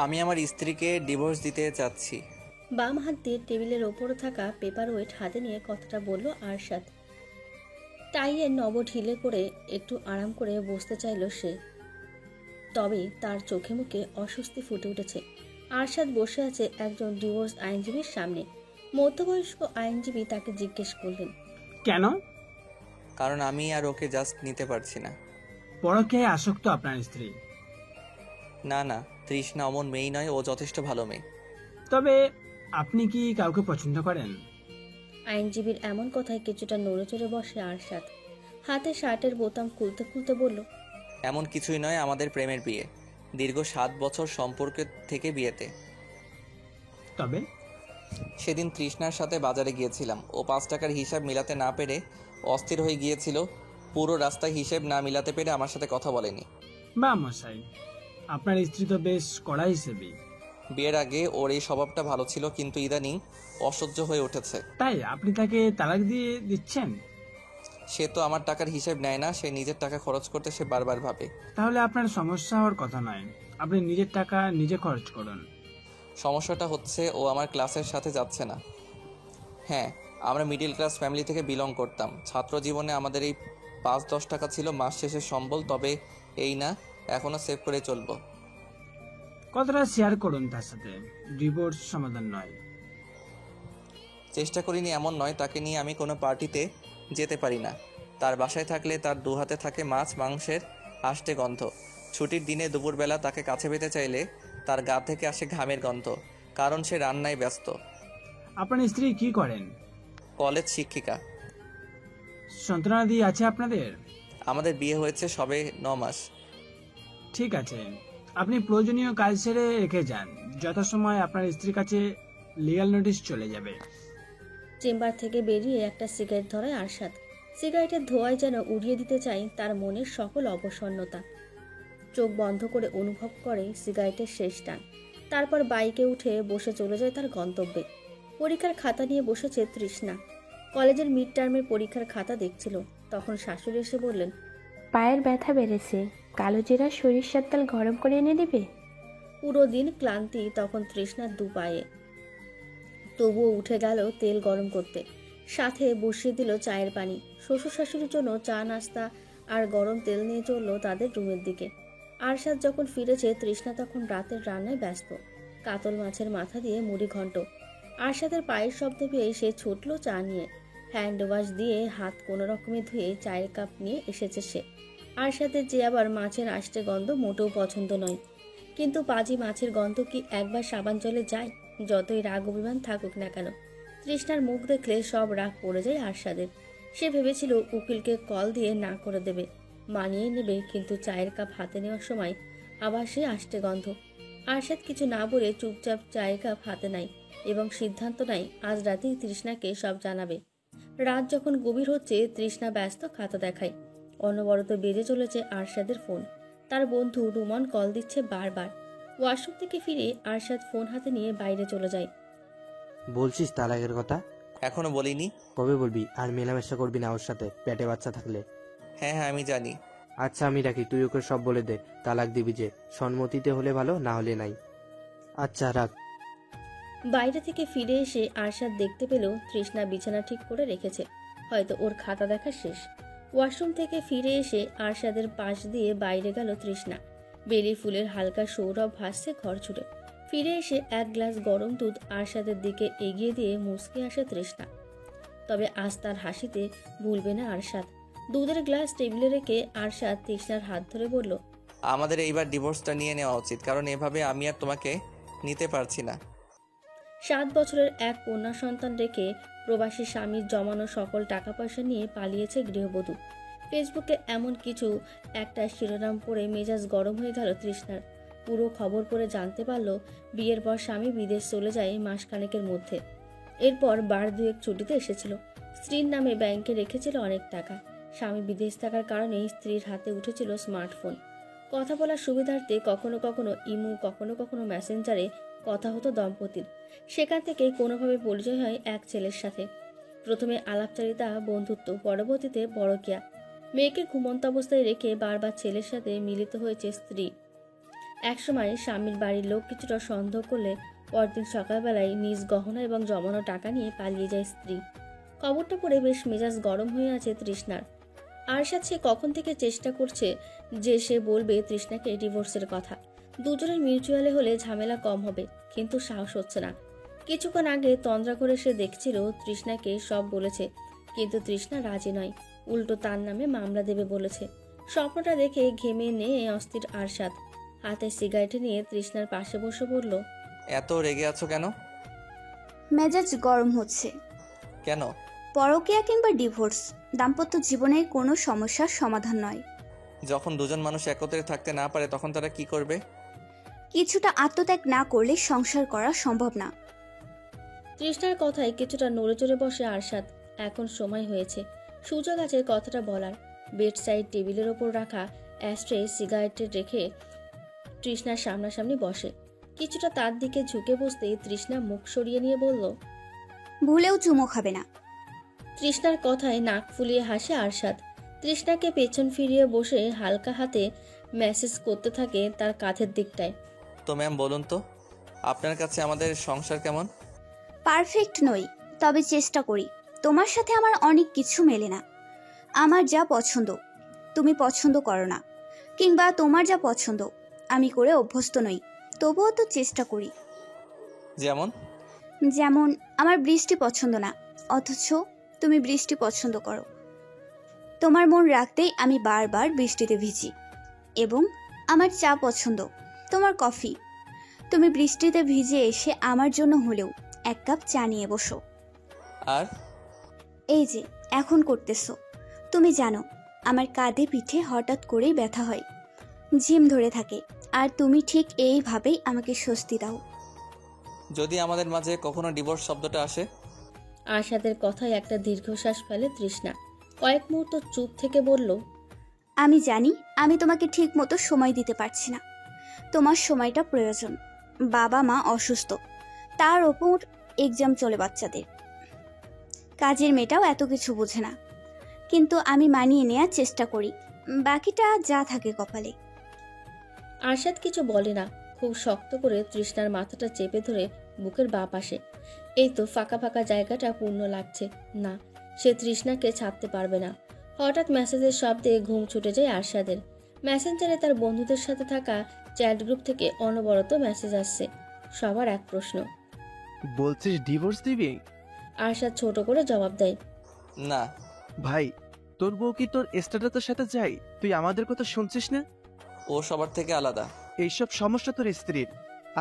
আমি আমার স্ত্রীকে ডিভোর্স দিতে চাচ্ছি। বাম হাত দিয়ে টেবিলের ওপরে থাকা পেপার ওয়েট হাতে নিয়ে কথাটা বলল আরশাদ। টাইয়ের নব ঢিলে করে একটু আরাম করে বসতে চাইল সে, তবে তার চোখে মুখে অস্বস্তি ফুটে উঠেছে। আরশাদ বসে আছে একজন ডিভোর্স আইনজীবীর সামনে। মধ্যবয়স্ক আইনজীবী তাকে জিজ্ঞেস করলেন, কেন? কারণ আমি আর ওকে জাস্ট নিতে পারছি না। পরকীয়ায় আসক্ত আপনার স্ত্রী? না না, তৃষ্ণা অমন মেয়ে নয়, ও যথেষ্ট ভালো মেয়ে। তবে আপনি কি কাউকে পছন্দ করেন? আইনজীবীর এমন কথায় কিছুটা নড়ে চড়ে বসে আরশাদ। হাতে শার্টের বোতাম খুলতে খুলতে বলল, এমন কিছুই নয়, আমাদের প্রেমের বিয়ে। দীর্ঘ 7 বছর সম্পর্ক থেকে বিয়েতে। তবে সেদিন তৃষ্ণার সাথে বাজারে গিয়েছিলাম। ও 5 টাকার হিসাব মিলাতে না পেরে অস্থির হয়ে গিয়েছিল। পুরো রাস্তায় হিসেব না মিলাতে পেরে আমার সাথে কথা বলেনি। বা মশাই, আপনার স্ত্রী তো বেশ কড়া হিসেবে। বিয়ের আগে ওর এই স্বভাবটা ভালো ছিল, কিন্তু ইদানিং অসহ্য হয়ে উঠেছে। তাই আপনি তাকে তালাক দিয়ে দিচ্ছেন? সে তো আমার টাকার হিসেব নেয় না, সে নিজের টাকা খরচ করতে সে বারবার ভাবে। তাহলে আপনার সমস্যা হওয়ার কথা নয়, আপনি নিজের টাকা নিজে খরচ করুন। সমস্যাটা হচ্ছে ও আমার ক্লাসের সাথে যাচ্ছে না। হ্যাঁ, আমরা মিডিল ক্লাস ফ্যামিলি থেকে বিলং করতাম। ছাত্র জীবনে আমাদের এই 5-10 টাকা ছিল মাস শেষের সম্বল। তবে এই না, এখনও সেভ করে চলবো। কথাটা শেয়ার করুন তার সাথে। ডিভোর্স সমাধান নয়। চেষ্টা করিনি এমন নয়, তাকে নিয়ে আমি কোনো পার্টিতে যেতে পারি না। তার বাসায় থাকলে তার দুহাতে থাকে মাছ মাংসের আষ্টে গন্ধ। ছুটির দিনে দুপুরবেলা তাকে কাছে পেতে চাইলে তার গা থেকে আসে ঘামের গন্ধ, কারণ সে রান্নায় ব্যস্ত। আপনার স্ত্রী কি করেন? কলেজ শিক্ষিকা। সন্তানাদি আছে আপনাদের? আমাদের বিয়ে হয়েছে সবে 9 মাস। ঠিক আছে, আপনি প্রয়োজনীয় কাজ সেরে রেখে যান। যথাসময় আপনার স্ত্রীর কাছে লিগ্যাল নোটিশ চলে যাবে। চেম্বার থেকে বেরিয়ে একটা সিগারেট ধরায় আরশাদ। সিগারেটের ধোঁয়ায় যেন উড়িয়ে দিতে চায় তার মনের সকল অবসন্নতা। চোখ বন্ধ করে অনুভব করে সিগারেটের শেষ টান। তারপর বাইকে উঠে বসে চলে যায় তার গন্তব্যে। পরীক্ষার খাতা নিয়ে বসেছে তৃষ্ণা। কলেজের মিড টার্মের পরীক্ষার খাতা দেখছিল। তখন শাশুড়ি এসে বললেন, পায়ের ব্যথা বেড়েছে, কালো জিরা সরিষার তেল গরম করে এনে দিবে। পুরো দিন ক্লান্তি তখন তৃষ্ণার দু পায়ে। তবুও উঠে গেল তেল গরম করতে, সাথে বসিয়ে দিল চায়ের পানি। শ্বশুর শাশুড়ির জন্য চা নাস্তা আর গরম তেল নিয়ে চলল তাদের রুমের দিকে। আরশাদ যখন ফিরেছে, তৃষ্ণা তখন রাতের রান্নায় ব্যস্ত। কাতল মাছের মাথা দিয়ে মুড়ি ঘন্ট। আরশাদের পায়ের শব্দ পেয়ে সে ছুটল চা নিয়ে। হ্যান্ড ওয়াশ দিয়ে হাত কোনো রকমে ধুয়ে চায়ের কাপ নিয়ে এসেছে সে। আরশাদের যে আবার মাছের আষ্টে গন্ধ মোটেও পছন্দ নয়, কিন্তু পাজি মাছের গন্ধ কি একবার সাবান জলে যায়? যতই রাগ অভিমান থাকুক না কেন, তৃষ্ণার মুখ দেখলে সব রাগ পড়ে যায় আরশাদের। সে ভেবেছিল উকিলকে কল দিয়ে না করে দেবে, মানিয়ে নেবে, কিন্তু চায়ের কাপ হাতে নেওয়ার সময় আবার সে আষ্টে গন্ধ। আরশাদ কিছু না বলে চুপচাপ চায়ের কাপ হাতে নেয় এবং সিদ্ধান্ত নেয় আজ রাতেই তৃষ্ণাকে সব জানাবে। রাত যখন গভীর হচ্ছে, তৃষ্ণা ব্যস্ত খাতা দেখায়। অনবরত বেজে চলেছে আরশাদের ফোন। তার বন্ধু রুমন কল দিচ্ছে বারবার। ওয়াশরুম থেকে ফিরে আরশাদ ফোন হাতে নিয়ে বাইরে চলে যায়। বলছিস তালাকের কথা? এখনো বলিনি। কবে বলবি? আর মেলামেশা করবি না ওর সাথে, পেটে বাচ্চা থাকলে। হ্যাঁ হ্যাঁ, আমি জানি। আচ্ছা আমি রাখি, তুই ওকে সব বলে দে। তালাক দিবি যে, সম্মতিতে হলে ভালো, না হলে নাই। আচ্ছা রাখ। বাইরে থেকে ফিরে এসে আরশাদ দেখতে পেল তৃষ্ণা বিছানা ঠিক করে রেখেছে। হয়তো ওর খাতা দেখা শেষ। ওয়াশরুম থেকে ফিরে এসে আরশাদের পাশ দিয়ে বাইরে গেল তৃষ্ণা। বেলি ফুলের হালকা সৌরভ ভাসছে ঘর জুড়ে। ফিরে এসে এক গ্লাস গরম দুধ আরশাদের দিকে এগিয়ে দিয়ে মুচকে আসে তৃষ্ণা। তবে আজ তার হাসিতে ভুলবে না আরশাদ। দুধের গ্লাস টেবিলে রেখে আরশাদ তৃষ্ণার হাত ধরে বলল, আমাদের এইবার ডিভোর্সটা নিয়ে নেওয়া উচিত, কারণ এভাবে আমি আর তোমাকে নিতে পারছি না। 7 বছরের এক কন্যা সন্তান রেখে প্রবাসী স্বামীর জমানো সকল টাকা পয়সা নিয়ে পালিয়েছে গৃহবধূ। ফেসবুকে এমন কিছু একটা শিরোনাম পড়ে মেজাজ গরম হয়ে গেল তৃষ্ণার। পুরো খবর পড়ে জানতে পারল বিয়ের পর স্বামী বিদেশ চলে যায় মাসখানেকের মধ্যে। এরপর বার দুয়েক ছুটিতে এসেছিল। স্ত্রীর নামে ব্যাংকে রেখেছিল অনেক টাকা। স্বামী বিদেশ থাকার কারণেই স্ত্রীর হাতে উঠেছিল স্মার্টফোন। কথা বলার সুবিধার্থে কখনো কখনো ইমো, কখনো কখনো মেসেঞ্জারে কথা হতো দম্পতির। সেখান থেকে কোনোভাবে পরিচয় হয় এক ছেলের সাথে। প্রথমে আলাপচারিতা, বন্ধুত্ব, পরবর্তীতে পরকীয়া। মেয়েকে ঘুমন্ত অবস্থায় রেখে বারবার ছেলের সাথে মিলিত হয়েছে স্ত্রী। একসময় স্বামীর বাড়ির লোক কিছুটা সন্দেহ করলে পরদিন সকালবেলায় নিজ গহনা এবং জমানো টাকা নিয়ে পালিয়ে যায় স্ত্রী। খবরটা পড়ে বেশ মেজাজ গরম হয়ে আছে তৃষ্ণার। আরশাদ সে কখন থেকে চেষ্টা করছে যে সে বলবে তৃষ্ণাকে ডিভোর্সের কথা, দুজনের মিউচুয়ালে হলে ঝামেলা কম হবে, কিন্তু সাহস হচ্ছে না। কিছুক্ষণ আগে তন্দ্রা করে সে দেখছিল তৃষ্ণাকে সব বলেছে, কিন্তু তৃষ্ণা রাজি নয়, উল্টো তার নামে মামলা দেবে বলেছে। স্বপ্নটা দেখে ঘেমে নিয়ে অস্থির আরশাদ হাতে সিগারেট নিয়ে তৃষ্ণার পাশে বসে বলল, এত রেগে আছো কেন? মেজাজ গরম হচ্ছে। কেন? পরকীয়া কিংবা ডিভোর্স দাম্পত্য জীবনের কোনো সমস্যার সমাধান নয়। যখন দুজন মানুষ একত্রে থাকতে না পারে তখন তারা কি করবে? কিছুটা আত্মত্যাগ না করলে সংসার করা সম্ভব না। তৃষ্ণার কথায় কিছুটা নড়ে চড়ে বসে আরশাদ। এখন সময় হয়েছে, সুযোগ আছে কথাটা বলার। বেড সাইড টেবিলের ওপর রাখা অ্যাস্ট্রে সিগারেট রেখে তৃষ্ণার সামনাসামনি বসে। কিছুটা তার দিকে ঝুঁকে বসতেই তৃষ্ণা মুখ সরিয়ে নিয়ে বলল, ভুলেও চুমো খাবে না। তৃষ্ণার কথায় নাক ফুলিয়ে হাসে আরশাদ। তৃষ্ণাকে পেছন ফিরিয়ে বসে হালকা হাতে মেসেজ করতে থাকে তার কাঁধের দিকটায়। তো ম্যাম বলুন তো, আপনার কাছে আমাদের সংসার কেমন? পারফেক্ট নই, তবে চেষ্টা করি। তোমার সাথে আমার অনেক কিছু মেলে না। আমার যা পছন্দ তুমি পছন্দ করো না, কিংবা তোমার যা পছন্দ আমি করে অভ্যস্ত নই, তবুও তো চেষ্টা করি। যেমন? যেমন আমার বৃষ্টি পছন্দ না, অথচ তুমি বৃষ্টি পছন্দ করো। তোমার মন রাখতেই আমি বারবার বৃষ্টিতে ভিজি। এবং আমার চা পছন্দ, তোমার কফি। তুমি বৃষ্টিতে ভিজে এসে আমার জন্য হলেও এক কাপ চা নিয়ে বসো। আর এই যে এখন করতেছো। তুমি জানো আমার কাঁধে পিঠে হঠাৎ করেই ব্যথা হয়, ঝিম ধরে থাকে, আর তুমি ঠিক এইভাবেই আমাকে স্বস্তি দাও। যদি আমাদের মাঝে কখনো ডিভোর্স শব্দটা আসে? আরশাদের কথায় একটা দীর্ঘশ্বাস ফেলে তৃষ্ণা। কয়েক মুহূর্ত চুপ থেকে বলল, আমি জানি আমি তোমাকে ঠিক মতো সময় দিতে পারছি না। তোমার সময়টা প্রয়োজন। বাবা মা অসুস্থ, তার ওপর এক্সাম চলে বাচ্চাদের। কাজের মেয়েটাও এত কিছু বোঝে না, কিন্তু আমি মানিয়ে নেওয়ার চেষ্টা করি। বাকিটা যা থাকে কপালে। আরশাদ কিছু বলে না, খুব শক্ত করে তৃষ্ণার মাথাটা চেপে ধরে বুকের বাঁ পাশে। এই তো ফাঁকা ফাঁকা জায়গাটা পূর্ণ লাগছে না, সে তৃষ্ণাকে ছাড়তে পারবে না। হঠাৎ মেসেজের শব্দে ঘুম ছুটে যায় আরশাদের। মেসেঞ্জারে তার বন্ধুদের সাথে থাকা চ্যাট গ্রুপ থেকে অনবরত মেসেজ আসছে। সবার এক প্রশ্ন, বলছিস ডিভোর্স দিবি? আরশাদ ছোট করে জবাব দেয়, না। ভাই, তোর বউ কি তোর স্ট্যাটাসের সাথে যায়? তুই আমাদের কথা শুনছিস না? ও সবার থেকে আলাদা। এইসব সমস্যা তোর স্ত্রীর,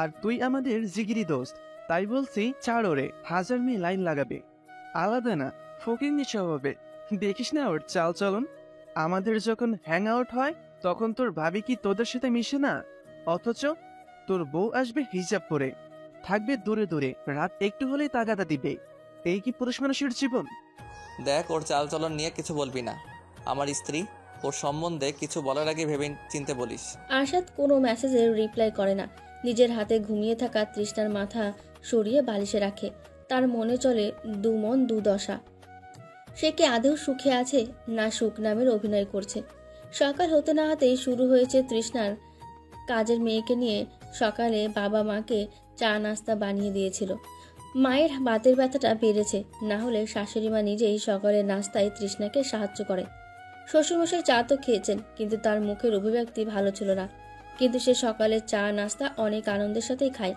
আর তুই আমাদের জিগিরি দোস্ত। তাই বলছি ছাড় ওরে, হাজার মেয়ে লাইন লাগাবে। আলাদা না, ফকিন্নি স্বভাবে। দেখিস না ওর চাল চলন। আমাদের যখন হ্যাং আউট হয় তখন তোর ভাবি কি তোদের সাথে মিশে না? অথচ তোর বউ আসবে হিজাব পরে, থাকবে দূরে দূরে, রাত একটু হলেই তাগাদা দিবে। এই কি পুরুষ মানুষের জীবন? দেখ, ওর চালচলন নিয়ে কিছু বলবি না। আমার স্ত্রী, ওর সম্বন্ধে কিছু বলার আগে ভেবে চিনতে বলিস। আরশাদ কোনো মেসেজের রিপ্লাই করে না। নিজের হাতে ঘুমিয়ে থাকা তৃষ্ণার মাথা সরিয়ে বালিশে রাখে। তার মনে চলে দু মন দু দশা। সে কি আদৌ সুখে আছে, না সুখ নামের অভিনয় করছে? সকাল হতে না হতেই শুরু হয়েছে তৃষ্ণার কাজের মেয়েকে নিয়ে। সকালে বাবা মাকে চা নাস্তা বানিয়ে দিয়েছিল। মায়ের বাতের ব্যথাটা বেড়েছে, না হলে শাশুড়ি মা নিজেই সকালের নাস্তায় তৃষ্ণাকে সাহায্য করে। শ্বশুরমশাই চা তো খেয়েছেন, কিন্তু তার মুখের অভিব্যক্তি ভালো ছিল না। কিন্তু সে সকালের চা নাস্তা অনেক আনন্দের সাথেই খায়।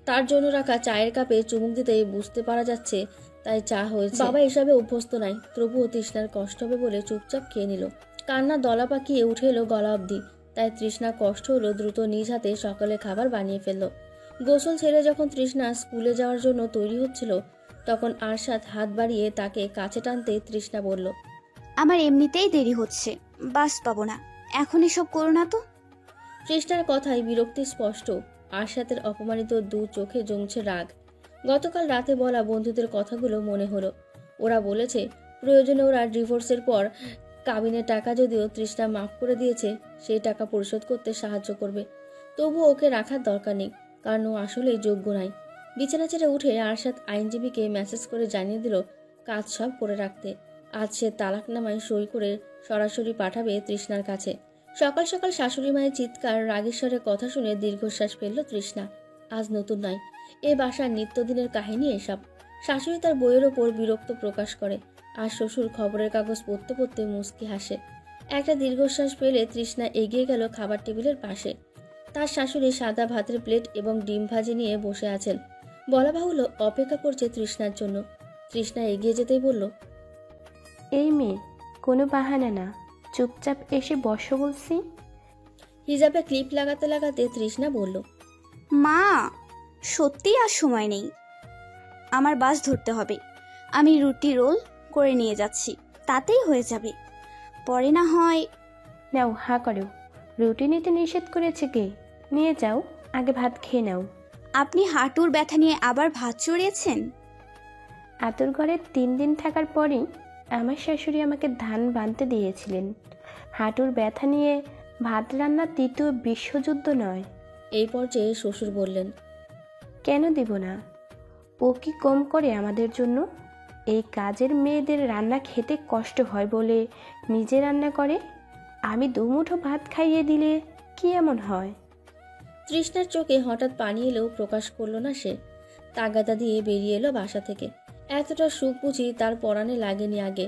তার জন্য রাখা চায়ের কাপে চুমুক দিতেই বুঝতে পারা যাচ্ছে তাই চা হয়েছে। বাবা এসবে অভ্যস্ত নাই, তবুও তৃষ্ণার কষ্ট হবে বলে চুপচাপ খেয়ে নিল। কান্না দলা পাকিয়ে উঠে এলো গলা অবধি, তাই তৃষ্ণার কষ্ট হলো, দ্রুত নিজ হাতে সকালে খাবার বানিয়ে ফেলল। গোসল ছেড়ে যখন তৃষ্ণা স্কুলে যাওয়ার জন্য তৈরি হচ্ছিল, তখন আরশাদ হাত বাড়িয়ে তাকে কাছে টানতে তৃষ্ণা বলল, আমার এমনিতেই দেরি হচ্ছে, বাস পাবো না, এখন এসব করো না তো। তৃষ্ণার কথায় বিরক্তি স্পষ্ট। আরশাদের অপমানিত দু চোখে জমছে রাগ। গতকাল রাতে বলা বন্ধুদের কথাগুলো মনে হলো। ওরা বলেছে প্রয়োজনে ওরা ডিভোর্সের পর কাবিনের টাকা যদিও তৃষ্ণা মাফ করে দিয়েছে, সেই টাকা পরিশোধ করতে সাহায্য করবে। তবুও ওকে রাখার দরকার নেই, কারণ ও আসলেই যোগ্য নয়। বিছানা ছেড়ে উঠে আরশাদ আইনজীবীকে মেসেজ করে জানিয়ে দিল কাজ সব করে রাখতে। আজ সে তালাকনামায় সই করে সরাসরি পাঠাবে তৃষ্ণার কাছে। সকাল সকাল শাশুড়ি মায়ের চিৎকার রাগেশ্বরের কথা শুনে দীর্ঘশ্বাস ফেলল তৃষ্ণা। আজ নতুন নয়, এ বাসার নিত্যদিনের কাহিনী এসব। শাশুড়ি তার বইয়ের ওপর বিরক্ত প্রকাশ করে, আর শ্বশুর খবরের কাগজ পড়তে পড়তে মুচকি হাসে। একটা দীর্ঘশ্বাস ফেলে তৃষ্ণা এগিয়ে গেল খাবার টেবিলের পাশে। তার শাশুড়ি সাদা ভাতের প্লেট এবং ডিম ভাজি নিয়ে বসে আছেন। বলা বাহুল্য অপেক্ষা করছে তৃষ্ণার জন্য। তৃষ্ণা এগিয়ে যেতেই বলল, এই মেয়ে, কোনো বাহানা না, চুপচাপ এসে বসো বলছি। হিজাবে ক্লিপ লাগাতে লাগাতে তৃষ্ণা বলল, মা, সত্যিই আর সময় নেই, আমার বাস ধরতে হবে। আমি রুটি রোল করে নিয়ে যাচ্ছি, তাতেই হয়ে যাবে। পরে না হয়। নাও, হা করো। রুটি নিতে নিষেধ করেছে কে? নিয়ে যাও, আগে ভাত খেয়ে নাও। আপনি হাঁটুর ব্যথা নিয়ে আবার ভাত চড়িয়েছেন? আতুর ঘরে 3 দিন থাকার পরেই আমার শাশুড়ি আমাকে ধান বানতে দিয়েছিলেন। হাঁটুর ব্যথা নিয়ে ভাত রান্না 3য় বিশ্বযুদ্ধ নয়। এই পর্যায়ে শ্বশুর বললেন, কেন দিব না? ও কি কম করে আমাদের জন্য? এই কাজের মেয়েদের রান্না খেতে কষ্ট হয় বলে নিজে রান্না করে। আমি 2 মুঠো ভাত খাইয়ে দিলে কি এমন হয়? তৃষ্ণার চোখে হঠাৎ পানি এলেও প্রকাশ করল না সে। তাগাদা দিয়ে বেরিয়ে এলো বাসা থেকে। এতটা সুখ বুঝি তার পরাণে লাগেনি আগে।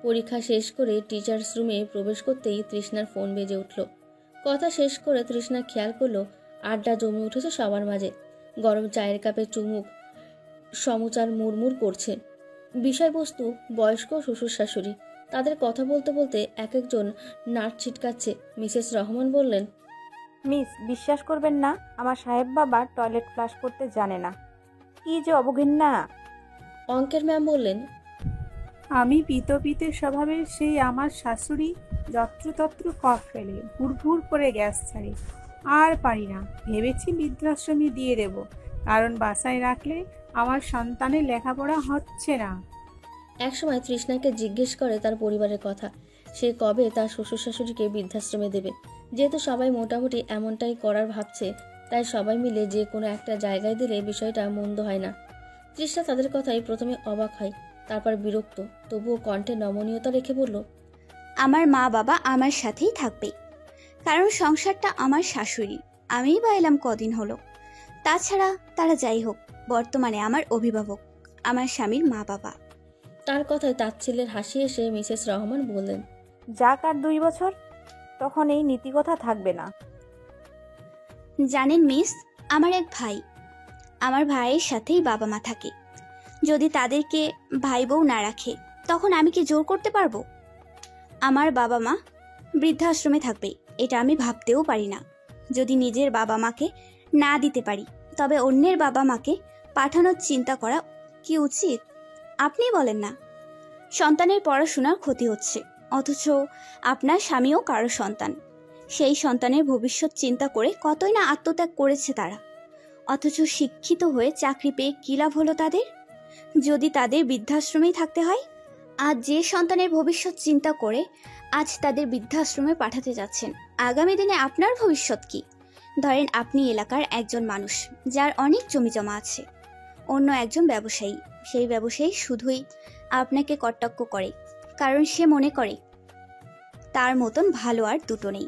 পরীক্ষা শেষ করে টিচার্স রুমে প্রবেশ করতেই তৃষ্ণার ফোন বেজে উঠল। কথা শেষ করে তৃষ্ণা খেয়াল করলো আড্ডা জমে উঠেছে সবার মাঝে। গরম চায়ের কাপে চুমুক সমচার মুড়মুড় করছে। বিষয়বস্তু বয়স্ক শ্বশুর শাশুড়ি। তাদের কথা বলতে বলতে এক একজন নাক ছিটকাচ্ছে। মিসেস রহমান বললেন, মিস, বিশ্বাস করবেন না, আমার সাহেব বাবা টয়লেট ফ্লাশ করতে জানে না। কি যে অবঘেন্না। অঙ্কের ম্যাম বললেন, আমি পিতে স্বভাবের সেই আমার শাশুড়ি যত্রতত্র কফ ফেলে, ভুর ভুর করে গ্যাস ছাড়ে, আর পারি না। ভেবেছি বৃদ্ধাশ্রমে দিয়ে দেব, কারণ বাসায় রাখলে আমার সন্তানের লেখাপড়া হচ্ছে না। একসময় তৃষ্ণাকে জিজ্ঞেস করে তার পরিবারের কথা। সে কবে তার শ্বশুর শাশুড়িকে বৃদ্ধাশ্রমে দেবে। যেহেতু সবাই মোটামুটি এমনটাই করার ভাবছে, তাই সবাই মিলে যে কোনো একটা জায়গায় দিলে বিষয়টা মন্দ হয় না। তৃষ্ণা তাদের কথায় প্রথমে অবাক হয়, তারপর বিরক্ত, তবুও কণ্ঠে নমনীয়তা রেখে বলল, আমার মা বাবা আমার সাথেই থাকবে, কারণ সংসারটা আমার শাশুড়ি। আমিই বা এলাম কদিন হলো। তাছাড়া তারা যাই হোক, বর্তমানে আমার অভিভাবক, আমার স্বামীর মা বাবা। তার কথায় তাচ্ছিল্যের হাসি এসে মিসেস রহমান বললেন, যাক আর 2 বছর, তখন এই নীতিকথা থাকবে না। জানেন মিস, আমার এক ভাই, আমার ভাইয়ের সাথেই বাবা মা থাকে। যদি তাদেরকে ভাই বউ না রাখে, তখন আমি কি জোর করতে পারবো? আমার বাবা মা বৃদ্ধাশ্রমে থাকবে, এটা আমি ভাবতেও পারি না। যদি নিজের বাবা মাকে না দিতে পারি, তবে অন্যের বাবা মাকে পাঠানোর চিন্তা করা কি উচিত? আপনি বলেন না। সন্তানের পড়াশোনার ক্ষতি হচ্ছে, অথচ আপনার স্বামীও কারো সন্তান। সেই সন্তানের ভবিষ্যৎ চিন্তা করে কতই না আত্মত্যাগ করেছে তারা, অথচ শিক্ষিত হয়ে চাকরি পেয়ে কী লাভ হলো তাদের, যদি তাদের বৃদ্ধাশ্রমেই থাকতে হয়? আজ যে সন্তানের ভবিষ্যৎ চিন্তা করে আজ তাদের বৃদ্ধাশ্রমে পাঠাতে যাচ্ছেন, আগামী দিনে আপনার ভবিষ্যৎ কি? ধরেন আপনি এলাকার একজন মানুষ যার অনেক জমি জমা আছে, অন্য একজন ব্যবসায়ী, সেই ব্যবসায়ী শুধুই আপনাকে কটাক্ষ করে, কারণ সে মনে করে তার মতন ভালো আর দুটো নেই।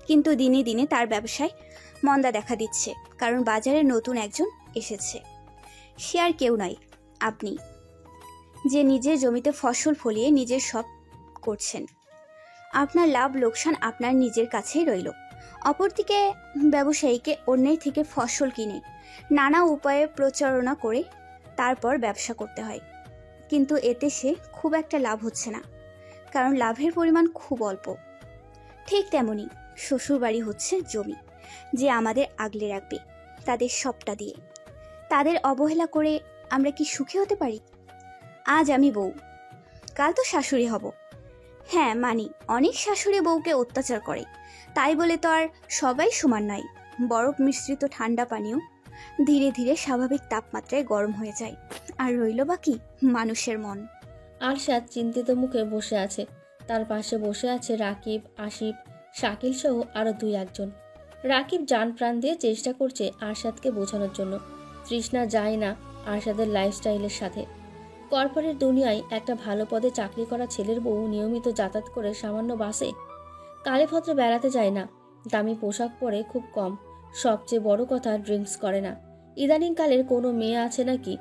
কিন্তু দিনে দিনে তার ব্যবসায় মন্দা দেখা দিচ্ছে, কারণ বাজারে নতুন একজন এসেছে। সে আর কেউ নয়, আপনি, যে নিজের জমিতে ফসল ফলিয়ে নিজের সব করছেন। আপনার লাভ লোকসান আপনার নিজের কাছেই রইল। অপরদিকে ব্যবসায়ীকে অন্যের থেকে ফসল কিনে নানা উপায়ে প্রচারণা করে তারপর ব্যবসা করতে হয়, কিন্তু এতে সে খুব একটা লাভ হচ্ছে না, কারণ লাভের পরিমাণ খুব অল্প। ঠিক তেমনি শ্বশুরবাড়ি হচ্ছে জমি, যে আমাদের আগলে রাখবে তাদের সবটা দিয়ে। তাদের অবহেলা করে আমরা কি সুখী হতে পারি? আজ আমি বউ, কাল তো শাশুড়ি হব। হ্যাঁ মানি, অনেক শাশুড়ি বউকে অত্যাচার করে, তাই বলে তো আর সবাই সমান নয়। বরফ মিশ্রিত ঠান্ডা পানীয় ধীরে ধীরে স্বাভাবিক তাপমাত্রায় গরম হয়ে যায়, আর রইল বাকি মানুষের মন। আরশাদ চিন্তিত মুখে বসে আছে। তার পাশে বসে আছে রাকিব, আসিফ, শাকিল সহ আরো 2-1 জন। রাকিব জান প্রাণ দিয়ে চেষ্টা করছে আরশাদকে বোঝানোর জন্য তৃষ্ণা যায় না আরশাদের লাইফস্টাইলের সাথে। কর্পোরেট দুনিয়ায় একটা ভালো পদে চাকরি করা ছেলের বউ নিয়মিত যাতায়াত করে সামান্য বাসে, কালীভদ্র বেড়াতে যায় না, দামি পোশাক পরে খুব কম, সবচেয়ে বড় কথা ড্রিঙ্কস করে না। ইদানিংকালের কোনো মেয়ে আছে নাকি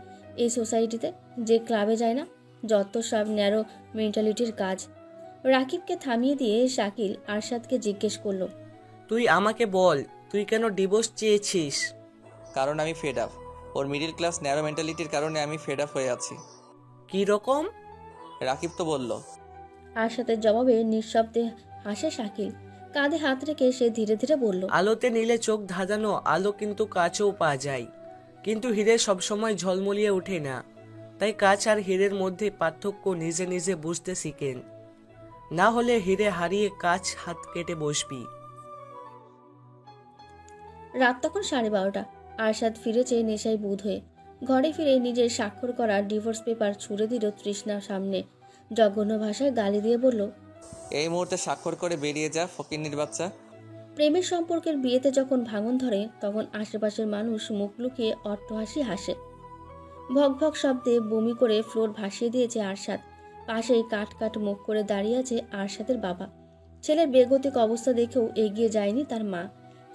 এই সোসাইটিতে যে ক্লাবে যায় না? যত সব ন্যারো মেন্টালিটির কাজ। রাকিবকে থামিয়ে দিয়ে শাকিল আরশাদকে জিজ্ঞেস করলো, তুই আমাকে বল, তুই কেন ডিভোর্স চেয়েছিস? কারণ আমি ফেড আপ। ওর মিডিল ক্লাস ন্যারো মেন্টালিটির কারণে আমি ফেড আপ হয়ে আছি। কি রকম? রাকিব তো বলল। আরশাদের জবাবে নিঃশব্দে হাসে শাকিল। কাঁধে হাত রেখে সে ধীরে ধীরে বলল, আলোতে নিলে চোখ ধাঁধানো আলো কিন্তু কাছেও পাওয়া যায়, কিন্তু হীরে সবসময় ঝলমলিয়ে ওঠে না। তাই কাঁচ আর হীরের মধ্যে পার্থক্য নিজে নিজে বুঝতে শিখেন, না হলে হীরে হারিয়ে কাঁচ হাত কেটে বসবি। রাত তখন 12:30। আরশাদ ফিরেছে নেশায় বুধ হয়ে। ঘরে ফিরে নিজের স্বাক্ষর করা ডিভোর্স পেপার ছুঁড়ে দিল তৃষ্ণার সামনে। জঘন্য ভাষায় গালি দিয়ে বলল, এই মুহূর্তে স্বাক্ষর করে বেরিয়ে যা, ফকিন্নির বাচ্চা। প্রেমের সম্পর্কের বিয়েতে যখন ভাঙন ধরে তখন আশেপাশের মানুষ মুখ লুকিয়ে অট্টহাসি হাসে। ভক ভক শব্দে বমি করে ফ্লোর ভাসিয়ে দিয়েছে আরশাদ। পাশেই কাট কাট মুখ করে দাঁড়িয়ে আছে আরশাদের বাবা। ছেলের বেগতিক অবস্থা দেখেও এগিয়ে যায়নি তার মা।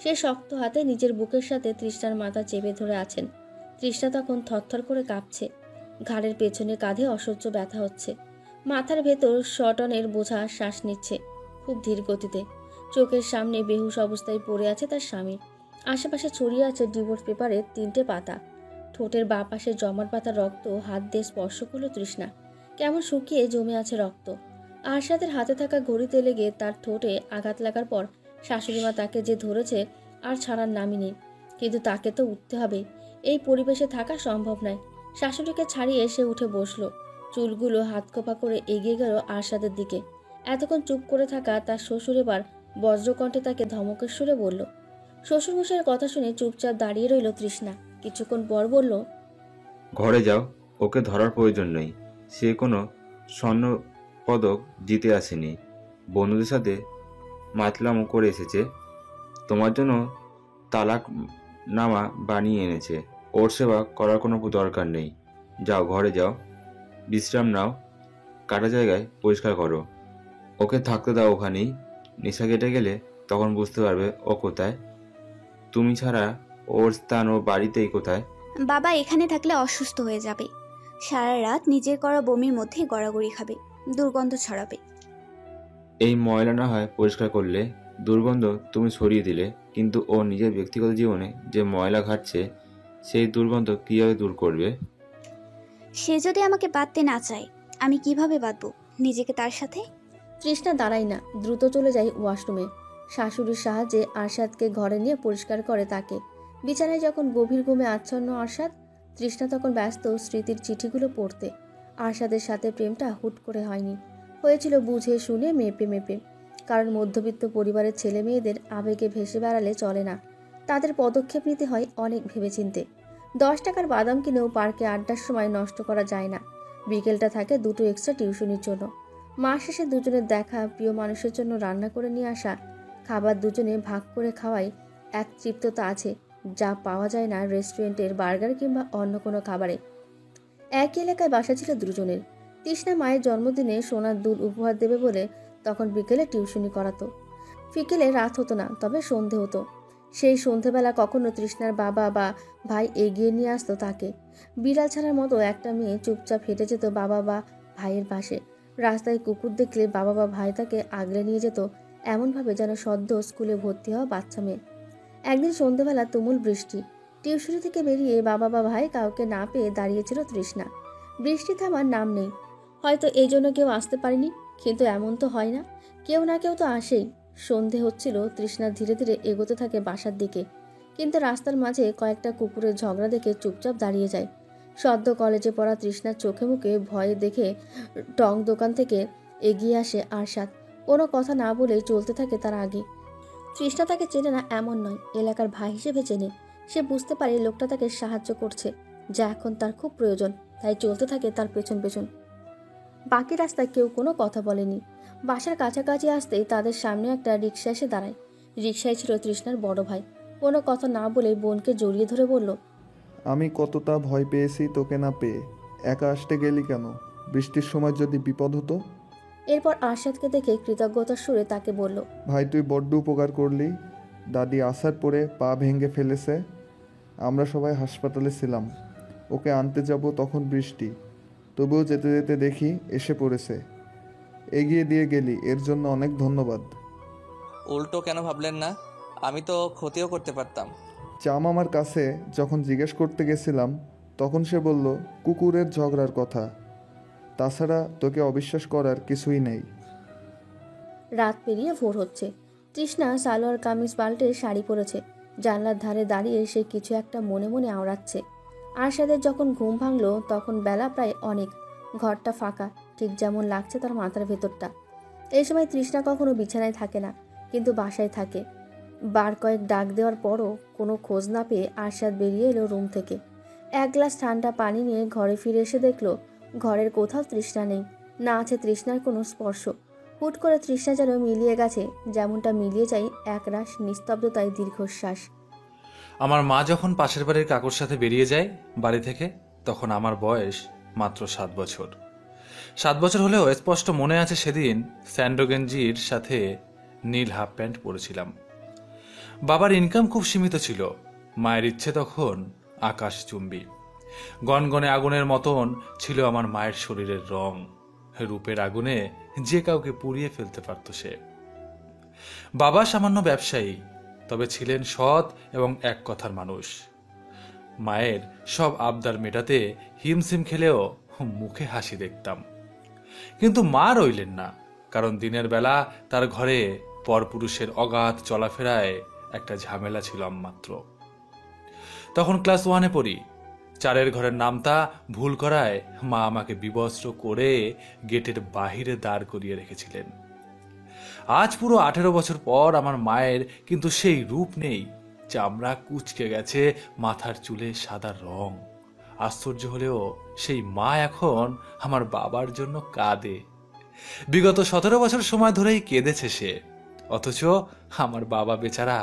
সে শক্ত হাতে নিজের বুকের সাথে তৃষ্ণার মাথা চেপে ধরে আছেন। তৃষ্ণা তখন থরথর করে কাঁপছে। ঘাড়ের পেছনে কাঁধে অসহ্য ব্যথা হচ্ছে। মাথার ভেতর শটনের বোঝা শ্বাস নিচ্ছে খুব ধীর গতিতে। চোখের সামনে বেহুশ অবস্থায় পড়ে আছে তার স্বামী। আশেপাশে ছড়িয়ে আছে ডিভোর্স পেপারের 3টে পাতা। ঠোঁটের বাঁ পাশে জমাট পাতা রক্ত হাত দিয়ে স্পর্শ করলো তৃষ্ণা। কেমন শুকিয়ে জমে আছে রক্ত। আরশাদের হাতে থাকা ঘড়িতে লেগে তার ঠোঁটে আঘাত লাগার পর শাশুড়িমা তাকে যে ধরেছে আর ছাড়ার নামই নেই। কিন্তু তাকে তো উঠতে হবে, এই পরিবেশে থাকা সম্ভব নয়। শাশুড়িকে ছাড়িয়ে সে উঠে বসলো। চুলগুলো হাতকোপা করে এগিয়ে গেল আরশাদের দিকে। এতক্ষণ চুপ করে থাকা তার শ্বশুর এবার বজ্রকণ্ঠে তাকে ধমকের সুরে বলল। শ্বশুরমশাইয়ের কথা শুনে চুপচাপ দাঁড়িয়ে রইল তৃষ্ণা। কিছুক্ষণ পর বলল, ঘরে যাও, ওকে ধরার প্রয়োজন নেই। সে কোনো স্বর্ণ পদক জিতে আসেনি, বন্ধুদের সাথে মাতলামো করে এসেছে। তোমার জন্য তালাক নামা বানিয়ে এনেছে। ওর সেবা করার কোনো দরকার নেই। যাও, ঘরে যাও, বিশ্রাম নাও, কাটা জায়গায় পরিষ্কার করো। ওকে থাকতে দাও ওখানেই। নেশা কেটে গেলে তখন বুঝতে পারবে ও কোথায়। তুমি ছাড়া ওর স্থান ও বাড়িতেই কোথায়। বাবা এখানে থাকলে অসুস্থ হয়ে যাবে। সারা রাত নিজের করা বমির মধ্যে গড়াগড়ি খাবে, দুর্গন্ধ ছড়াবে। এই ময়লা না হয় পরিষ্কার করলে, দুর্গন্ধ তুমি সরিয়ে দিলে, কিন্তু ও নিজের ব্যক্তিগত জীবনে যে ময়লা ঘাটছে সেই দুর্গন্ধ কীভাবে দূর করবে? সে যদি আমাকে বাঁধতে না চায়, আমি কিভাবে বাঁধবো নিজেকে তার সাথে? তৃষ্ণা দাঁড়ায় না, দ্রুত চলে যায় ওয়াশরুমে। শাশুড়ির সাহায্যে আরশাদকে ঘরে নিয়ে পরিষ্কার করে তাকে। বিছানায় যখন গভীর ঘুমে আচ্ছন্ন আরশাদ, তৃষ্ণা তখন ব্যস্ত স্মৃতির চিঠিগুলো পড়তে। আরশাদের সাথে প্রেমটা হুট করে হয়নি, হয়েছিল বুঝে শুনে মেপে মেপে। কারণ মধ্যবিত্ত পরিবারের ছেলে মেয়েদের আবেগে ভেসে বেড়ালে চলে না, তাদের পদক্ষেপ নিতে হয় অনেক ভেবেচিন্তে। 10 টাকার বাদাম কিনেও পার্কে আড্ডার সময় নষ্ট করা যায় না। বিকেলটা থাকে দুটো এক্সট্রা টিউশনির জন্য। মাস শেষে দুজনের দেখা, প্রিয় মানুষের জন্য রান্না করে নিয়ে আসা খাবার দুজনে ভাগ করে খাওয়াই এক তৃপ্ততা আছে যা পাওয়া যায় না রেস্টুরেন্টের বার্গার কিংবা অন্য কোনো খাবারে। একই এলাকায় বাসা ছিল দুজনের। তৃষ্ণা মায়ের জন্মদিনে সোনার দুল উপহার দেবে বলে তখন বিকেলে টিউশনি করাতো। বিকেলে রাত হতো না, তবে সন্ধে হতো। সেই সন্ধেবেলা কখনো তৃষ্ণার বাবা বা ভাই এগিয়ে নিয়ে আসতো তাকে। বিড়াল ছাড়ার মতো একটা মেয়ে চুপচাপ হেঁটে যেত বাবা বা ভাইয়ের পাশে। রাস্তায় কুকুর দেখলে বাবা বা ভাই তাকে আগলে নিয়ে যেত, এমনভাবে যেন সদ্য স্কুলে ভর্তি হওয়া বাচ্চা মেয়ে। একদিন সন্ধেবেলা তুমুল বৃষ্টি। টিউশনি থেকে বেরিয়ে বাবা বা ভাই কাউকে না পেয়ে দাঁড়িয়েছিল তৃষ্ণা। বৃষ্টি থামার নাম নেই। হয়তো এই জন্য কেউ আসতে পারেনি, কিন্তু এমন তো হয় না, কেউ না কেউ তো আসেই। সন্ধে হচ্ছিল, তৃষ্ণা ধীরে ধীরে এগোতে থাকে বাসার দিকে। কিন্তু রাস্তার মাঝে কয়েকটা কুকুরের ঝগড়া দেখে চুপচাপ দাঁড়িয়ে যায়। সদ্য কলেজে পড়া তৃষ্ণার চোখে মুখে ভয়ে দেখে টং দোকান থেকে এগিয়ে আসে আরশাদ। কোনো কথা না বলে চলতে থাকে তার আগে। তৃষ্ণা তাকে চেনে না এমন নয়, এলাকার ভাই হিসেবে চেনে। সে বুঝতে পারে লোকটা তাকে সাহায্য করছে, যা এখন তার খুব প্রয়োজন, তাই চলতে থাকে তার পেছন পেছন। বাকি রাস্তায় কেউ কোনো কথা বলেনি। বাসার কাছাকাছি আসতেই তাদের সামনে একটা রিক্সা এসে দাঁড়ায়। রিক্সায় ছিল তৃষ্ণার বড় ভাই। কোনো কথা না বলে বোনকে জড়িয়ে ধরে বলল, আমি কতটা ভয় পেয়েছি তোকে না পেয়ে। একা আসতে গেলি কেন? বৃষ্টির সময় যদি বিপদ হতো? এরপর আরশাদকে দেখে কৃতজ্ঞতার সুরে তাকে বলল, ভাই তুই বড্ড উপকার করলি। দাদি আসার পরে পা ভেঙে ফেলেছে, আমরা সবাই হাসপাতালে ছিলাম। ওকে আনতে যাব তখন বৃষ্টি, তবুও যেতে যেতে দেখি এসে পড়েছে। এগিয়ে দিয়ে গেলি, এর জন্য অনেক ধন্যবাদ। উল্টো কেন ভাবলেন না? আমি তো ক্ষতিও করতে পারতাম। চাম আমার কাছে যখন জিজ্ঞেস করতে গেছিলাম তখন সে বলল কুকুরের ঝগড়ার কথা, তাছাড়া তোকে অবিশ্বাস করার কিছুই নেই। রাত পেরিয়ে ভোর হচ্ছে। তৃষ্ণা সালোয়ার কামিজ পাল্টে শাড়ি পরেছে। জানলার ধারে দাঁড়িয়ে সে কিছু একটা মনে মনে আওড়াচ্ছে। আরশাদের যখন ঘুম ভাঙলো তখন বেলা প্রায় অনেক, ঘরটা ফাঁকা, ঠিক যেমন লাগছে তার মাথার ভেতরটা। এই সময় তৃষ্ণা কখনো বিছানায় থাকে না, কিন্তু বাসায় থাকে। বার কয়েক ডাক দেওয়ার পরও কোনো খোঁজ না পেয়ে আরশাদ বেরিয়ে এলো রুম থেকে। এক গ্লাস ঠান্ডা পানি নিয়ে ঘরে ফিরে এসে দেখলো ঘরের কোথাও তৃষ্ণা নেই, না আছে তৃষ্ণার কোনো স্পর্শ। হুট করে তৃষ্ণা যেন মিলিয়ে গেছে, যেমনটা মিলিয়ে যায় একরাশ নিস্তব্ধতায় দীর্ঘশ্বাস। আমার মা যখন পাশের বাড়ির কাকুর সাথে বেরিয়ে যায় বাড়ি থেকে, তখন আমার বয়স মাত্র 7 বছর। 7 বছর হলেও স্পষ্ট মনে আছে সেদিন স্যান্ডো গেঞ্জির সাথে নীল হাফ প্যান্ট পরেছিলাম। বাবার ইনকাম খুব সীমিত ছিল, মায়ের ইচ্ছে তখন আকাশচুম্বী। গনগনে আগুনের মতন ছিল আমার মায়ের শরীরের রং, রূপের আগুনে যে কাউকে পুড়িয়ে ফেলতে পারত সে। বাবা সামান্য ব্যবসায়ী, তবে ছিলেন সৎ এবং এক কথার মানুষ। মায়ের সব আবদার মেটাতে হিমশিম খেলেও মুখে হাসি দেখতাম। কিন্তু মা রইলেন না, কারণ দিনের বেলা তার ঘরে পরপুরুষের অগাধ চলাফেরায় একটা ঝামেলা ছিল মাত্র। তখন ক্লাস 1-এ পড়ি। 4-এর ঘরের নামতা ভুল করায় মা আমাকে বিবস্ত্র করে গেটের বাহিরে দাঁড় করিয়ে রেখেছিলেন। আজ পুরো 18 বছর পর আমার মায়ের কিন্তু সেই রূপ নেই, চামড়া কুঁচকে গেছে, মাথার চুলে সাদা রং। আশ্চর্য হলেও সেই মা এখন আমার বাবার জন্য কাঁদে। বিগত 17 বছর সময় ধরেই কেঁদেছে সে, অথচ আমার বাবা বেচারা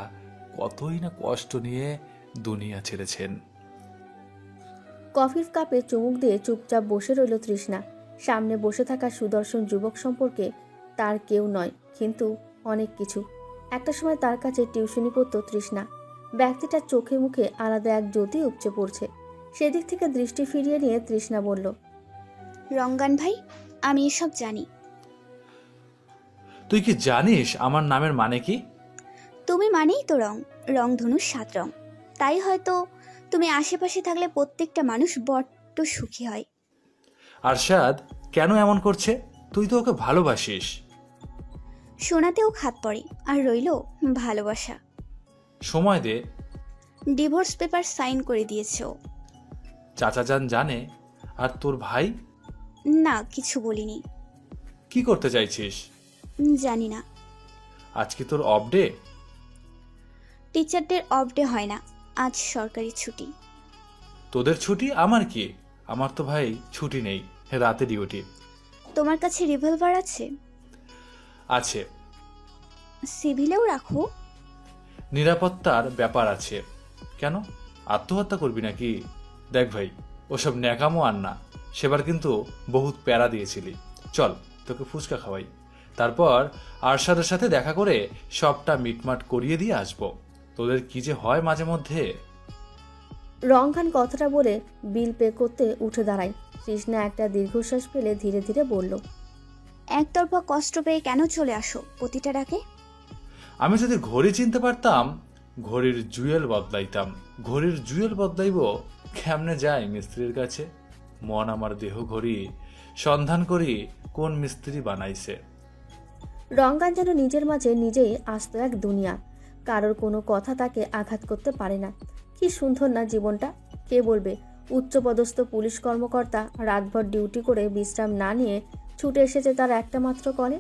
কতই না কষ্ট নিয়ে দুনিয়া ছেড়েছেন। কফির কাপে চুমুক দিয়ে চুপচাপ বসে রইল তৃষ্ণা। সামনে বসে থাকা সুদর্শন যুবক সম্পর্কে তার কেউ নয়, কিন্তু অনেক কিছু। একটা সময় তার কাছে টিউশনি পড়তো তৃষ্ণা। ব্যক্তিটার চোখে মুখে আলাদা এক জ্যোতি উপচে পড়ছে। সেদিক থেকে দৃষ্টি ফিরিয়ে নিয়ে তৃষ্ণা বলল, রঙ্গান ভাই, আমি এসব জানি। তুই কি জানিস আমার নামের মানে কি? তুমি মানেই তো রং, রংধনুর 7 রং। তাই হয়তো তুমি আশেপাশে থাকলে প্রত্যেকটা মানুষ বড্ড সুখী হয়। আরশাদ কেন এমন করছে? তুই তো ওকে ভালোবাসিস। শোনাতেও খাত পড়ে, আর রইল ভালোবাসা। সময় দে। ডিভোর্স পেপার সাইন করে দিয়েছে ও। চাচা যান জানে? আর তোর ভাই? না, কিছু বলিনি। কি করতে চাইছিস? জানি না। আজকে তোর অফ ডে? টিচারদের অফ ডে হয় না, আজ সরকারি ছুটি। তোদের ছুটি, আমার কি? আমার তো ভাই ছুটি নেই, রাতে ডিউটি। তোমার কাছে রিভলভার আছে? আছে। সিভিলেও রাখো? নিরাপত্তার ব্যাপার আছে। কেন, আত্মহত্যা করবি নাকি? দেখ ভাই, ওসব ন্যাকামো আর না। সেবার কিন্তু বহুত প্যারা দিয়েছিলি। চল তোকে ফুচকা খাওয়াই, তারপর আরশাদের সাথে দেখা করে সবটা মিটমাট করিয়ে দিয়ে আসবো। তোদের কি যে হয় মাঝে মধ্যে। রংখান কথাটা বলে বিল পে করতে উঠে দাঁড়ায়। তৃষ্ণা একটা দীর্ঘশ্বাস ফেলে ধীরে ধীরে বলল, একতরফা কষ্ট পেয়ে কেন চলে আসো প্রতিটা ডাকে? আমি যদি ঘড়ি চিনতে পারতাম, ঘড়ির জুয়েল বদলাইতাম। ঘড়ির জুয়েল বদলাইব কেমনে যায় মিস্ত্রির কাছে? মন আমার দেহ ঘড়ি, সন্ধান করি কোন মিস্ত্রি বানাইছে। রংগান যেন নিজের মাঝে নিজেই আস্ত এক দুনিয়া। কারোর কোনো কথা তাকে আঘাত করতে পারে না। কি সুন্দর না জীবনটা! কে বলবে উচ্চপদস্থ পুলিশ কর্মকর্তা রাতভর ডিউটি করে বিশ্রাম না নিয়ে ছুটে এসেছে তার একটা মাত্র কলে।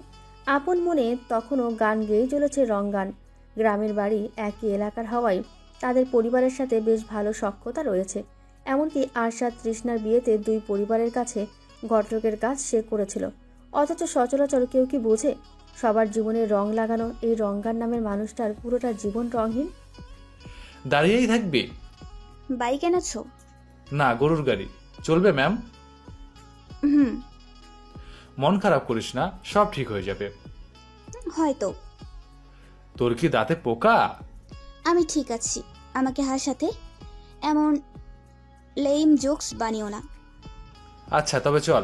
আপন মনে তখনও গান গেয়ে চলেছে রংগান। গ্রামের বাড়ি একই এলাকার হওয়ায় তাদের পরিবারের সাথে বেশ ভালো সখ্যতা রয়েছে। এমনকি আরশাদ তৃষ্ণার বিয়েতে 2 পরিবারের কাছে ঘটকের কাজ সে করেছিল। অথচ সচরাচর কেউ কি বোঝে সবার জীবনে রং লাগানো এই রংগান নামের মানুষটার পুরোটা জীবন রঙহীন। দাঁড়িয়েই থাকবে? বাইক এনেছো? না, গরুর গাড়ি। চলবে ম্যাম? মন খারাপ করিস না, সব ঠিক হয়ে যাবে। হয়তো। তোর কি দাঁতে পোকা? আমি ঠিক আছি, আমাকে হাসাতে এমন লেইম জোকস বানিও না। আচ্ছা তবে চল।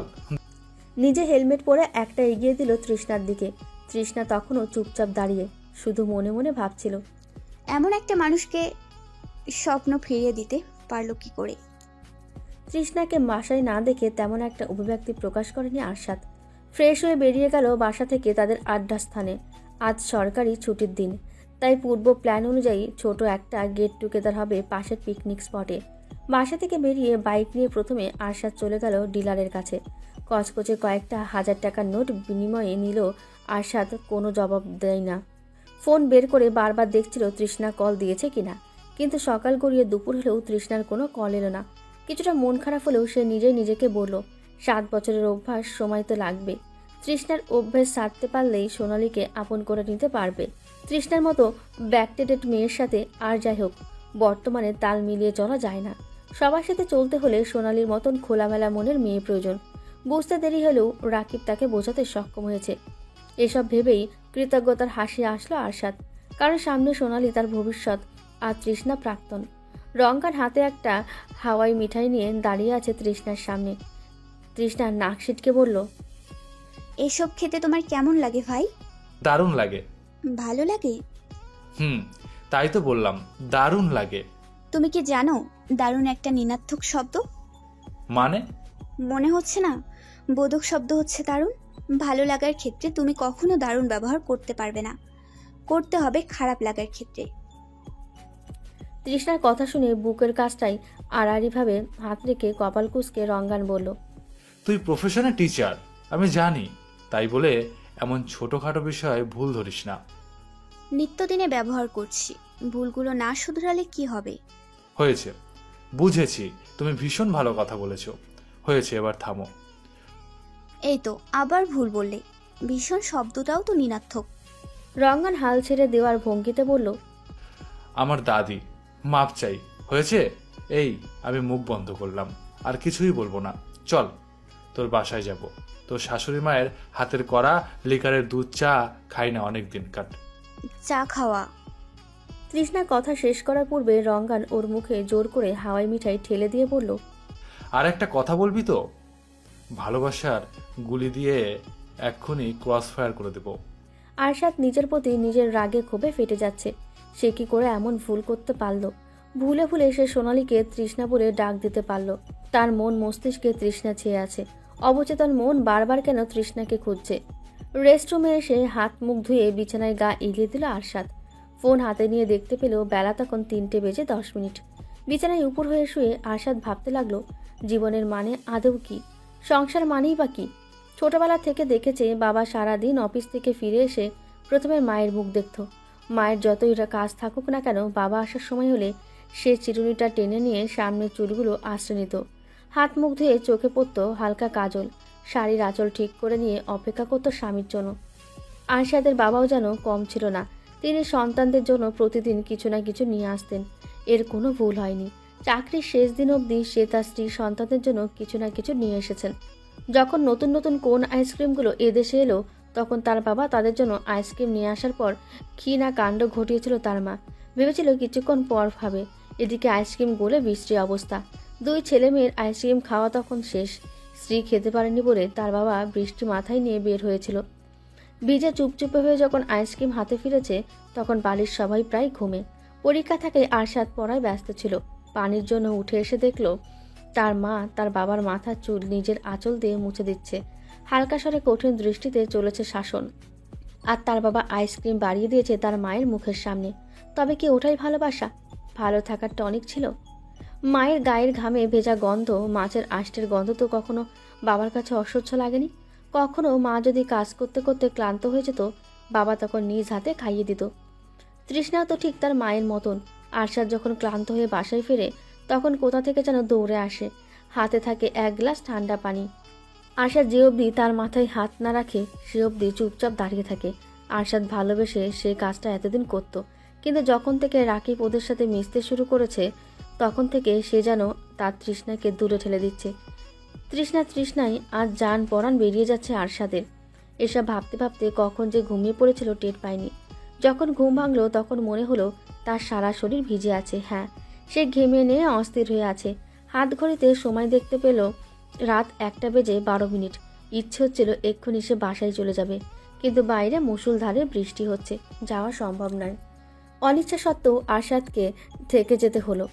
নিজে হেলমেট পরে একটা এগিয়ে দিল তৃষ্ণার দিকে। তৃষ্ণা তখনও চুপচাপ দাঁড়িয়ে শুধু মনে মনে ভাবছিল, এমন একটা মানুষকে স্বপ্ন ফিরিয়ে দিতে পারলো কি করে। তৃষ্ণাকে বাসায় না দেখে তেমন একটা অভিব্যক্তি প্রকাশ করেনি আরশাদ। ফ্রেশ হয়ে বেরিয়ে গেল বাসা থেকে তাদের আড্ডা স্থানে। আজ সরকারি ছুটির দিন, তাই পূর্ব প্ল্যান অনুযায়ী ছোট একটা গেট টুগেদার হবে পাশের পিকনিক স্পটে। বাসা থেকে বেরিয়ে বাইক নিয়ে প্রথমে আরশাদ চলে গেল ডিলারের কাছে। কচকচে কয়েকটা 1000 টাকার নোট বিনিময়ে নিল আরশাদ, কোনো জবাব দেয় না। ফোন বের করে বারবার দেখছিল তৃষ্ণা কল দিয়েছে কিনা, কিন্তু সকাল গড়িয়ে দুপুর হলেও তৃষ্ণার কোনো কল এলো না। কিছুটা মন খারাপ হলেও সে নিজেই নিজেকে বলল, 7 বছরের অভ্যাস, সময় তো লাগবে। তৃষ্ণার অভ্যাস ছাড়তে পারলেই সোনালীকে আপন করে নিতে পারবে। তৃষ্ণার মতো ব্যাকটেডেড মেয়ের সাথে আর যাই হোক, বর্তমানে তাল মিলিয়ে চলা যায় না। সবার সাথে চলতে হলে সোনালীর মতন খোলামেলা মনের মেয়ে প্রয়োজন। বুঝতে দেরি হলেও রাকিব তাকে বোঝাতে সক্ষম হয়েছে। এসব ভেবেই কৃতজ্ঞতার হাসি আসলো আরশাদ, কারণ সামনে সোনালী তার ভবিষ্যৎ আর তৃষ্ণা প্রাক্তন। রঙ্কার হাতে একটা হাওয়াই মিঠাই নিয়ে দাঁড়িয়ে আছে তৃষ্ণার সামনে। তৃষ্ণা নাক সিটকে বলল, এসব খেতে তোমার কেমন লাগে ভাই? দারুণ লাগে। ভালো লাগে? তাই তো বললাম, দারুণ লাগে। তুমি কি জানো দারুণ একটা ঋণাত্মক শব্দ? মানে? মনে হচ্ছে না? বোধক শব্দ হচ্ছে দারুণ। ভালো লাগার ক্ষেত্রে তুমি কখনো দারুণ ব্যবহার করতে পারবে না, করতে হবে খারাপ লাগার ক্ষেত্রে। তৃষ্ণার কথা শুনে বুকের কাছটাই আড়াআড়িভাবে হাত রেখে কপাল কুঁচকে রঙ্গান বলল, তুই প্রফেশনাল টিচার, আমি জানি, তাই বলে এমন ছোটখাটো বিষয়ে ভুল ধরিস না। নিত্যদিনে ব্যবহার করছি, ভুলগুলো না শুধরালে কি হবে? হয়েছে, বুঝেছি, তুমি ভীষণ ভালো কথা বলেছো। হয়েছে, এবার থামো। এই তো আবার ভুল বললে। ভীষণ শব্দটাও তো ঋণাত্মক। রঙ্গান হাল ছেড়ে দেওয়ার ভঙ্গিতে বলল, আমার দাদি, মাপ চাই। হয়েছে, এই আমি মুখ বন্ধ করলাম, আর কিছুই বলবো না। চল, তোর বাসায় যাব। তোর শাশুড়ি মায়ের হাতের করা লিকারের দুধ চা খাই না অনেকদিন। কাট। চা খাওয়া। তৃষ্ণা কথা শেষ করার পূর্বে রঙ্গান ওর মুখে জোর করে হাওয়াই মিঠাই ঠেলে দিয়ে বলল, আর একটা কথা বলবি তো? ভালোবাসার গুলি দিয়ে এক্ষুনি ক্রস ফায়ার করে দেব। আরশাদ নিজের প্রতি নিজের রাগে ক্ষোভে ফেটে যাচ্ছে। সে কি করে এমন ভুল করতে পারল? ভুলে ভুলে সে সোনালীকে তৃষ্ণা বলে ডাক দিতে পারল। তার মন মস্তিষ্কে তৃষ্ণা ছেয়ে আছে। অবচেতন মন বারবার কেন তৃষ্ণাকে খুঁজছে। রেস্টরুমে এসে হাত মুখ ধুয়ে বিছানায় গা এগিয়ে দিল আরশাদ। ফোন হাতে নিয়ে দেখতে পেল বেলা তখন 3:10। বিছানায় উপর হয়ে শুয়ে আরশাদ ভাবতে লাগলো, জীবনের মানে আদৌ কি? সংসার মানেই বা কি? ছোটবেলা থেকে দেখেছে বাবা সারাদিন অফিস থেকে ফিরে এসে প্রথমে মায়ের মুখ দেখত। মায়ের যতই কাজ থাকুক না কেন, বাবা আসার সময় হলে সে চিরুনিটা টেনে নিয়ে সামনের চুলগুলো আশ্রয় নিত। হাত মুখ ধুয়ে চোখে পড়ত হালকা কাজল, শাড়ির আঁচল ঠিক করে নিয়ে অপেক্ষা করত স্বামীর জন্য। আরশাদের বাবাও যেন কম ছিল না। তিনি সন্তানদের জন্য প্রতিদিন কিছু না কিছু নিয়ে আসতেন। এর কোনো ভুল হয়নি। চাকরির শেষ দিন অবধি সে তার স্ত্রী সন্তানদের জন্য কিছু না কিছু নিয়ে এসেছেন। যখন নতুন নতুন কোন আইসক্রিমগুলো এদেশে এলো, তখন তার বাবা তাদের জন্য আইসক্রিম নিয়ে আসার পর কি না কাণ্ড ঘটিয়েছিল তার মা। ভেবেছিল কিছুক্ষণ পর খাবে, এদিকে আইসক্রিম গলে বিশ্রী অবস্থা। 2 ছেলে মেয়ের আইসক্রিম খাওয়া তখন শেষ। স্ত্রী খেতে পারেনি বলে তার বাবা বৃষ্টি মাথায় নিয়ে বের হয়েছিল। ভিজে চুপচুপে হয়ে যখন আইসক্রিম হাতে ফিরেছে, তখন বাড়ির সবাই প্রায় ঘুমে। পরীক্ষা থেকে আরশাদ পড়ায় ব্যস্ত ছিল। পানির জন্য উঠে এসে দেখল তার মা তার বাবার মাথার চুল নিজের আঁচল দিয়ে মুছে দিচ্ছে। হালকা স্বরে কঠিন দৃষ্টিতে চলেছে শাসন। আর তার বাবা আইসক্রিম বাড়িয়ে দিয়েছে তার মায়ের মুখের সামনে। তবে কি ওটাই ভালোবাসা? ভালো থাকার টনিক ছিল? মায়ের গায়ের ঘামে ভেজা গন্ধ, মাছের আষ্টের গন্ধ তো কখনো বাবার কাছে অসহ্য লাগেনি। কখনো মা যদি কাজ করতে করতে ক্লান্ত হয়ে যেত, বাবা তখন নিজ হাতে খাইয়ে দিত। তৃষ্ণা তো ঠিক তার মায়ের মতন। আরশাদ যখন ক্লান্ত হয়ে বাসায় ফিরে, তখন কোথা থেকে যেন দৌড়ে আসে। হাতে থাকে 1 গ্লাস ঠান্ডা পানি। আরশাদ যে অবধি তার মাথায় হাত না রাখে, সে অবধি চুপচাপ দাঁড়িয়ে থাকে। আরশাদ ভালোবেসে সে কাজটা এতদিন করত, কিন্তু যখন থেকে রাকিব ওদের সাথে মিশতে শুরু করেছে, তখন থেকে সে যেন তার তৃষ্ণাকে দূরে ঠেলে দিচ্ছে। তৃষ্ণায় আজ জান পরাণ বেরিয়ে যাচ্ছে আরশাদের। এসব ভাবতে ভাবতে কখন যে ঘুমিয়ে পড়েছিল টের পায়নি। যখন ঘুম ভাঙলো তখন মনে হলো তার সারা শরীর ভিজে আছে। হ্যাঁ, সে ঘেমে নিয়ে অস্থির হয়ে আছে। হাত ঘড়িতে সময় দেখতে পেল রাত 1:12। ইচ্ছে হচ্ছিল এক্ষুনি সে বাসায় চলে যাবে, কিন্তু বাইরে মুষলধারে বৃষ্টি হচ্ছে, যাওয়া সম্ভব নয়। অনিচ্ছা সত্ত্বেও আরশাদকে থেকে যেতে হলো।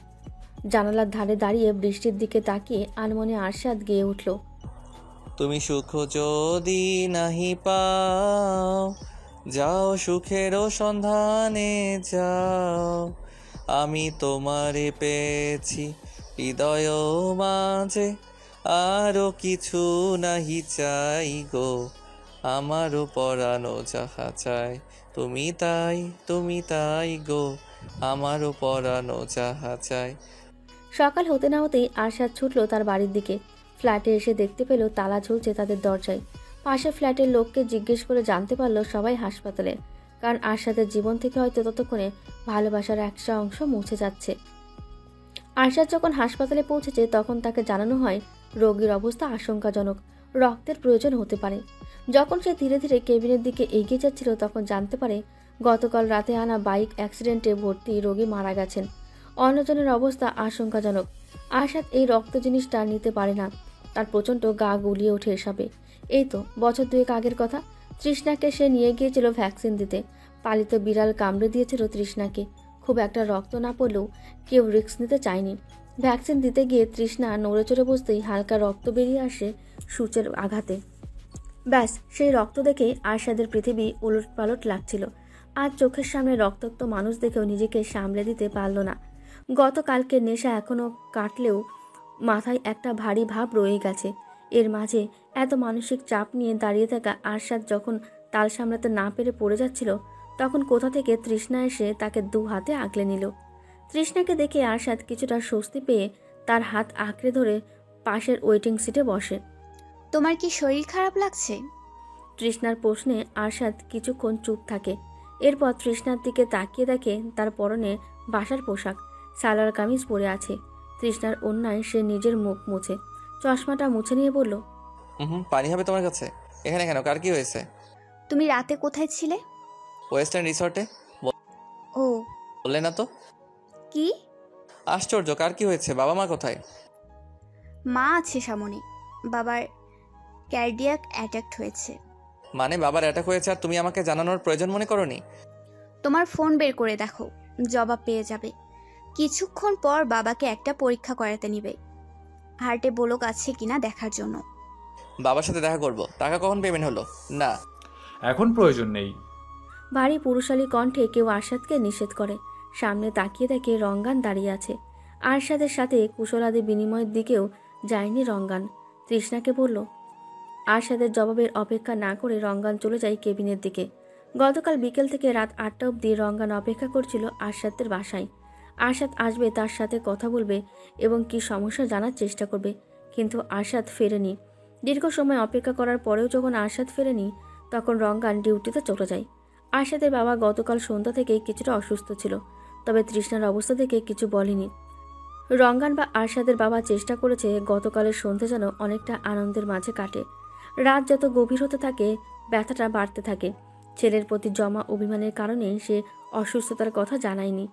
জানালার ধারে দাঁড়িয়ে বৃষ্টির দিকে তাকিয়ে আনমনে আরশাদ গেয়ে উঠল, তুমি সুখ যদি নাহি পাও, যাও সুখেরও সন্ধানে যাও। আমি তোমারে পেয়েছি হৃদয় মাঝে, আরো কিছু নাহি চাই গো, আমারও পরানো যাহা চাই। তুমি তাই গো, আমারও পরানো যাহা চাই। সকাল হতে না হতেই আরশাদ ছুটল তার বাড়ির দিকে। ফ্ল্যাটে এসে দেখতে পেল তালা ঝুলছে তাদের দরজায়। পাশের ফ্ল্যাটের লোককে জিজ্ঞেস করে জানতে পারলো সবাই হাসপাতালে, কারণ আরশাদের জীবন থেকে হয়তো ততক্ষণে ভালোবাসার একটা অংশ মুছে যাচ্ছে। আরশাদ যখন হাসপাতালে পৌঁছেছে তখন তাকে জানানো হয় রোগীর অবস্থা আশঙ্কাজনক, রক্তের প্রয়োজন হতে পারে। যখন সে ধীরে ধীরে কেবিনের দিকে এগিয়ে যাচ্ছিল তখন জানতে পারে গতকাল রাতে আনা বাইক অ্যাক্সিডেন্টে ভর্তি রোগী মারা গেছেন। অন্যজনের অবস্থা আশঙ্কাজনক। আরশাদ এই রক্ত জিনিসটা নিতে পারে না, তার প্রচণ্ড গা গুলিয়ে ওঠে এসবে। এই তো বছর 2 আগের কথা। তৃষ্ণাকে সে নিয়ে গিয়েছিল ভ্যাকসিন দিতে। পালিত বিড়াল কামড়ে দিয়েছিল তৃষ্ণাকে। খুব একটা রক্ত না পড়লেও কেউ রিস্ক নিতে চায়নি। ভ্যাকসিন দিতে গিয়ে তৃষ্ণা নড়ে চড়ে বসতেই হালকা রক্ত বেরিয়ে আসে সূচের আঘাতে। ব্যাস, সেই রক্ত দেখে আরশাদের পৃথিবী উলটপালট লাগছিল। আজ চোখের সামনে রক্তাক্ত মানুষ দেখেও নিজেকে সামলে দিতে পারল না। গতকালকে নেশা এখনও কাটলেও মাথায় একটা ভারী ভাব রয়ে গেছে। এর মাঝে এত মানসিক চাপ নিয়ে দাঁড়িয়ে থাকা আরশাদ যখন তাল সামলাতে না পেরে পড়ে যাচ্ছিল তখন কোথা থেকে তৃষ্ণা এসে তাকে 2 হাতে আগলে নিল। তৃষ্ণাকে দেখে আরশাদ কিছুটা স্বস্তি পেয়ে তার হাত আঁকড়ে ধরে পাশের ওয়েটিং সিটে বসে। তোমার কি শরীর খারাপ লাগছে? তৃষ্ণার প্রশ্নে আরশাদ কিছুক্ষণ চুপ থাকে। এরপর তৃষ্ণার দিকে তাকিয়ে দেখে তার পরনে বাসার পোশাক, সালোয়ার কামিজ পরে আছে। তৃষ্ণার অন্যায় সে নিজের মুখ মুছে চশমাটা মুছে নিয়ে বলল, পানি হবে তোমার কাছে? এখানে কেন, কার কি হয়েছে? তুমি রাতে কোথায় ছিলে? ওয়েস্টার্ন রিসর্টে। ও, বললে না তো? কি আশ্চর্য, কার কি হয়েছে? বাবা মা কোথায়? মা আছে সামনে, বাবার ক্যার্ডিয়াক অ্যাটাক হয়েছে। মানে বাবার অ্যাটাক হয়েছে আর তুমি আমাকে জানানোর প্রয়োজন মনে করোনি? তোমার ফোন বের করে দেখো, জবাব পেয়ে যাবে। কিছুক্ষণ পর বাবাকে একটা পরীক্ষা করাতে নিবে, হার্টে ব্লক আছে কিনা দেখার জন্য। বাবার সাথে দেখা করব। টাকা কখন পেমেন্ট হলো? না, এখন প্রয়োজন নেই। ভারী পুরুষালী কণ্ঠে কেউ আরশাদকে নিষেধ করে। সামনে তাকিয়ে দেখে রঙ্গান দাঁড়িয়ে আছে। আরশাদের সাথে কুশলাদি বিনিময়ের দিকেও যায়নি রঙ্গান। তৃষ্ণাকে বলল। আরশাদের জবাবের অপেক্ষা না করে রঙ্গান চলে যায় কেবিনের দিকে। গতকাল বিকেল থেকে রাত 8টা অবধি রঙ্গান অপেক্ষা করছিল আরশাদের বাসায়। আরশাদ আসবে, তার সাথে কথা বলবে এবং কি সমস্যা জানার চেষ্টা করবে, কিন্তু আরশাদ ফেরেনি। দীর্ঘ সময় অপেক্ষা করার পরেও যখন আরশাদ ফেরেনি তখন রঙ্গান ডিউটিতে চলে যায়। আরশাদের বাবা গতকাল সন্ধ্যা থেকেই কিছুটা অসুস্থ ছিল, তবে তৃষ্ণার অবস্থা দেখে কিছু বলেনি। রঙ্গান বা আরশাদের বাবা চেষ্টা করেছে গতকালের সন্ধ্যা যেন অনেকটা আনন্দের মাঝে কাটে। রাত যত গভীর হতে থাকে ব্যথাটা বাড়তে থাকে। ছেলের প্রতি জমা অভিমানের কারণে সে অসুস্থতার কথা জানায়নি।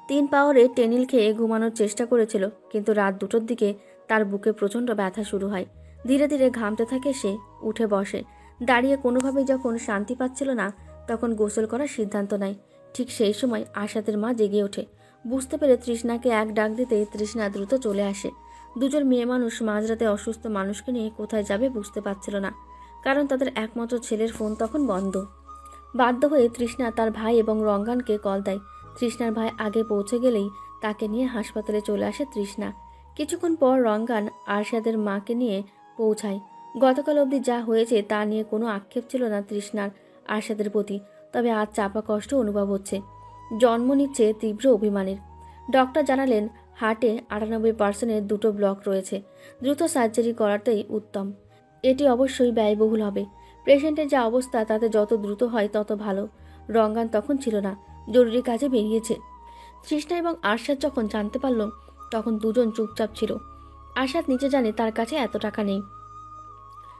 3 পাওয়ারে টেনিল খেয়ে ঘুমানোর চেষ্টা করেছিল, কিন্তু রাত 2টোর দিকে তার বুকে প্রচণ্ড ব্যথা শুরু হয়। ধীরে ধীরে ঘামতে থাকে সে, উঠে বসে। দাঁড়িয়ে কোনোভাবেই যখন শান্তি পাচ্ছিল না তখন গোসল করার সিদ্ধান্ত নেয়। ঠিক সেই সময় আরশাদের মা জেগে ওঠে। বুঝতে পেরে তৃষ্ণাকে এক ডাক দিতেই তৃষ্ণা দ্রুত চলে আসে। দুজন মেয়ে মানুষ মাঝরাতে অসুস্থ মানুষকে নিয়ে কোথায় যাবে বুঝতে পারছিল না, কারণ তাদের একমাত্র ছেলের ফোন তখন বন্ধ। বাধ্য হয়ে তৃষ্ণা তার ভাই এবং রঙ্গানকে কল দেয়। তৃষ্ণার ভাই আগে পৌঁছে গেলেই তাকে নিয়ে হাসপাতালে চলে আসে তৃষ্ণা। কিছুক্ষণ পর রঙ্গান আরশাদের মাকে নিয়ে পৌঁছায়। গতকাল অবধি যা হয়েছে তা নিয়ে কোনো আক্ষেপ ছিল না তৃষ্ণার আরশাদের প্রতি, তবে আজ চাপা কষ্ট অনুভব হচ্ছে, জন্ম নিচ্ছে তীব্র অভিমানের। ডক্টর জানালেন হার্টে 98% 2টো ব্লক রয়েছে, দ্রুত সার্জারি করাটাই উত্তম। এটি অবশ্যই ব্যয়বহুল হবে। পেশেন্টের যা অবস্থা তাতে যত দ্রুত হয় তত ভালো। রঙ্গান তখন ছিল না, জরুরি কাজে বেরিয়েছে। তৃষ্ণা এবং আরশাদ যখন জানতে পারল তখন দুজন চুপচাপ ছিল। আশাদ নিচে জানে তার কাছে এত টাকা নেই।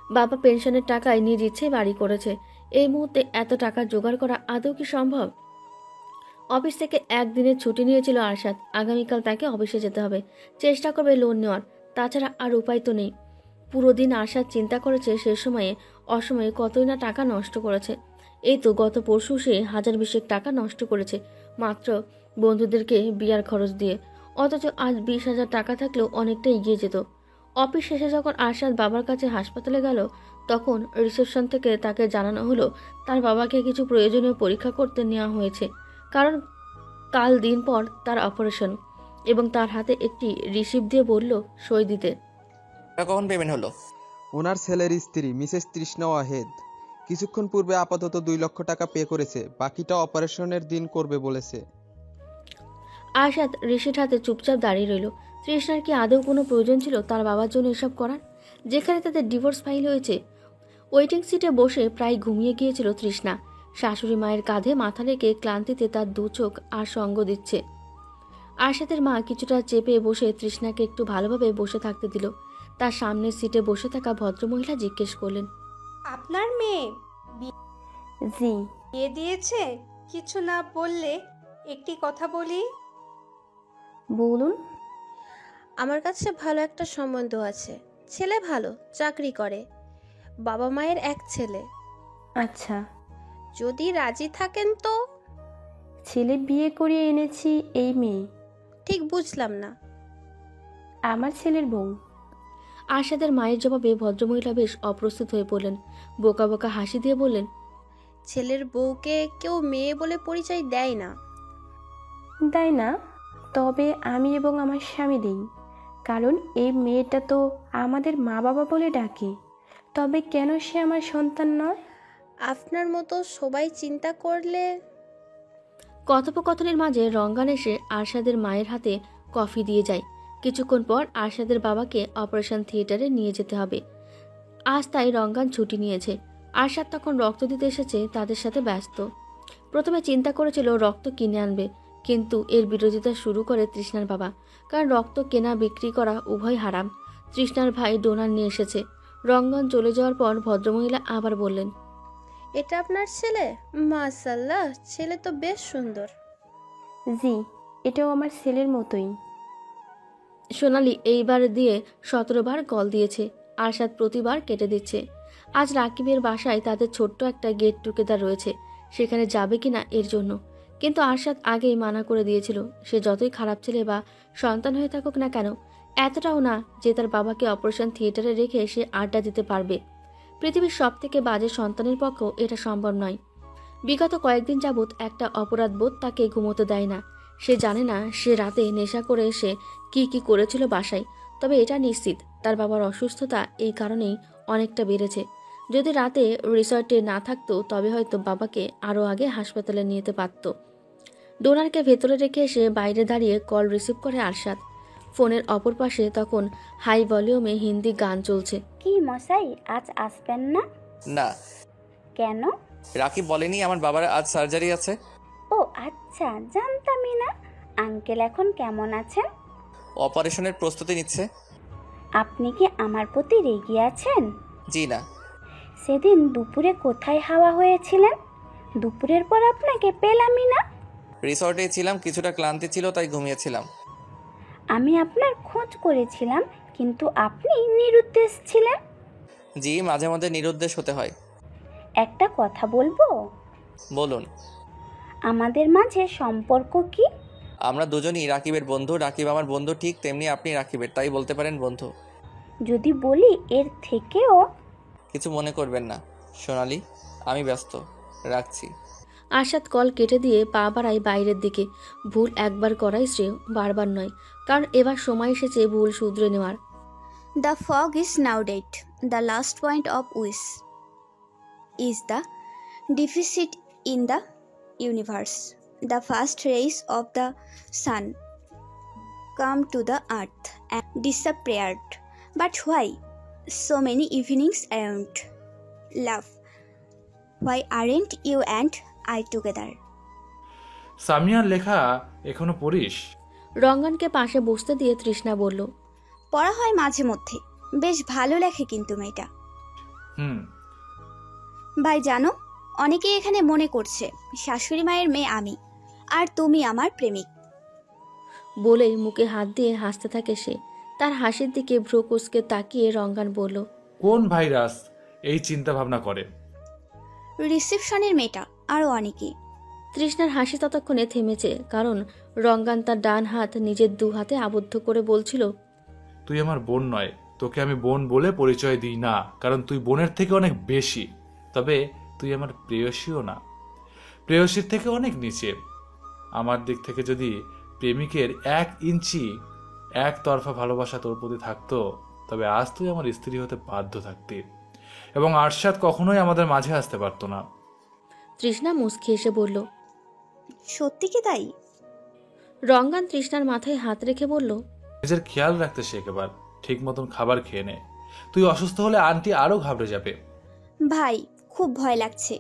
বাবা পেনশনের টাকায় নিজ ইচ্ছেই বাড়ি করেছে। এই মুহূর্তে এত টাকা জোগাড় করা আদৌ কি সম্ভব? অফিস থেকে একদিনের ছুটি নিয়েছিল আরশাদ। আগামীকাল তাকে অফিসে যেতে হবে, চেষ্টা করবে লোন নেওয়ার, তাছাড়া আর উপায় তো নেই। পুরো দিন আরশাদ চিন্তা করেছে সে সময়ে অসময়ে কতই না টাকা নষ্ট করেছে। এই তো গত পরশু সে 1020 টাকা নষ্ট করেছে মাত্র বন্ধুদেরকে বিয়ার খরচ দিয়ে, অথচ আজ 20,000 টাকা থাকলেও অনেকটা এগিয়ে যেত। অফিস শেষে যখন আরশাদ বাবার কাছে হাসপাতালে গেল, তখন রিসেপশন থেকে তাকে জানানো হলো তার বাবাকে কিছু প্রয়োজনীয় পরীক্ষা করতে নেওয়া হয়েছে, কারণ কাল দিন পর তার অপারেশন, এবং তার হাতে একটি রিসিপ্ট দিয়ে বলল সই দিতে। কখন পেমেন্ট হলো? ওনার ছেলের স্ত্রী মিসেস তৃষ্ণা ওয়াহেদ কিছুক্ষণ পূর্বে আপাতত 2 লক্ষ টাকা পে করেছে, বাকিটা অপারেশনের দিন করবে বলেছে। আরশাদ রিসিট হাতে চুপচাপ দাঁড়িয়ে রইল। তৃষ্ণার কি আদৌ কোনো প্রয়োজন ছিল তার বাবার জন্য এসব করার, যেখানে তাদের ডিভোর্স ফাইল হয়েছে? ওয়েটিং সিটে বসে প্রায় ঘুমিয়ে গিয়েছিল তৃষ্ণা। শাশুড়ি মায়ের কাঁধে মাথা রেখে ক্লান্তিতে তার দু চোখ আর সঙ্গ দিচ্ছে। আরশাদের মা কিছুটা চেপে বসে তৃষ্ণাকে একটু ভালোভাবে বসে থাকতে দিল। তার সামনের সিটে বসে থাকা ভদ্রমহিলা জিজ্ঞেস করলেন, আপনার মেয়ে জি। বিয়ে দিয়েছে? কিছু না বললে একটি কথা বলি। বলুন। আমার কাছে ভালো একটা সম্বন্ধ আছে, ছেলে ভালো, চাকরি করে, বাবা মায়ের এক ছেলে। আচ্ছা। যদি রাজি থাকেন তো। ছেলে বিয়ে করিয়ে এনেছি এই মেয়ে। ঠিক বুঝলাম না। আমার ছেলের বউ। আরশাদের মায়ের জবাবে ভদ্রমহিলা বেশ অপ্রস্তুত হয়ে পড়লেন। বোকা বোকা হাসি দিয়ে বললেন, ছেলের বউকে কেউ মেয়ে বলে পরিচয় দেয় না। দেয় না? তবে আমি এবং আমার স্বামী দিই, কারণ এই মেয়েটা তো আমাদের মা বাবা বলে ডাকে। তবে কেন সে আমার সন্তান নয়? আপনার মতো সবাই চিন্তা করলে। কথোপকথনের মাঝে রঙ্গান এসে আরশাদের মায়ের হাতে কফি দিয়ে যায়। কিছুক্ষণ পর আরশাদের বাবাকে অপারেশন থিয়েটারে নিয়ে যেতে হবে। আজ তাই রঙ্গান ছুটি নিয়েছে। আরশাদ তখন রক্ত দিতে এসেছে তাদের সাথে ব্যস্ত। প্রথমে চিন্তা করেছিল রক্ত কিনে আনবে, কিন্তু এর বিরোধিতা শুরু করে তৃষ্ণার বাবা, কারণ রক্ত কেনা বিক্রি করা উভয় হারাম। তৃষ্ণার ভাই ডোনার নিয়ে এসেছে। রঙ্গান চলে যাওয়ার পর ভদ্রমহিলা আবার বললেন, এটা আপনার ছেলে? মাশাআল্লাহ, ছেলে তো বেশ সুন্দর। জি, এটাও আমার ছেলের মতোই। সোনালি এইবার দিয়ে 17 বার কল দিয়েছে। আরশাদ প্রতিবার কেটে দিচ্ছে। আজ রাকিবের বাসায় তাদের ছোট্ট একটা গেট টুগেদার রয়েছে, সেখানে যাবে কিনা এর জন্য। কিন্তু আরশাদ আগেই মানা করে দিয়েছিল, সে যতই খারাপ ছেলে বা সন্তান হয়ে থাকুক না কেন, এতটাও না যে তার বাবাকে অপারেশন থিয়েটারে রেখে সে আড্ডা দিতে পারবে। পৃথিবীর সব থেকে বাজে সন্তানের পক্ষেও এটা সম্ভব নয়। বিগত কয়েকদিন যাবৎ একটা অপরাধবোধ তাকে ঘুমোতে দেয় না। সে জানে না সে রাতে নেশা করে এসে কি কি করেছিল বাসায়, তবে এটা নিশ্চিত তার বাবার অসুস্থতা এই কারণেই অনেকটা বেড়েছে। যদি রাতে রিসর্টে না থাকতো তবে হয়তো বাবাকে আরও আগে হাসপাতালে নিয়ে যেতে পারত। ডোনারকে ভেতরে রেখে এসে বাইরে দাঁড়িয়ে কল রিসিভ করে আরশাদ। ফোনের অপর পাশে তখন হাই ভলিউমে হিন্দি গান চলছে। কি মশাই, আজ আসবেন না? না। কেন? রাকিব বলেনি আমার বাবার আজ সার্জারি আছে? ও আচ্ছা, জানতামই না। আঙ্কেল এখন কেমন আছেন? অপারেশনের প্রস্তুতি নিচ্ছে। আপনি কি আমার প্রতি রেগে আছেন? জি না। সেদিন দুপুরে কোথায় হাওয়া হয়েছিলেন? দুপুরের পর আপনাকে পেলামই না। রিসর্টে ছিলাম, কিছুটা ক্লান্তি ছিল তাই ঘুমিয়েছিলাম। আমি আপনার খোঁজ করেছিলাম, কিন্তু আপনি নিরুদ্দেশ ছিলেন। জি, মাঝে মধ্যে নিরুদ্দেশ হতে হয়। একটা কথা বলবো? বলুন। আমাদের মাঝে সম্পর্ক কি? আমরা দুজনই রাকিবের বন্ধু। রাকিব আমার বন্ধু, ঠিক তেমনি আপনি রাকিবের, তাই বলতে পারেন বন্ধু। যদি বলি এর থেকেও? কিছু মনে করবেন না সোনালি, আমি ব্যস্ত, রাখছি। আরশাদ কল কেটে দিয়ে পা বাড়ায় বাইরের দিকে। ভুল একবার করাই শ্রেয়, বারবার নয়, কারণ এবার সময় এসেছে ভুল শুধরে নেওয়ার। The fog is now dead. The last point of wish is the deficit in the universe. The first rays of the sun come to the earth and disappeared. But why so many evenings around? Love, why aren't you and I together? সামিয়ার লেখা এখনো পড়িস? রঙ্গনকে পাশে বসতে দিয়ে তৃষ্ণা বলল, পড়া হয় মাঝে মধ্যে, বেশ ভালো লেখে কিন্তু মেয়েটা। হুম। ভাই জানো, অনেকেই এখানে মনে করছে শাশুড়ি মায়ের মেয়ে আমি, আর তুমি আমার প্রেমিক। বলেই মুখে হাত দিয়ে হাসতে থাকে সে। তার হাসির দিকে ভ্রু কুঁচকে তাকিয়ে রঙ্গান বলল, কোন ভাইরাস এই চিন্তা ভাবনা করে? রিসেপশনের মেয়েটা, আরও অনেকেই। তৃষ্ণার হাসি ততক্ষণে থেমেছে, কারণ রঙ্গান তার ডান হাত নিজের দু হাতে আবদ্ধ করে বলছিল, তুই আমার বোন নয়, তোকে আমি বোন বলে পরিচয় দিই না, কারণ তুই বোনের থেকে অনেক বেশি। তবে তুই আমার প্রেয়সীও না, প্রেয়সীর থেকে অনেক নিচে। আমার দিক থেকে যদি প্রেমিকের 1 ইঞ্চি একতরফা ভালোবাসা তোর প্রতি থাকতো, তবে আজ তুই আমার স্ত্রী হতে বাধ্য থাকতি, এবং আরশাদ কখনোই আমাদের মাঝে আসতে পারতো না। তৃষ্ণা মুচকি এসে বলল, সত্যি কি তাই? রঙ্গান তৃষ্ণার মাথায় হাত রেখে বলল, নিজের খেয়াল রাখতে শেখ, এবার ঠিক মতন খাবার খেয়ে নে। তুই অসুস্থ হলে আন্টি আরো ঘাবড়ে যাবে। ভাই খুব ভয় লাগছে,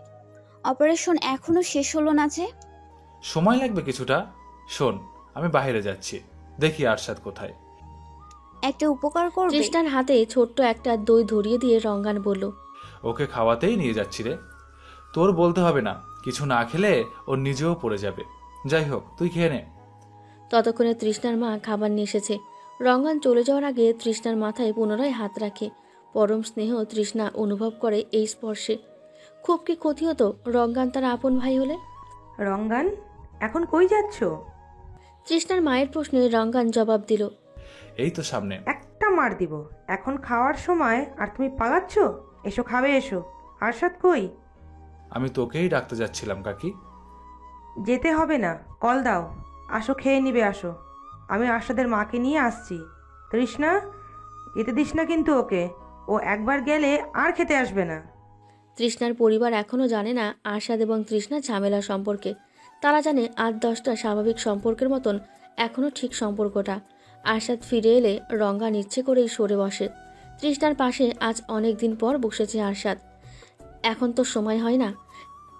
অপারেশন এখনো শেষ হলো না যে। সময় লাগবে কিছুটা। শোন, আমি বাইরে যাচ্ছি, দেখি আরশাদ কোথায়। একটা উপকার করবে? তৃষ্ণার হাতে ছোট্ট একটা দই ধরিয়ে দিয়ে রঙ্গান বলল, ওকে খাওয়াতেই নিয়ে যাচ্ছি রে, তোর বলতে হবে না। কিছু না খেলে ও নিজেও পড়ে যাবে। যাই হোক, তুই খেয়ে নে। ততক্ষণে তৃষ্ণার মা খাবার নিয়ে এসেছে। রঙ্গান চলে যাওয়ার আগে তৃষ্ণার মাথায় পুনরায় হাত রাখে। পরম স্নেহ তৃষ্ণা অনুভব করে এই স্পর্শে। খুব কি ক্ষতি হতো রঙ্গান তার আপন ভাই হলে? রঙ্গান, এখন কই যাচ্ছ? তৃষ্ণার মায়ের প্রশ্নে রঙ্গান জবাব দিল, এই তো সামনে। একটা মার দিব। এখন খাওয়ার সময় আর তুমি পালাচ্ছ? এসো, খাবে এসো। আরশাদ কই? আমি তোকেই ডাকতে যাচ্ছিলাম কাকি। যেতে হবে না, কল দাও। আসো, খেয়ে নিবে আসো। আমি আরশাদের মাকে নিয়ে আসছি। তৃষ্ণা, যেতে দিস না কিন্তু ওকে। ও একবার গেলে আর খেতে আসবে না। তৃষ্ণার পরিবার এখনও জানে না আরশাদ এবং তৃষ্ণার ঝামেলা সম্পর্কে। তারা জানে 8-10টা স্বাভাবিক সম্পর্কের মতন এখনও ঠিক সম্পর্কটা। আরশাদ ফিরে এলে রঙ্গান ইচ্ছে করেই সরে বসে। তৃষ্ণার পাশে আজ অনেক দিন পর বসেছে আরশাদ। এখন তো সময় হয় না।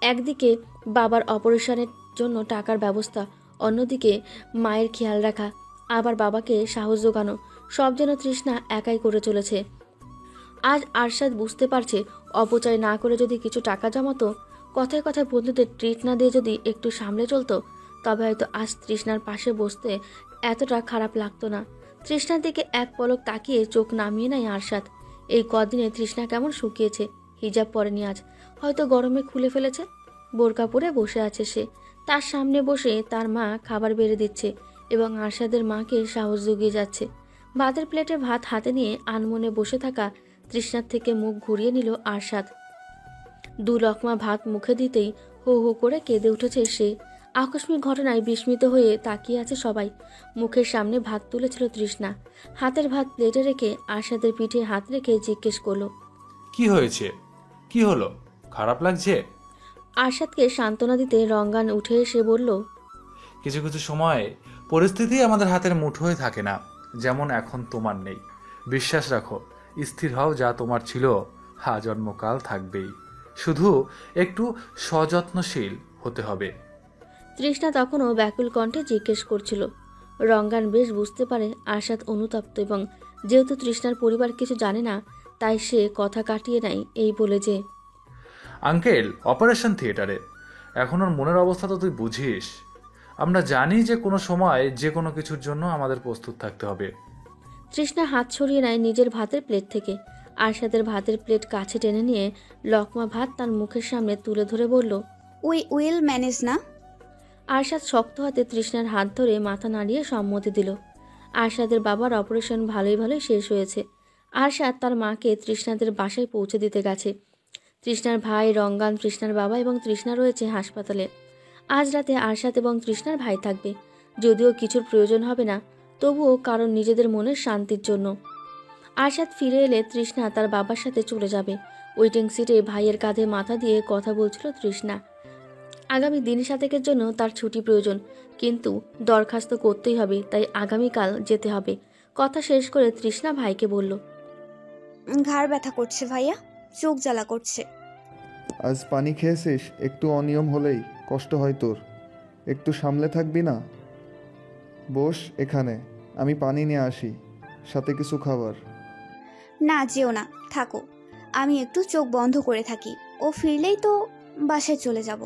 একদিকে বাবার অপারেশনের জন্য টাকার ব্যবস্থা, অন্যদিকে মায়ের খেয়াল রাখা, আবার বাবাকে সাহস জোগানো, সব যেন তৃষ্ণা একাই করে চলেছে। আজ আরশাদ বুঝতে পারছে, অপচয় না করে যদি কিছু টাকা জমাতো, কথায় কথায় বন্ধুদের ট্রিট না দিয়ে যদি একটু সামলে চলতো, তবে হয়তো আজ তৃষ্ণার পাশে বসতে এতটা খারাপ লাগতো না। তৃষ্ণার দিকে এক পলক তাকিয়ে চোখ নামিয়ে নেয় আরশাদ। এই কদিনে তৃষ্ণা কেমন শুকিয়েছে। হিজাব পরেনি আজ, হয়তো গরমে খুলে ফেলেছে। বোরকা পরে বসে আছে সে। তার সামনে বসে তার মা খাবার বেড়ে দিচ্ছে এবং আরশাদের মাকে সাহস জুগিয়ে যাচ্ছে। ভাতের প্লেটে ভাত হাতে নিয়ে আনমনে বসে থাকা তৃষ্ণার থেকে মুখ ঘুরিয়ে নিল আরশাদ। 2 লকমা ভাত মুখে দিতেই হো হো করে কেঁদে উঠেছে সে। আকস্মিক ঘটনায় বিস্মিত হয়ে তাকিয়ে আছে সবাই। মুখের সামনে ভাত তুলেছিল তৃষ্ণা। হাতের ভাত প্লেটে রেখে আরশাদের পিঠে হাত রেখে জিজ্ঞেস করলো, কি হয়েছে? কি হলো? খারাপ লাগছে? আরশাদকে সান্ত্বনা দিতে রঙ্গান উঠে এসে বলল, কিছু কিছু সময় পরিস্থিতি আমাদের হাতের মুঠোয় থাকে না, যেমন এখন তোমার নেই। বিশ্বাস রাখো, স্থির হও, যা তোমার ছিল আজন্মকাল থাকবেই। শুধু একটু সযত্নশীল হতে হবে। তৃষ্ণা তখনও ব্যাকুল কণ্ঠে জিজ্ঞেস করছিল। রঙ্গান বেশ বুঝতে পারে আরশাদ অনুতপ্ত, এবং যেহেতু তৃষ্ণার পরিবার কিছু জানে না, তাই সে কথা কাটিয়ে নেয় এই বলে যে, আঙ্কেল অপারেশন থিয়েটারে, এখন ওর মনের অবস্থা তো তুই বুঝিস। আমরা জানি যে কোনো সময় যে কোনো কিছুর জন্য আমাদের প্রস্তুত থাকতে হবে। তৃষ্ণা হাত ছড়িয়ে নেয় নিজের ভাতের প্লেট থেকে। আরশাদের ভাতের প্লেট কাছে টেনে নিয়ে লকমা ভাত তার মুখের সামনে তুলে ধরে বলল, উই উইল ম্যানেজ না। আরশাদ শক্ত হাতে তৃষ্ণার হাত ধরে মাথা নাড়িয়ে সম্মতি দিল। আরশাদের বাবার অপারেশন ভালোই ভালোই শেষ হয়েছে। আরশাদ তার মাকে তৃষ্ণাদের বাসায় পৌঁছে দিতে গেছে। তৃষ্ণার ভাই রঙ্গান, তৃষ্ণার বাবা এবং তৃষ্ণা রয়েছে হাসপাতালে। আজ রাতে আরশাদ এবং তৃষ্ণার ভাই থাকবে। যদিও কিছুর প্রয়োজন হবে না, তবুও কারণ নিজেদের মনের শান্তির জন্য। আরশাদ ফিরে এলে তৃষ্ণা তার বাবার সাথে চলে যাবে। ওয়েটিং সিটে ভাইয়ের কাঁধে মাথা দিয়ে কথা বলছিল তৃষ্ণা। আগামী দিন 7 জন্য তার ছুটি প্রয়োজন, কিন্তু দরখাস্ত করতেই হবে, তাই আগামীকাল যেতে হবে। কথা শেষ করে তৃষ্ণা ভাইকে বলল, ঘাড় ব্যথা করছে ভাইয়া, চোখ জ্বালা করছে। আজ পানি খেয়েছিস? একটু অনিয়ম হলেই কষ্ট হয় তোর, একটু সামলে থাকবি না? বস এখানে, আমি পানি নিয়ে আসি। সাথে কিছু খাবার। না, যেও না, থাকো। আমি একটু চোখ বন্ধ করে থাকি, ও ফিরলেই তো বাসায় চলে যাব।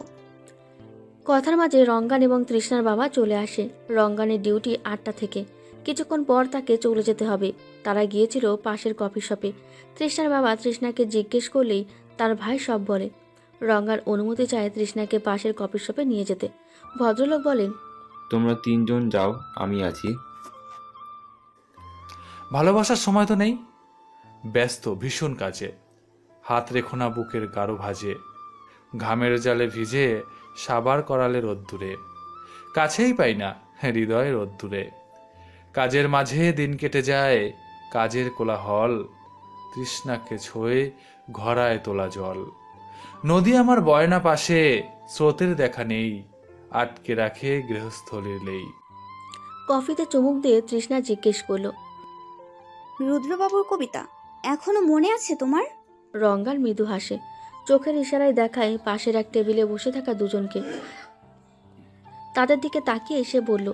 কথার মাঝে রঙ্গান এবং তৃষ্ণার বাবা চলে আসে। রঙ্গানের ডিউটি 8টা থেকে। কিছুক্ষণ পর তাকে চলে যেতে হবে। তারা গিয়েছিল পাশের কফি শপে। তৃষ্ণার বাবা তৃষ্ণাকে জিজ্ঞেস করলেই তার ভাই সব বলে। রঙ্গান অনুমতি চায় তৃষ্ণাকে পাশের কফি শপে নিয়ে যেতে। ভদ্রলোক বলেন, তোমরা 3 জন যাও, আমি আছি। ভালোবাসার সময় তো নেই, ব্যস্ত ভীষণ কাজে। হাত রেখো না বুকের গাঢ় ভাজে, ঘামের জালে ভিজে সাবার করালে রোদ্দুরে, কাছেই পাই না হৃদয় রোদ্দুরে। কাজের মাঝে দিন কেটে যায়, কাজের কোলাহল, তৃষ্ণাকে ছোঁয়ে ঘরায় তোলা জল। নদী আমার বয়না পাশে, স্রোতের দেখা নেই, আটকে রাখে গৃহস্থলীর লেই। কফিতে চুমুক দিয়ে তৃষ্ণা জিজ্ঞেস করল, রুদ্রবাবুর কবিতা এখনো মনে আছে তোমার? রঙ্গান মৃদু হাসে, চোখের ইশারায় দেখায় পাশের এক টেবিলে বসে থাকা দুজনকে। তাদের দিকে তাকিয়ে এসে বলল,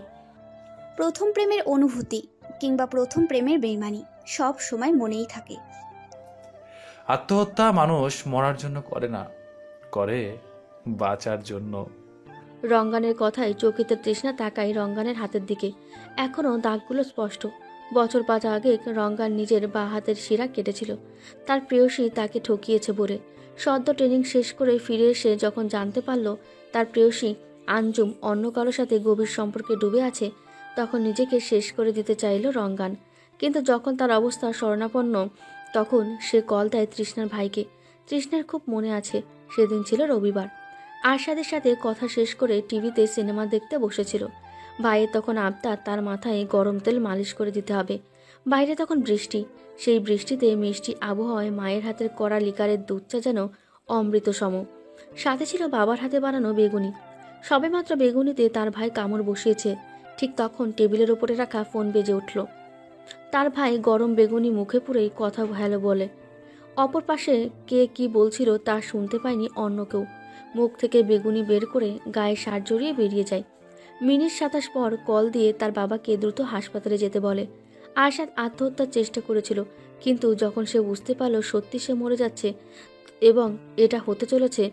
প্রথম প্রেমের অনুভূতি কিংবা প্রথম প্রেমের বেইমানি সব সময় মনেই থাকে। আত্মহত্যা মানুষ মরার জন্য করে না, করে বাঁচার জন্য। রঙ্গানের কথায় চোখেতে তৃষ্ণা তাকায় রঙ্গানের হাতের দিকে। এখনও দাগগুলো স্পষ্ট। বছর 5 আগে রঙ্গান নিজের বাঁ হাতের শিরা কেটেছিল, তার প্রেয়সী তাকে ঠকিয়েছে বলে। সদ্য ট্রেনিং শেষ করে ফিরে এসে যখন জানতে পারল তার প্রেয়সী আঞ্জুম অন্য কারোর সাথে গভীর সম্পর্কে ডুবে আছে, তখন নিজেকে শেষ করে দিতে চাইল রঙ্গান। কিন্তু যখন তার অবস্থা শরণাপন্ন, তখন সে কল দেয় তৃষ্ণার ভাইকে। তৃষ্ণার খুব মনে আছে, সেদিন ছিল রবিবার। আরশাদের সাথে কথা শেষ করে টিভিতে সিনেমা দেখতে বসেছিল। ভাইয়ের তখন আবদার তার মাথায় গরম তেল মালিশ করে দিতে হবে। বাইরে তখন বৃষ্টি। সেই বৃষ্টিতে মিষ্টি আবহাওয়ায় মায়ের হাতের কড়া লিকারের দুধ চা যেন অমৃত সম। সাথে ছিল বাবার হাতে বানানো বেগুনি। সবেমাত্র বেগুনিতে তার ভাই কামড় বসিয়েছে, ঠিক তখন টেবিলের ওপরে রাখা ফোন বেজে উঠল। তার ভাই গরম বেগুনি মুখে পুরেই কথা হ্যালো বলে। অপর পাশে কে কি বলছিল তা শুনতে পায়নি অন্য কেউ। মুখ থেকে বেগুনি বের করে গায়ে শার্ট জড়িয়ে বেরিয়ে যায়। মিনিট 27 পর কল দিয়ে তার বাবাকে দ্রুত হাসপাতালে যেতে বলে। আরশাদ আত্মহত্যার চেষ্টা করেছিল, কিন্তু যখন সে বুঝতে পারল সত্যি সে মরে যাচ্ছে এবং এটা হতে চলেছে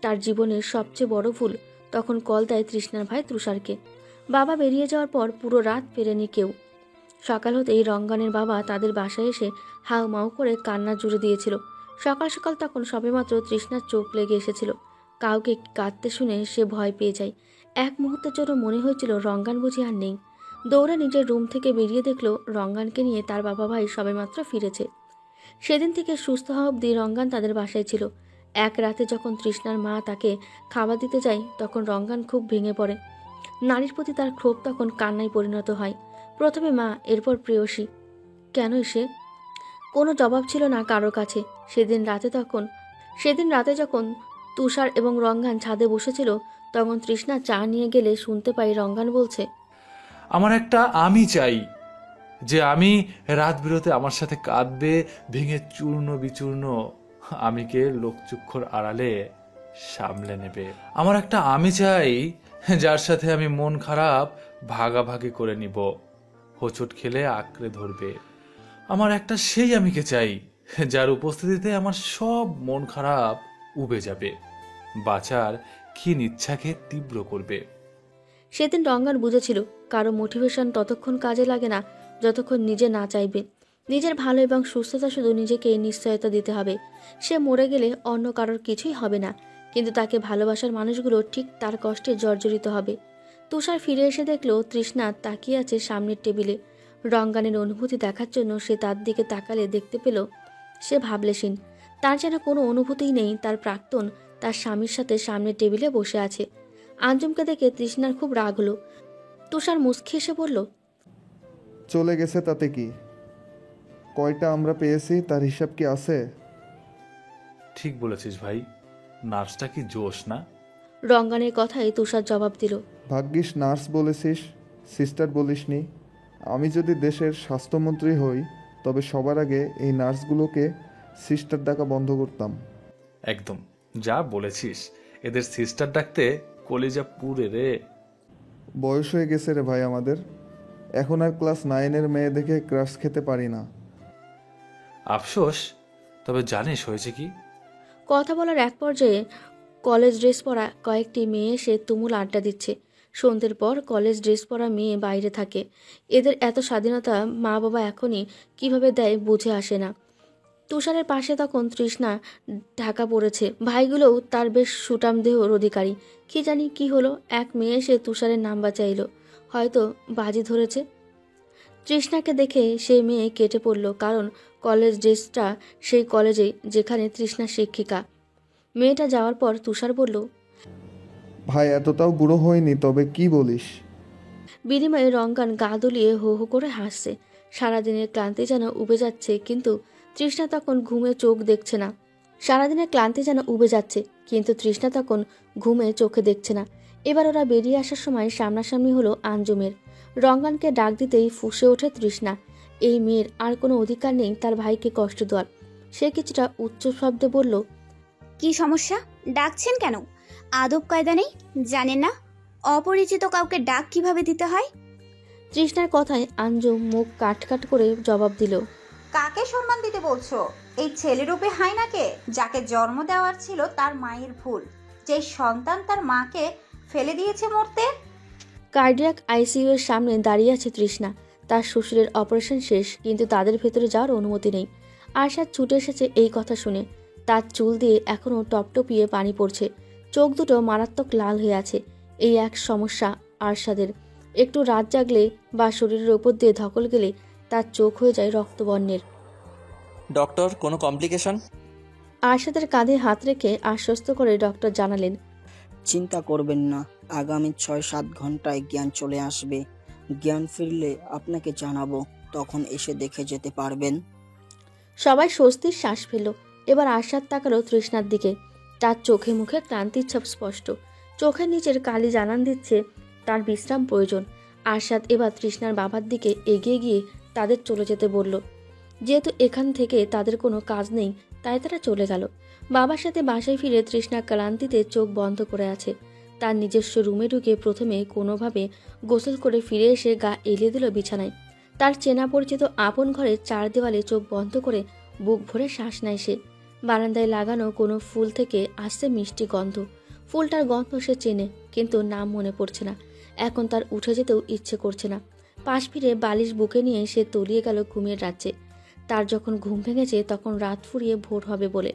তার জীবনের সবচেয়ে বড় ভুল, তখন কল দেয় তৃষ্ণার ভাই তুষারকে। বাবা বেরিয়ে যাওয়ার পর পুরো রাত ফেরেনি কেউ। সকাল হতেই রঙ্গানের বাবা তাদের বাসায় এসে হাউ মাউ করে কান্না জুড়ে দিয়েছিল। সকাল সকাল তখন সবেমাত্র তৃষ্ণার চোখ লেগে এসেছিল। কাউকে কাঁদতে শুনে সে ভয় পেয়ে যায়। এক মুহূর্তের জন্য মনে হয়েছিল রঙ্গান বুঝি আর নেই। দৌড়ে নিজের রুম থেকে বেরিয়ে দেখল রঙ্গানকে নিয়ে তার বাবা ভাই সবেমাত্র ফিরেছে। সেদিন থেকে সুস্থ হওয়া অবধি রঙ্গান তাদের বাসায় ছিল। এক রাতে যখন তৃষ্ণার মা তাকে খাবার দিতে যায়, তখন রঙ্গান খুব ভেঙে পড়ে। নারীর প্রতি তার ক্ষোভ তখন কান্নায় পরিণত হয়। প্রথমে মা, এরপর প্রেয়সী। কেন সে? কোনো জবাব ছিল না কারোর কাছে। সেদিন রাতে যখন তুষার এবং রঙ্গান ছাদে বসেছিল, তখন তৃষ্ণা চা নিয়ে গেলে শুনতে পাই রঙ্গান বলছে, আমার একটা আমি চাই, যে আমি রাত বিরতে আমার সাথে কাঁদবে, ভেঙে চূর্ণ বিচূর্ণ আমিকে লোকচক্ষুর আড়ালে সামলে নেবে। আমার একটা আমি চাই, যার সাথে আমি মন খারাপ ভাগাভাগি করে নিব, হোঁচট খেলে আঁকড়ে ধরবে। আমার একটা সেই আমিকে চাই, যার উপস্থিতিতে আমার সব মন খারাপ উবে যাবে, বাঁচার ক্ষীণ ইচ্ছাকে তীব্র করবে। সেদিন রঙ্গান বুঝেছিল কারো মোটিভেশন ততক্ষণ কাজে লাগে না যতক্ষণ নিজে না চাইবে। নিজের ভালো এবং সুস্থতা শুধু নিজেকে নিশ্চয়তা দিতে হবে। সে মরে গেলে অন্য কারোর কিছুই হবে না, কিন্তু তাকে ভালোবাসার মানুষগুলো ঠিক তার কষ্টে জর্জরিত হবে। তুষার ফিরে এসে দেখল তৃষ্ণা তাকিয়ে আছে সামনের টেবিলে। রঙ্গানের অনুভূতি দেখার জন্য সে তার দিকে তাকালে দেখতে পেল সে ভাবলেশীন। তার যেন কোনো অনুভূতিই নেই। তার প্রাক্তন তার স্বামীর সাথে সামনের টেবিলে বসে আছে। আঞ্জুমকে দেখে তৃষ্ণার খুব রাগ হলো। তুষার মুচকি এসে বলল, চলে গেছে তাতে কি? কয়টা আমরা পেয়েছি তার হিসাব কি আছে? ঠিক বলেছিস ভাই, নার্সটা কি জোশ না? রঙ্গানের কথায় তুষার জবাব দিল, ভাগ্যিস নার্স বলেছিস, সিস্টার বলিসনি। আমি যদি দেশের স্বাস্থ্যমন্ত্রী হই, তবে সবার আগে এই নার্সগুলোকে সিস্টার ডাকা বন্ধ করতাম। একদম যা বলেছিস, এদের সিস্টার ডাকতে কলিজা পুরে রে। বয়স হয়ে গেছে রে ভাই আমাদের, এখন আর ক্লাস 9-এর মেয়ে দেখে ক্রাশ খেতে পারি না। আফসোস, তবে জানিস হয়েছে কি? কথা বলার এক পর্যায়ে কলেজ ড্রেস পরা কয়েকটি মেয়ে এসে তুমুল আড্ডা দিচ্ছে। সন্ধ্যের পর কলেজ ড্রেস পরা মেয়ে বাইরে থাকে। এদের এত স্বাধীনতা মা বাবা এখনই কিভাবে দেয় বুঝে আসে না। তুষারের পাশে তখন তৃষ্ণা ঢাকা পড়েছে। ভাইগুলোও তার বেশ সুটাম দেহর অধিকারী। কি জানি কি হলো, এক মেয়ে এসে তুষারের নাম্বার চাইল, হয়তো বাজি ধরেছে। তৃষ্ণাকে দেখে সে মেয়ে কেটে পড়ল, কারণ কলেজ ড্রেসটা সেই কলেজে যেখানে তৃষ্ণা শিক্ষিকা। মেয়েটা যাওয়ার পর তুষার বলল, ভাই এতটাও বুড়ো হয়নি, তবে কি বলিস? বিনিময়ে রঙ্গান গা দুলিয়ে হো হো করে হাসছে। সারাদিনের ক্লান্তি যেন উবে যাচ্ছে, কিন্তু তৃষ্ণা তখন ঘুমে চোখ দেখছে না। সারাদিনের ক্লান্তি যেন উবে যাচ্ছে, কিন্তু তৃষ্ণা তখন ঘুমে চোখে দেখছে না। এবার ওরা বেরিয়ে আসার সময় সামনাসামনি হলো আঞ্জুমের। রঙ্গানকে ডাক দিতেই ফুঁসে ওঠে তৃষ্ণা। এই মেয়ের আর কোনো অধিকার নেই তার ভাইকে কষ্ট দেওয়ার। সে কিছুটা উচ্চ শব্দে বলল, কি সমস্যা? ডাকছেন কেন? আদব কায়দা নেই? জানেন না অপরিচিত কাউকে ডাক কিভাবে দিতে হয়? তৃষ্ণার কথায় আঞ্জুম মুখ কাট কাট করে জবাব দিল, কাকে সম্মান দিতে বলছো? এই ছেলেরূপে হাইনাকে, যাকে জন্ম দেওয়ার ছিল তার মায়ের ভুল, যেই সন্তান তার মাকে ফেলে দিয়েছে মরতে। কার্ডিয়াক আইসিইউ এর সামনে দাঁড়িয়ে আছে তৃষ্ণা। তার শ্বশুরের অপারেশন শেষ, কিন্তু তাদের ভেতরে যাওয়ার অনুমতি নেই। আরশাদ ছুটে এসেছে এই কথা শুনে। তার চুল দিয়ে এখনও টপটপিয়ে পানি পড়ছে, চোখ দুটো মারাত্মক লাল হয়ে আছে। এই এক সমস্যা আরশাদের, একটু রাত জাগলে বা শরীরের ওপর দিয়ে ধকল গেলে তার চোখ হয়ে যায় রক্তবর্ণের। ডক্টর, কোনো কমপ্লিকেশন? আরশাদের কাঁধে হাত রেখে আশ্বস্ত করে ডক্টর জানালেন, চিন্তা করবেন না, আগামী 6-7 ঘন্টায় জ্ঞান চলে আসবে। জ্ঞান ফিরলে আপনাকে জানাবো, তখন এসে দেখে যেতে পারবেন। সবাই স্বস্তির শ্বাস ফেলল। এবার আরশাদ তাকালো তৃষ্ণার দিকে। তার চোখে মুখে ক্লান্তির ছাপ স্পষ্ট। চোখের নিচের কালি জানান দিচ্ছে তার বিশ্রাম প্রয়োজন। আরশাদ এবার তৃষ্ণার বাবার দিকে এগিয়ে গিয়ে তাদের চলে যেতে বলল। যেহেতু এখান থেকে তাদের কোনো কাজ নেই, তাই তারা চলে গেল। বাবার সাথে বাসায় ফিরে তৃষ্ণা ক্লান্তিতে চোখ বন্ধ করে আছে। তার নিজস্ব রুমে ঢুকে প্রথমে কোনোভাবে গোসল করে ফিরে এসে গা এলিয়ে দিল বিছানায়। তার চেনা পরিচিত আপন ঘরের 4 দেওয়ালে চোখ বন্ধ করে বুক ভরে শ্বাস নেয় সে। বারান্দায় লাগানো কোনো ফুল থেকে আসছে মিষ্টি গন্ধ। ফুলটার গন্ধ সে চেনে, কিন্তু নাম মনে পড়ছে না। এখন তার উঠে যেতেও ইচ্ছে করছে না। পাশ ফিরে বালিশ বুকে নিয়ে সে তলিয়ে গেল ঘুমের রাজ্যে। তার যখন ঘুম ভেঙেছে তখন রাত ফুরিয়ে ভোর হবে বলে।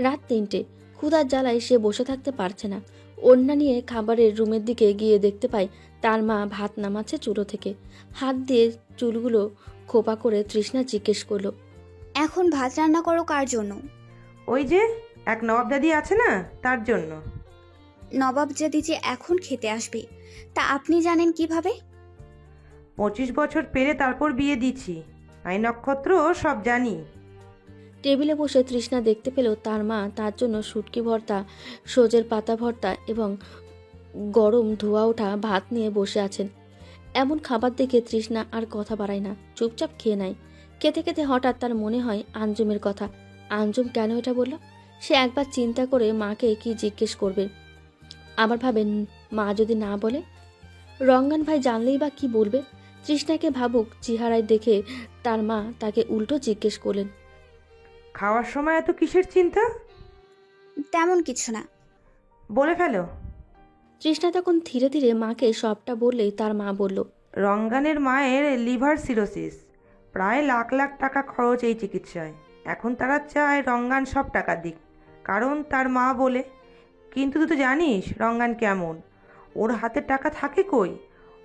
রাত 3টে। ক্ষুধার জ্বালায় সে বসে থাকতে পারছে না। ওড়না নিয়ে খাবারের রুমের দিকে গিয়ে দেখতে পায় তার মা ভাত নামাচ্ছে চুলো থেকে। হাত দিয়ে চুলগুলো খোপা করে তৃষ্ণা জিজ্ঞেস করলো, এখন ভাত রান্না করো কার জন্য? ওই যে এক নবাব দাদি আছে না, তার জন্য। নবাব জাদি যে এখন খেতে আসবে, তা আপনি জানেন কিভাবে? 25 বছর পেরে তারপর বিয়ে দিচ্ছি, আই নক্ষত্র সব জানি। টেবিলে বসে তৃষ্ণা দেখতে পেল তার মা তার জন্য শুটকি ভর্তা, সজের পাতা ভর্তা এবং গরম ধোয়া ওঠা ভাত নিয়ে বসে আছেন। এমন খাবার দেখে তৃষ্ণা আর কথা বাড়ায় না, চুপচাপ খেয়ে নেয়। খেতে খেতে হঠাৎ তার মনে হয় আঞ্জুমের কথা। আঞ্জুম কেন এটা বলল? সে একবার চিন্তা করে মাকে কি জিজ্ঞেস করবে। আবার ভাবেন, মা যদি না বলে? রঙ্গান ভাই জানলেই বা কি বলবে? তৃষ্ণাকে ভাবুক চেহারায় দেখে তার মা তাকে উল্টো জিজ্ঞেস করলেন, খাওয়ার সময় এত কিসের চিন্তা? তেমন কিছু না। বলে ফেলো। তৃষ্ণা তখন ধীরে ধীরে মাকে সবটা বললেই তার মা বলল, রঙ্গানের মায়ের লিভার সিরোসিস, প্রায় লাখ লাখ টাকা খরচ এই চিকিৎসায়। এখন তারা চায় রঙ্গান সব টাকা দিক, কারণ তার মা বলে। কিন্তু তুই তো জানিস রঙ্গান কেমন, ওর হাতে টাকা থাকে কই?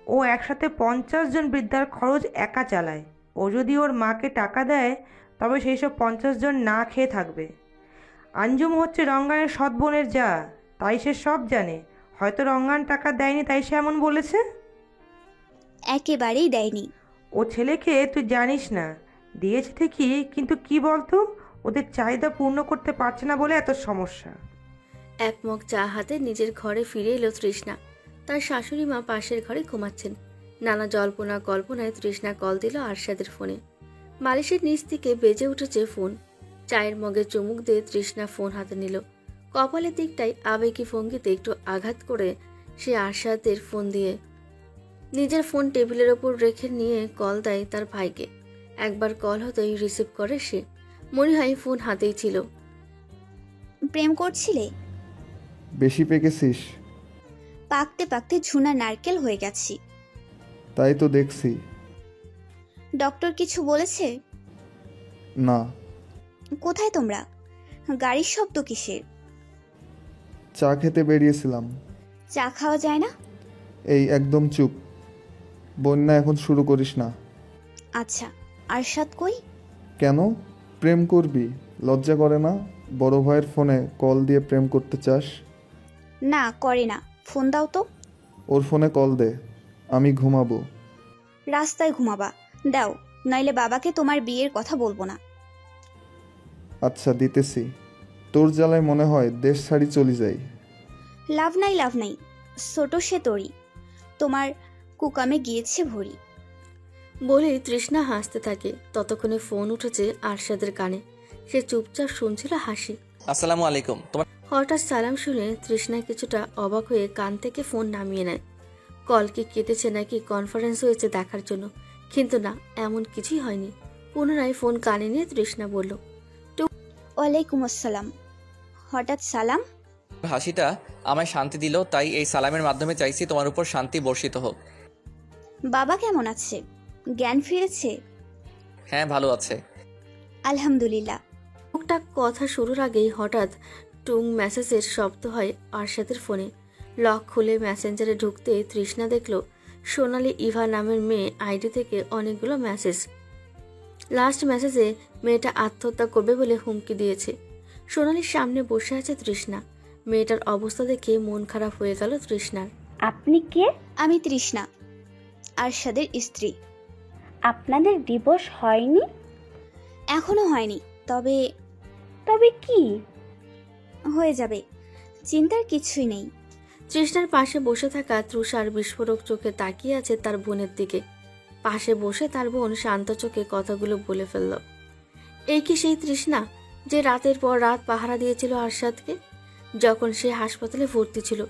ও একসাথে 50 জন বৃদ্ধার খরচ একা চালায়। ও যদি ওর মাকে টাকা দেয়, তবে সেই সব 50 জন না খেয়ে থাকবে। আঞ্জুম হচ্ছে রঙ্গানের সৎ বোনের যা, তাই সে সব জানে। হয়তো রঙ্গান টাকা দেয়নি, তাই সে এমন বলেছে। একেবারেই দেয়নি। ও ছেলেকে তুই জানিস না, দিয়েছে ঠিকই, কিন্তু কি বলতো, ওদের চাহিদা পূর্ণ করতে পারছে না বলে এত সমস্যা। এক মগ চা হাতে নিজের ঘরে ফিরে এলো তৃষ্ণা। তার শাশুড়ি মা পাশের ঘরে ঘুমাচ্ছেন। নানা জল্পনা কল্পনায় তৃষ্ণা কল দিল আরশাদের ফোনে। বালিশের নিচ থেকে বেজে উঠেছে ফোন। চায়ের মগে চুমুক দিয়ে তৃষ্ণা ফোন হাতে নিল। কপালের দিকটায় আবেগী ভঙ্গিতে একটু আঘাত করে সে আরশাদের ফোন দিয়ে, নিজের ফোন টেবিলের ওপর রেখে নিয়ে কল দেয় তার ভাইকে। একবার কল হতেই রিসিভ করে সে। মনে হয় ফোন হাতেই ছিল। প্রেম করছিলে? বেশি পেকেছিস? পাকতে পাকতে ঝুনা নারকেল হয়ে গেছি। তাই তো দেখছি। ডক্টর কিছু বলেছে? না। কোথায় তোমরা? গাড়ির শব্দ কিসের? চা খেতে বেরিয়েছিলাম। চা খাওয়া যায় না? এই একদম চুপ, বন্যা এখন শুরু করিস না। আচ্ছা, আরশাদ কই? কেন? প্রেম করবি? লজ্জা করে না? বড় ভাইয়ের ফোনে কল দিয়ে প্রেম করতে চাস? না, করে না। ফোন দাও তো। ওর ফোনে কল দে, আমি ঘুমাবো। রাস্তায় ঘুমাবা? দাও, নইলে বাবাকে তোমার বিয়ের কথা বলবো না। আচ্ছা দিতেছি। তোর জ্বালায় মনে হয় দেশ ছাড়ি চলে যাই। লাভ নাই, লাভ নাই। ছোট সে তরি, তোমার কুকামে গিয়েছে ভরি। বলে তৃষ্ণা হাসতে থাকে। ততক্ষণে ফোন উঠেছে আরশাদের কানে। সে চুপচাপ শুনছিল হাসি। আসসালামু আলাইকুম। তোমার হঠাৎ সালাম শুনে তৃষ্ণা কিছুটা অবাক হয়ে কান থেকে ফোন নামিয়ে নেয়। কল কি কেটেছে নাকি কনফারেন্স হয়েছে দেখার জন্য, কিন্তু না, এমন কিছুই হয়নি। পুনরায় ফোন কানে নিয়ে তৃষ্ণা বলল, ওয়ালাইকুম আসসালাম। হঠাৎ সালাম? হাসিটা আমায় শান্তি দিল, তাই এই সালামের মাধ্যমে চাইছি তোমার উপর শান্তি বর্ষিত হোক। বাবা কেমন আছে? জ্ঞান ফিরেছে? হ্যাঁ, ভালো আছে। আলহামদুলিল্লাহ। টুকটাক কথা শুরুর আগেই হঠাৎ টুং মেসেজের শব্দ হয় আরশাদের ফোনে। লক খুলে মেসেঞ্জারে ঢুকতে তৃষ্ণা দেখল সোনালি ইভা নামের মেয়ে আইডি থেকে অনেকগুলো মেসেজ। লাস্ট মেসেজে মেয়েটা আত্মহত্যা করবে বলে হুমকি দিয়েছে। সোনালির সামনে বসে আছে তৃষ্ণা। মেয়েটার অবস্থা দেখে মন খারাপ হয়ে গেল তৃষ্ণার। আপনি কে? আমি তৃষ্ণা, আরশাদের স্ত্রী। আপনাদের ডিভোর্স হয়নি? এখনো হয়নি, তবে তবে কি হয়ে যাবে, চিন্তার কিছুই নেই। তৃষ্ণার পাশে বসে থাকা তৃষার বিস্ফোরক চোখে তাকিয়ে আছে তার বোনের দিকে। পাশে বসে তার বোন শান্ত চোখে কথাগুলো বলে ফেলল। এই কি সেই তৃষ্ণা যে রাতের পর রাত পাহারা দিয়েছিল আরশাদকে যখন সে হাসপাতালে ভর্তি ছিল?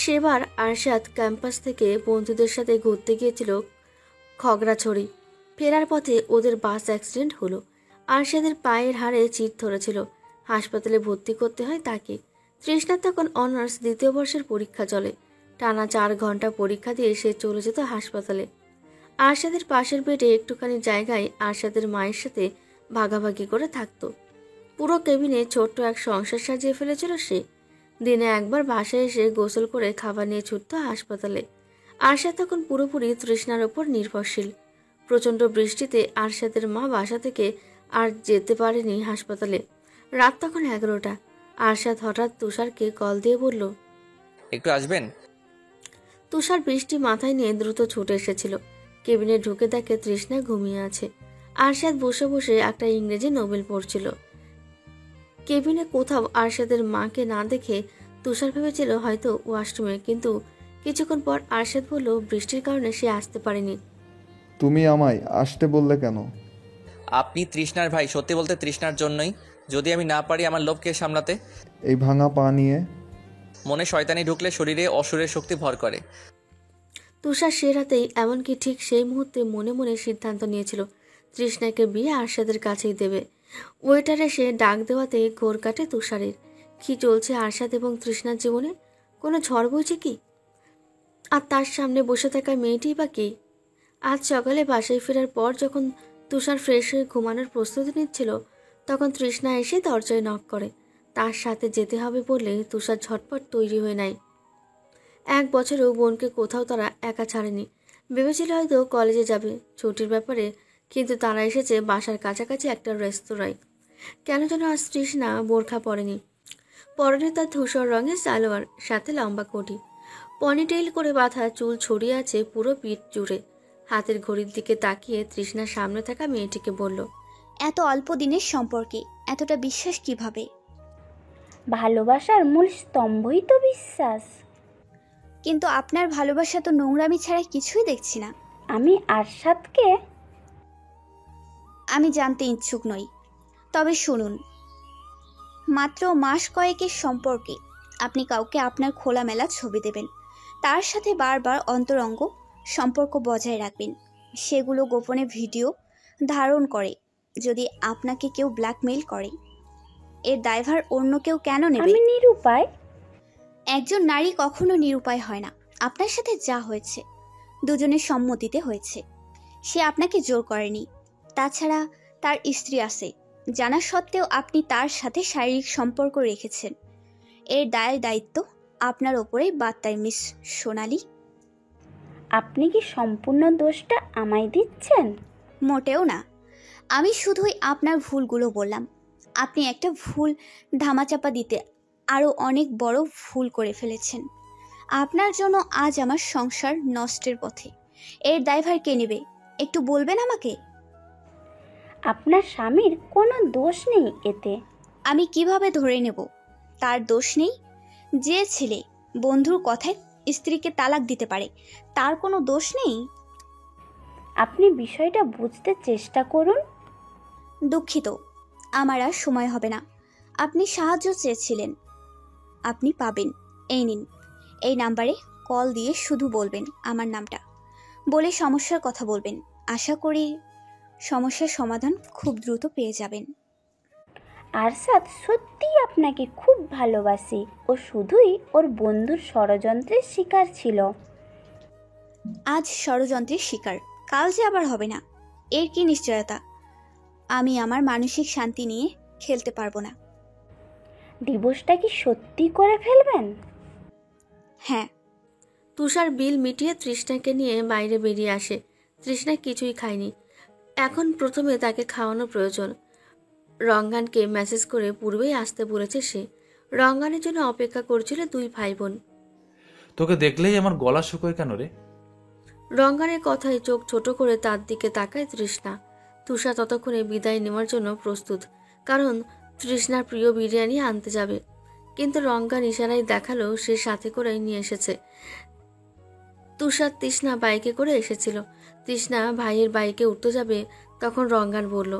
সেবার আরশাদ ক্যাম্পাস থেকে বন্ধুদের সাথে ঘুরতে গিয়েছিল খগড়াছড়ি। ফেরার পথে ওদের বাস অ্যাক্সিডেন্ট হলো। আরশাদের পায়ের হাড়ে চির ধরেছিল। হাসপাতালে ভর্তি করতে হয় তাকে। তৃষ্ণার তখন অনার্স দ্বিতীয় বর্ষের পরীক্ষা চলে। টানা 4 ঘন্টা পরীক্ষা দিয়ে সে চলে যেত হাসপাতালে। আরশাদের পাশের বেডে একটুখানি জায়গায় আরশাদের মায়ের সাথে ভাগাভাগি করে থাকতো। পুরো কেবিনে ছোট্ট এক সংসার সাজিয়ে ফেলেছিল সে। দিনে একবার বাসায় এসে গোসল করে খাবার নিয়ে ছুটত হাসপাতালে। আরশাদ তখন পুরোপুরি তৃষ্ণার ওপর নির্ভরশীল। প্রচণ্ড বৃষ্টিতে আরশাদের মা বাসা থেকে আর যেতে পারেনি হাসপাতালে। রাত তখন 11টা। আরশাদ হঠাৎ তুষারকে কল দিয়ে বলল, একটু আসবেন? তুষার বৃষ্টি মাথায় নিয়ে দ্রুত ছুটে এসেছিল। কেবিনে ঢুকে দেখে তৃষ্ণা ঘুমিয়ে আছে। আরশাদ বসে বসে একটা ইংরেজি নোবেল পড়ছিল। কেবিনে কোথাও আরশাদের মাকে না দেখে তুষার ভেবেছিল হয়তো ওয়াশরুমে, কিন্তু কিছুক্ষণ পর আরশাদ বলল বৃষ্টির কারণে সে আসতে পারেনি। তুমি আমায় আসতে বললে কেন? আপনি তৃষ্ণার ভাই, সত্যি বলতে তৃষ্ণার জন্যই। যদি আমি না পারি আমার লোভকে সামলাতে। এই ভাঙা পা নিয়ে মনে শয়তানি ঢুকলে শরীরে অসুরের শক্তি ভর করে। তুষার সে রাতেই, এমনকি ঠিক সেই মুহূর্তে মনে মনে সিদ্ধান্ত নিয়েছিল তৃষ্ণাকে বিয়ে আরশাদের কাছেই দেবে। ওয়েটার এসে ডাক দেওয়াতে ঘোর কাটে তুষারের। কি চলছে আরশাদ এবং তৃষ্ণার জীবনে? কোনো ঝড় বইছে কি? আর তার সামনে বসে থাকা মেয়েটি বা কে? আজ সকালে বাসায় ফেরার পর যখন তুষার ফ্রেশ হয়ে ঘুমানোর প্রস্তুতি নিচ্ছিল, তখন তৃষ্ণা এসে দরজায় নক করে। তার সাথে যেতে হবে বললে তুষার ঝটপট তৈরি হয়ে নেয়। 1 বছরেও বোনকে কোথাও তারা একা ছাড়েনি। ভেবেছিল হয়তো কলেজে যাবে, ছুটির ব্যাপারে, কিন্তু তারা এসেছে বাসার কাছাকাছি একটা রেস্তোরাঁয়। কেন যেন আজ তৃষ্ণা বোরখা পরেনি। পরনে তার ধূসর রঙের সালোয়ার, সাথে লম্বা কোটি। পনিটেইল করে বাঁধা চুল ছড়িয়ে আছে পুরো পিঠ জুড়ে। হাতের ঘড়ির দিকে তাকিয়ে তৃষ্ণার সামনে থাকা মেয়েটিকে বলল, এত অল্প দিনের সম্পর্কে এতটা বিশ্বাস কিভাবে? ভালোবাসার মূল স্তম্ভই তো বিশ্বাস। কিন্তু আপনার ভালোবাসা তো নোংরামি ছাড়া কিছুই দেখছি না। আমি আরশাদকে আমি জানতে ইচ্ছুক নই, তবে শুনুন, মাত্র মাস কয়েকের সম্পর্কে আপনি কাউকে আপনার খোলামেলা ছবি দেবেন, তার সাথে বারবার অন্তরঙ্গ সম্পর্ক বজায় রাখবেন। সেগুলো গোপনে ভিডিও ধারণ করে যদি আপনাকে কেউ ব্ল্যাকমেইল করে, এর দায়ভার অন্য কেউ কেন নেবে? আমি নিরুপায়। একজন নারী কখনো নিরুপায় হয় না। আপনার সাথে যা হয়েছে দুজনের সম্মতিতে হয়েছে, সে আপনাকে জোর করেনি। তাছাড়া তার স্ত্রী আছে, জানা সত্ত্বেও আপনি তার সাথে শারীরিক সম্পর্ক রেখেছেন। এর দায়িত্ব আপনার ওপরেই বার্তায় মিস সোনালি। আপনি কি সম্পূর্ণ দোষটা আমায় দিচ্ছেন? মোটেও না, আমি শুধুই আপনার ভুলগুলো বললাম। আপনি একটা ভুল ধামাচাপা দিতে আরও অনেক বড় ভুল করে ফেলেছেন। আপনার জন্য আজ আমার সংসার নষ্টের পথে। এর দায়ভার কে নেবে একটু বলবেন আমাকে? আপনার স্বামীর কোনো দোষ নেই এতে। আমি কিভাবে ধরে নেব তার দোষ নেই? যে ছেলে বন্ধুর কথায় স্ত্রীকে তালাক দিতে পারে, তার কোনো দোষ নেই? আপনি বিষয়টা বুঝতে চেষ্টা করুন। দুঃখিত, আমার আর সময় হবে না। আপনি সাহায্য চেয়েছিলেন, আপনি পাবেন। এই নিন, এই নাম্বারে কল দিয়ে শুধু বলবেন আমার নামটা, বলে সমস্যার কথা বলবেন। আশা করি সমস্যার সমাধান খুব দ্রুত পেয়ে যাবেন। আরশাদ সত্যিই আপনাকে খুব ভালোবাসি। ও শুধুই ওর বন্ধুর ষড়যন্ত্রের শিকার ছিল। আজ ষড়যন্ত্রের শিকার, কাল যে আবার হবে না, এর কি নিশ্চয়তা? আমি আমার মানসিক শান্তি নিয়ে খেলতে পারবো না। ডিভোর্সটা কি সত্যি করে ফেলবেন? হ্যাঁ। তুষার বিল মিটিয়ে তৃষ্ণাকে নিয়ে বাইরে বেরিয়ে আসে। তৃষ্ণা কিছুই খায়নি, এখন প্রথমে তাকে খাওয়ানো প্রয়োজন। রঙ্গানকে মেসেজ করে পূর্বেই আসতে বলেছে সে। রঙ্গানের জন্য অপেক্ষা করছিল দুই ভাই বোন। তোকে দেখলেই আমার গলা শুকোয় কেন রে? রঙ্গানের কথায় চোখ ছোট করে তার দিকে তাকায় তৃষ্ণা। তুষার ততক্ষণে বিদায় নেওয়ার জন্য প্রস্তুত, কারণ তৃষ্ণার প্রিয় বিরিয়ানি আনতে যাবে। কিন্তু রঙ্গান ইশারায় দেখালো সে সাথে করে নিয়ে এসেছে। তুষার তৃষ্ণা বাইকে করে এসেছিল। তৃষ্ণা ভাইয়ের বাইকে উঠতে যাবে, তখন রঙ্গান বলল,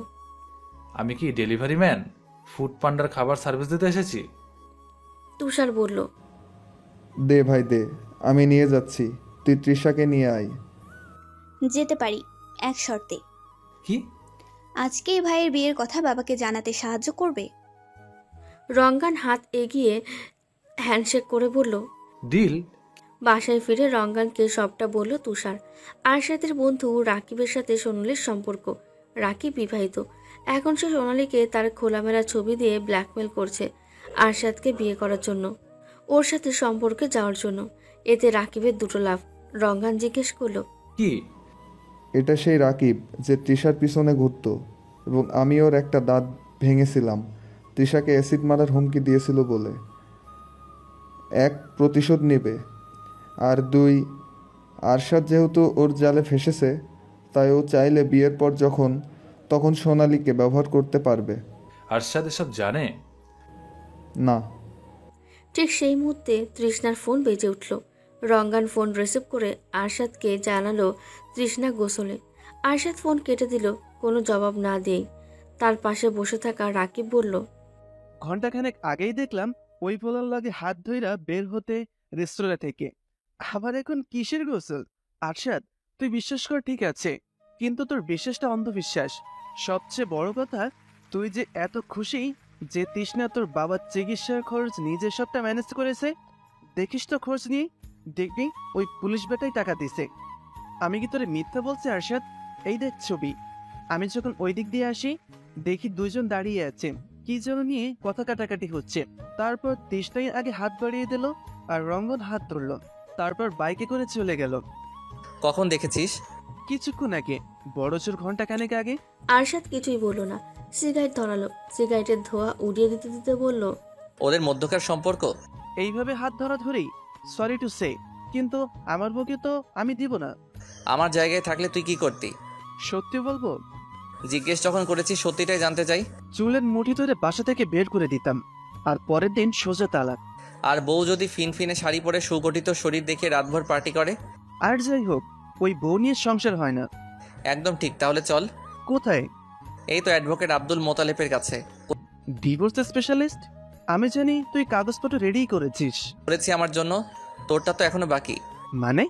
আমি কি ডেলিভারি ম্যান? ফুড পান্ডার খাবার সার্ভিস দিতে এসেছি? তুষার বলল, দে ভাই দে, আমি নিয়ে যাচ্ছি, তুই তৃষাকে নিয়ে আয়। যেতে পারি, এক শর্তে। কি? আজকেই ভাইয়ের বিয়ের কথা বাবাকে জানাতে সাহায্য করবে। রঙ্গান হাত এগিয়ে হ্যান্ডশেক করে বলল, ডিল। বাসায় ফিরে রঙ্গানকে সবটা বলল তুষার। আরশাদের বন্ধু রাকিবের সাথে সোনালির সম্পর্ক। রাকিব বিবাহিত, এখন সে সোনালিকে তার খোলামেলা ছবি দিয়ে ব্ল্যাকমেল করছে আরশাদকে বিয়ে করার জন্য, ওর সাথে সম্পর্কে যাওয়ার জন্য। এতে রাকিবের দুটো লাভ। রঙ্গান জিজ্ঞেস করলো, কি? এটা সেই রাকিব যে তৃষার পিছনে ঘুরতো, এবং আমি ওর একটা দাঁত ভেঙেছিলাম তৃষাকে অ্যাসিড মারার হুমকি দিয়েছিল বলে। এক, প্রতিশোধ নেবে, আর দুই, আরশাদ যেহেতু ওর জালে ফেসেছে, তাই ও চাইলে বিয়ের পর তখন সোনালীকে ব্যবহার করতে পারবে। আরশাদ এসব জানে না। ঠিক সেই মুহূর্তে তৃষ্ণার ফোন বেজে উঠল। রঙ্গান ফোন রিসিভ করে আরশাদকে জানালো তৃষ্ণা গোসলে। আরশাদ ফোন কেটে দিল কোনো জবাব না দিয়েই। তার পাশে বসে থাকা রাকিব বলল, ঘন্টাখানেক আগেই দেখলাম ওই পোলার লাগে হাত ধইরা বের হতে রেস্তোরাঁ থেকে। আবার এখন কিসের গোসল? আরশাদ, তুই বিশ্বাস কর ঠিক আছে, কিন্তু তোর বিশ্বাসটা অন্ধবিশ্বাস। সবচেয়ে বড় কথা, তুই যে এত খুশি যে তৃষ্ণা তোর বাবার চিকিৎসার খরচ নিজের সবটা ম্যানেজ করেছে। দেখিস তো খরচ নিয়ে, দেখবি ওই পুলিশ বেটাই টাকা দিছে। আমি কি তোরে মিথ্যা বলছি আরশাদ? এই দেখ ছবি। আমি যখন ওই দিক দিয়ে আসি, দেখি দুজন দাঁড়িয়ে আছে, কি যেন নিয়ে কথা কাটাকাটি হচ্ছে। তারপর তৃষ্ণাই আগে হাত বাড়িয়ে দিল আর রঙ্গন হাত ধরল, তারপর বাইকে করে চলে গেল। কখন দেখেছিস? কিছুক্ষণ আগে, বড় জোর ঘন্টাখানেক আগে। আরশাদ কিছুই বলল না, সিগারেট ধরালো। সিগারেটের ধোঁয়া উড়িয়ে দিতে দিতে বলল, ওদের মধ্যকার সম্পর্ক এইভাবে হাত ধরা ধরেই? সরি টু সে, কিন্তু আমার বউকে তো আমি দিব না। আমার জায়গায় থাকলে তুই কি করতি? সত্যি বলবো? জিজ্ঞেস যখন করেছি সত্যিটাই জানতে চাই। চুলের মুঠি ধরে বাসা থেকে বের করে দিতাম, আর পরের দিন সোজা তালাক। আর বউ যদি ফিনফিনে শাড়ি পরে সুগঠিত শরীর দেখে রাতভর পার্টি করে? আর যাই হোক, ওই বউ নিয়ে সংসার হয় না। একদম ঠিক, তাহলে চল। কোথায়? এই তো অ্যাডভোকেট আব্দুল মোতালেবের কাছে। Divorce specialist? আমি জানি তুই কাগজপত্র রেডি করেছিস। করেছি আমার জন্য, তোরটা তো এখনো বাকি। মানে?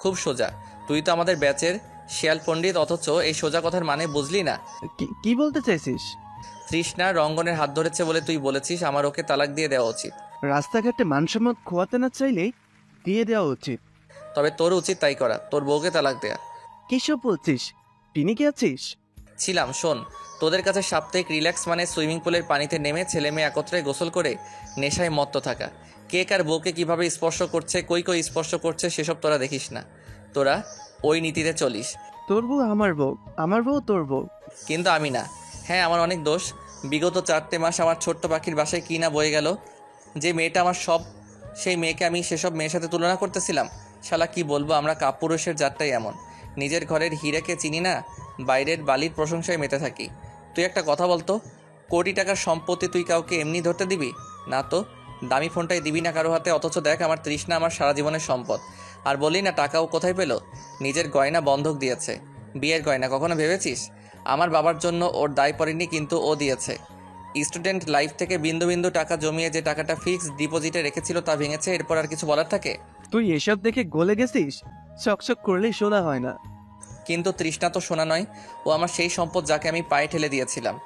খুব সোজা। তুই তো আমাদের ব্যাচের শিয়াল পণ্ডিত, অথচ এই সোজা কথার মানে বুঝলি না। কি বলতে চাইছিস? তৃষ্ণা রঙ্গনের হাত ধরেছে বলে তুই বলেছিস আমার ওকে তালাক দিয়ে দেওয়া উচিত। রাস্তাঘাটে মানসম্মান খোয়াতে না চাইলে দিয়ে দেওয়া উচিত। তবে তোর উচিত তাই করা, তোর বউকে তালাক দেয়া। কিসব বলছিস? টিনি কি আছিস? ছিলাম। শোন, তোদের কাছে সাপ্তাহিক রিল্যাক্স মানে সুইমিং পুলের পানিতে নেমে ছেলে মেয়ে একত্রে গোসল করে নেশায় মত্ত থাকা। কে কার বউকে কিভাবে স্পর্শ করছে, কই কই স্পর্শ করছে, সেসব তোরা দেখিস না। তোরা ওই নীতিতে চলিস। তোর বউ আমার বউ, আমার বউ তোর বউ। কিন্তু আমি না। হ্যাঁ, আমার অনেক দোষ। বিগত 4টে মাস আমার ছোট্ট পাখির বাসায় কি না বয়ে গেল। যে মেয়েটা আমার সব, সেই মেয়েকে আমি সেসব মেয়ের সাথে তুলনা করতেছিলাম। শালা কি বলবো, আমরা কাপুরুষের জাতটাই এমন। নিজের ঘরের হীরাকে চিনি না, বাইরের বালির প্রশংসায় মেতে থাকি। তুই একটা কথা বলতো, কোটি টাকার সম্পত্তি তুই কাউকে এমনি ধরতে দিবি না? তো দামি ফোনটাই দিবি না কারো হাতে, অথচ দেখ আমার তৃষ্ণা আমার সারা জীবনের সম্পদ। আর বলি না টাকাও কোথায় পেল? নিজের গয়না বন্ধক দিয়েছে, বিয়ের গয়না। কখনো ভেবেছিস আমার বাবার জন্য ওর দায় পড়েনি, কিন্তু ও দিয়েছে। স্টুডেন্ট লাইফ থেকে বিন্দু বিন্দু টাকা জমিয়ে যে টাকাটা ফিক্সড ডিপোজিটে রেখেছিল তা ভেঙেছে। এরপর আর কিছু বলার থাকে? তুই এসব দেখে গলে গেছিস? চকচক করলেই শোনা হয় না। কিন্তু তৃষ্ণা তো শোনা নয়, ও আমার সেই সম্পদ যাকে আমি পায়ে ঠেলে দিয়েছিলাম।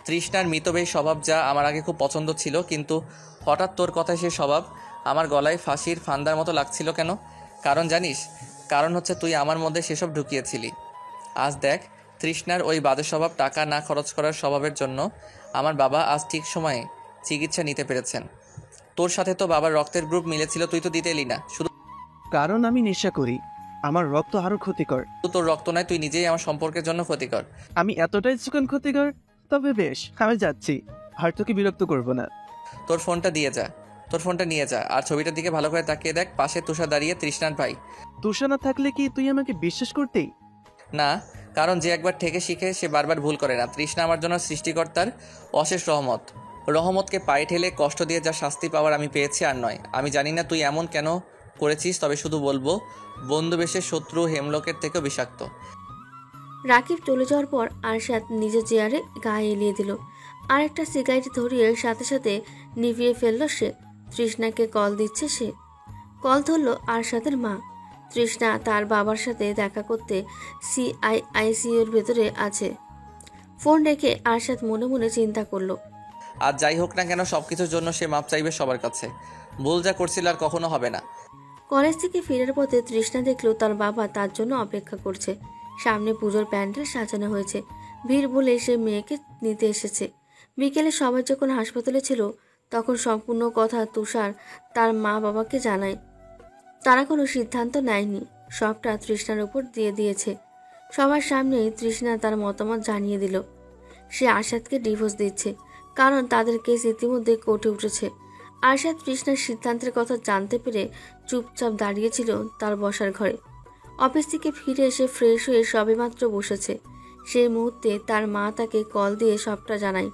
তৃষ্ণার মিতব্যয়ী স্বভাব যা আমার আগে খুব পছন্দ ছিল, কিন্তু হঠাৎ তোর কথায় সেই স্বভাব আমার গলায় ফাঁসির ফান্দার মতো লাগছিল কেন? কারণ জানিস? কারণ হচ্ছে তুই আমার মধ্যে সেসব ঢুকিয়েছিলি। আজ দেখ, তৃষ্ণার ওই বাজে স্বভাব, টাকা না খরচ করার স্বভাবের জন্য আমার বাবা আজ ঠিক সময়ে চিকিৎসা নিতে পেরেছেন। তোর সাথে তো বাবার রক্তের গ্রুপ মিলেছিল, তুই তো দিতে এলি না। শুধু কারণ আমি নেশা করি, আমার রক্ত আরো ক্ষতিকর। তোর রক্ত নয়, তুই নিজেই আমার সম্পর্কের জন্য ক্ষতিকর। আমি এতটাই চিকন ক্ষতিকর? তবে বেশ, আমি যাচ্ছি, আর তোকে বিরক্ত করবো না। তোর ফোনটা দিয়ে যা, তোর ফোনটা নিয়ে যা। আর ছবিটার দিকে ভালো করে তাকিয়ে দেখ, পাশে তুষার দাঁড়িয়ে, তৃষ্ণার ভাই। তুষার না থাকলে কি তুই আমাকে বিশ্বাস করতেই? না, কারণ যে একবার থেকে শিখে সে বারবার ভুল করে না। তৃষ্ণা আমার জন্য সৃষ্টিকর্তার অশেষ রহমত। রহমতকে পায়ে ঠেলে কষ্ট দিয়ে যা শাস্তি পাওয়ার আমি পেয়েছি আর নয়। আমি জানি না তুই এমন কেন করেছিস, তবে শুধু বলবো বন্ধুবেশের শত্রু হেমলোকের থেকেও বিষাক্ত। রাকিব চলে যাওয়ার পর আরশাদ নিজের চেয়ারে গায়ে এলিয়ে দিল। আর একটা সিগারেট ধরিয়ে সাথে সাথে নিভিয়ে ফেলল সে। তৃষ্ণাকে কল দিচ্ছে সে। কল ধরল আরশাদের মা। তৃষ্ণা তার বাবার সাথে দেখা করতে আইসিইউর ভেতরে আছে। ফোন রেখে আরশাদ মনে মনে চিন্তা করলো, আর যাই হোক না কেন সবকিছুর জন্য সে মাপ চাইবে সবার কাছে। ভুল যা করছিল আর কখনো হবে না। কলেজ থেকে ফেরার পথে তৃষ্ণা দেখলো তার বাবা তার জন্য অপেক্ষা করছে। সামনে পুজোর প্যান্ডেল সাজানো হয়েছে, ভিড় বলে সে মেয়েকে নিতে এসেছে। বিকেলে সবাই যখন হাসপাতালে ছিল তখন সম্পূর্ণ কথা তুষার তার মা বাবাকে জানায়। তারা কোনো সিদ্ধান্ত নেয়নি, সবটা তৃষ্ণার উপর দিয়ে দিয়েছে। সবার সামনেই তৃষ্ণা তার মতামত জানিয়ে দিল সে আরশাদকে ডিভোর্স দিচ্ছে, কারণ তাদের কেস ইতিমধ্যে কোর্টে উঠেছে। আরশাদ তৃষ্ণার সিদ্ধান্তের কথা জানতে পেরে চুপচাপ দাঁড়িয়েছিল তার বসার ঘরে। অফিস থেকে ফিরে এসে ফ্রেশ হয়ে সবেমাত্র বসেছে। সেই মুহূর্তে তার মা তাকে কল দিয়ে সবটা জানায়।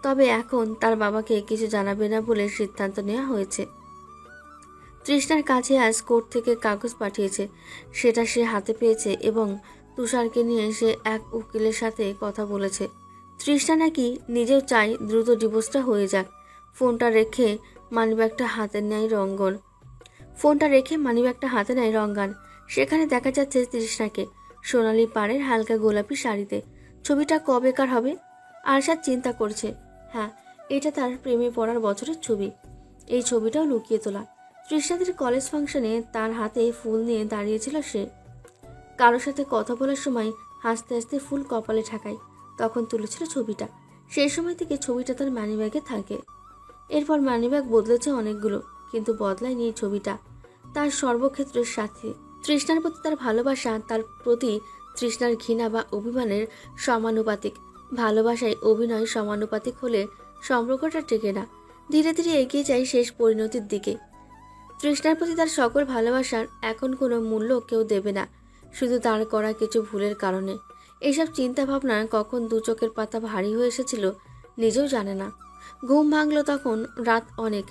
তবে এখন তার বাবাকে কিছু জানাবে না বলে সিদ্ধান্ত নেওয়া হয়েছে। তৃষ্ণার কাছে আজ কোর্ট থেকে কাগজ পাঠিয়েছে, সেটা সে হাতে পেয়েছে এবং তুষারকে নিয়ে সে এক উকিলের সাথে কথা বলেছে। তৃষ্ণা নাকি নিজেও চায় দ্রুত ডিভোর্সটা হয়ে যাক। ফোনটা রেখে মানিব্যাগটা হাতে নেয় রঙ্গান। সেখানে দেখা যাচ্ছে তৃষ্ণাকে সোনালি পাড়ের হালকা গোলাপি শাড়িতে। ছবিটা কবেকার হবে? আরশাদ চিন্তা করছে। হ্যাঁ, এটা তার প্রেমে পড়ার বছরের ছবি। এই ছবিটাও লুকিয়ে তোলা। তৃষ্ণাদের কলেজ ফাংশনে তার হাতে ফুল নিয়ে দাঁড়িয়েছিল সে। কারোর সাথে কথা বলার সময় হাসতে হাসতে ফুল কপালে ঠাকায়, তখন তুলেছিল ছবিটা। সেই সময় থেকে ছবিটা তার মানিব্যাগে থাকে। এরপর মানিব্যাগ বদলেছে অনেকগুলো, কিন্তু বদলায়নি এই ছবিটা। তার সর্বক্ষেত্রের সাথে তৃষ্ণার প্রতি তার ভালোবাসা, তার প্রতি তৃষ্ণার ঘৃণা বা অভিমানের সমানুপাতিক। ভালোবাসায় অভিনয় সমানুপাতিক হলে সম্পর্কটা টেকে না, ধীরে ধীরে এগিয়ে যায় শেষ পরিণতির দিকে। তৃষ্ণার প্রতি তার সকল ভালোবাসার এখন কোনো মূল্য কেউ দেবে না, শুধু তার করা কিছু ভুলের কারণে। এইসব চিন্তা ভাবনা কখন দু চোখের পাতা ভারী হয়ে এসেছিল নিজেও জানে না। ঘুম ভাঙল তখন রাত অনেক।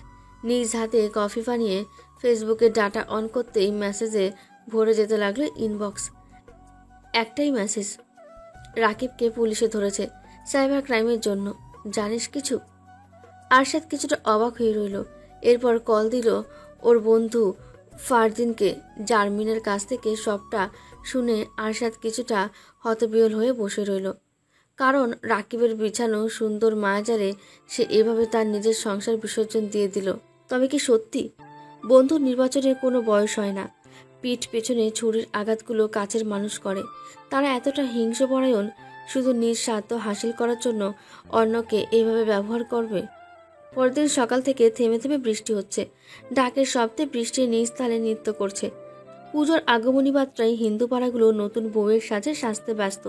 নিজ হাতে কফি বানিয়ে ফেসবুকে ডাটা অন করতেই মেসেজে ভরে যেতে লাগলো ইনবক্স। একটাই মেসেজ, রাকিবকে পুলিশে ধরেছে সাইবার ক্রাইমের জন্য, জানিস কিছু? আরশাদ কিছুটা অবাক হয়ে রইল। এরপর কল দিল ওর বন্ধু ফারদিনকে জার্মিনের কাছ থেকে সবটা শুনে আরশাদ কিছুটা হতবিহ্বল হয়ে বসে রইল। কারণ রাকিবের বিছানো সুন্দর মায়াজারে সে এভাবে তার নিজের সংসার বিসর্জন দিয়ে দিল। তবে কি সত্যি? বন্ধুর নির্বাচনের কোনো বয়স হয় না। পিঠ পেছনে ছুরির আঘাতগুলো কাছের মানুষ করে। তারা এতটা হিংস্রপরায়ণ, শুধু নিজ স্বার্থ হাসিল করার জন্য অন্যকে এভাবে ব্যবহার করবে। পরদিন সকাল থেকে থেমে থেমে বৃষ্টি হচ্ছে। ডাকের শব্দে বৃষ্টির নিজ তালে নৃত্য করছে। পুজোর আগমনী মাত্রায় হিন্দু পাড়াগুলো নতুন বউয়ের সাজে সাজতে ব্যস্ত।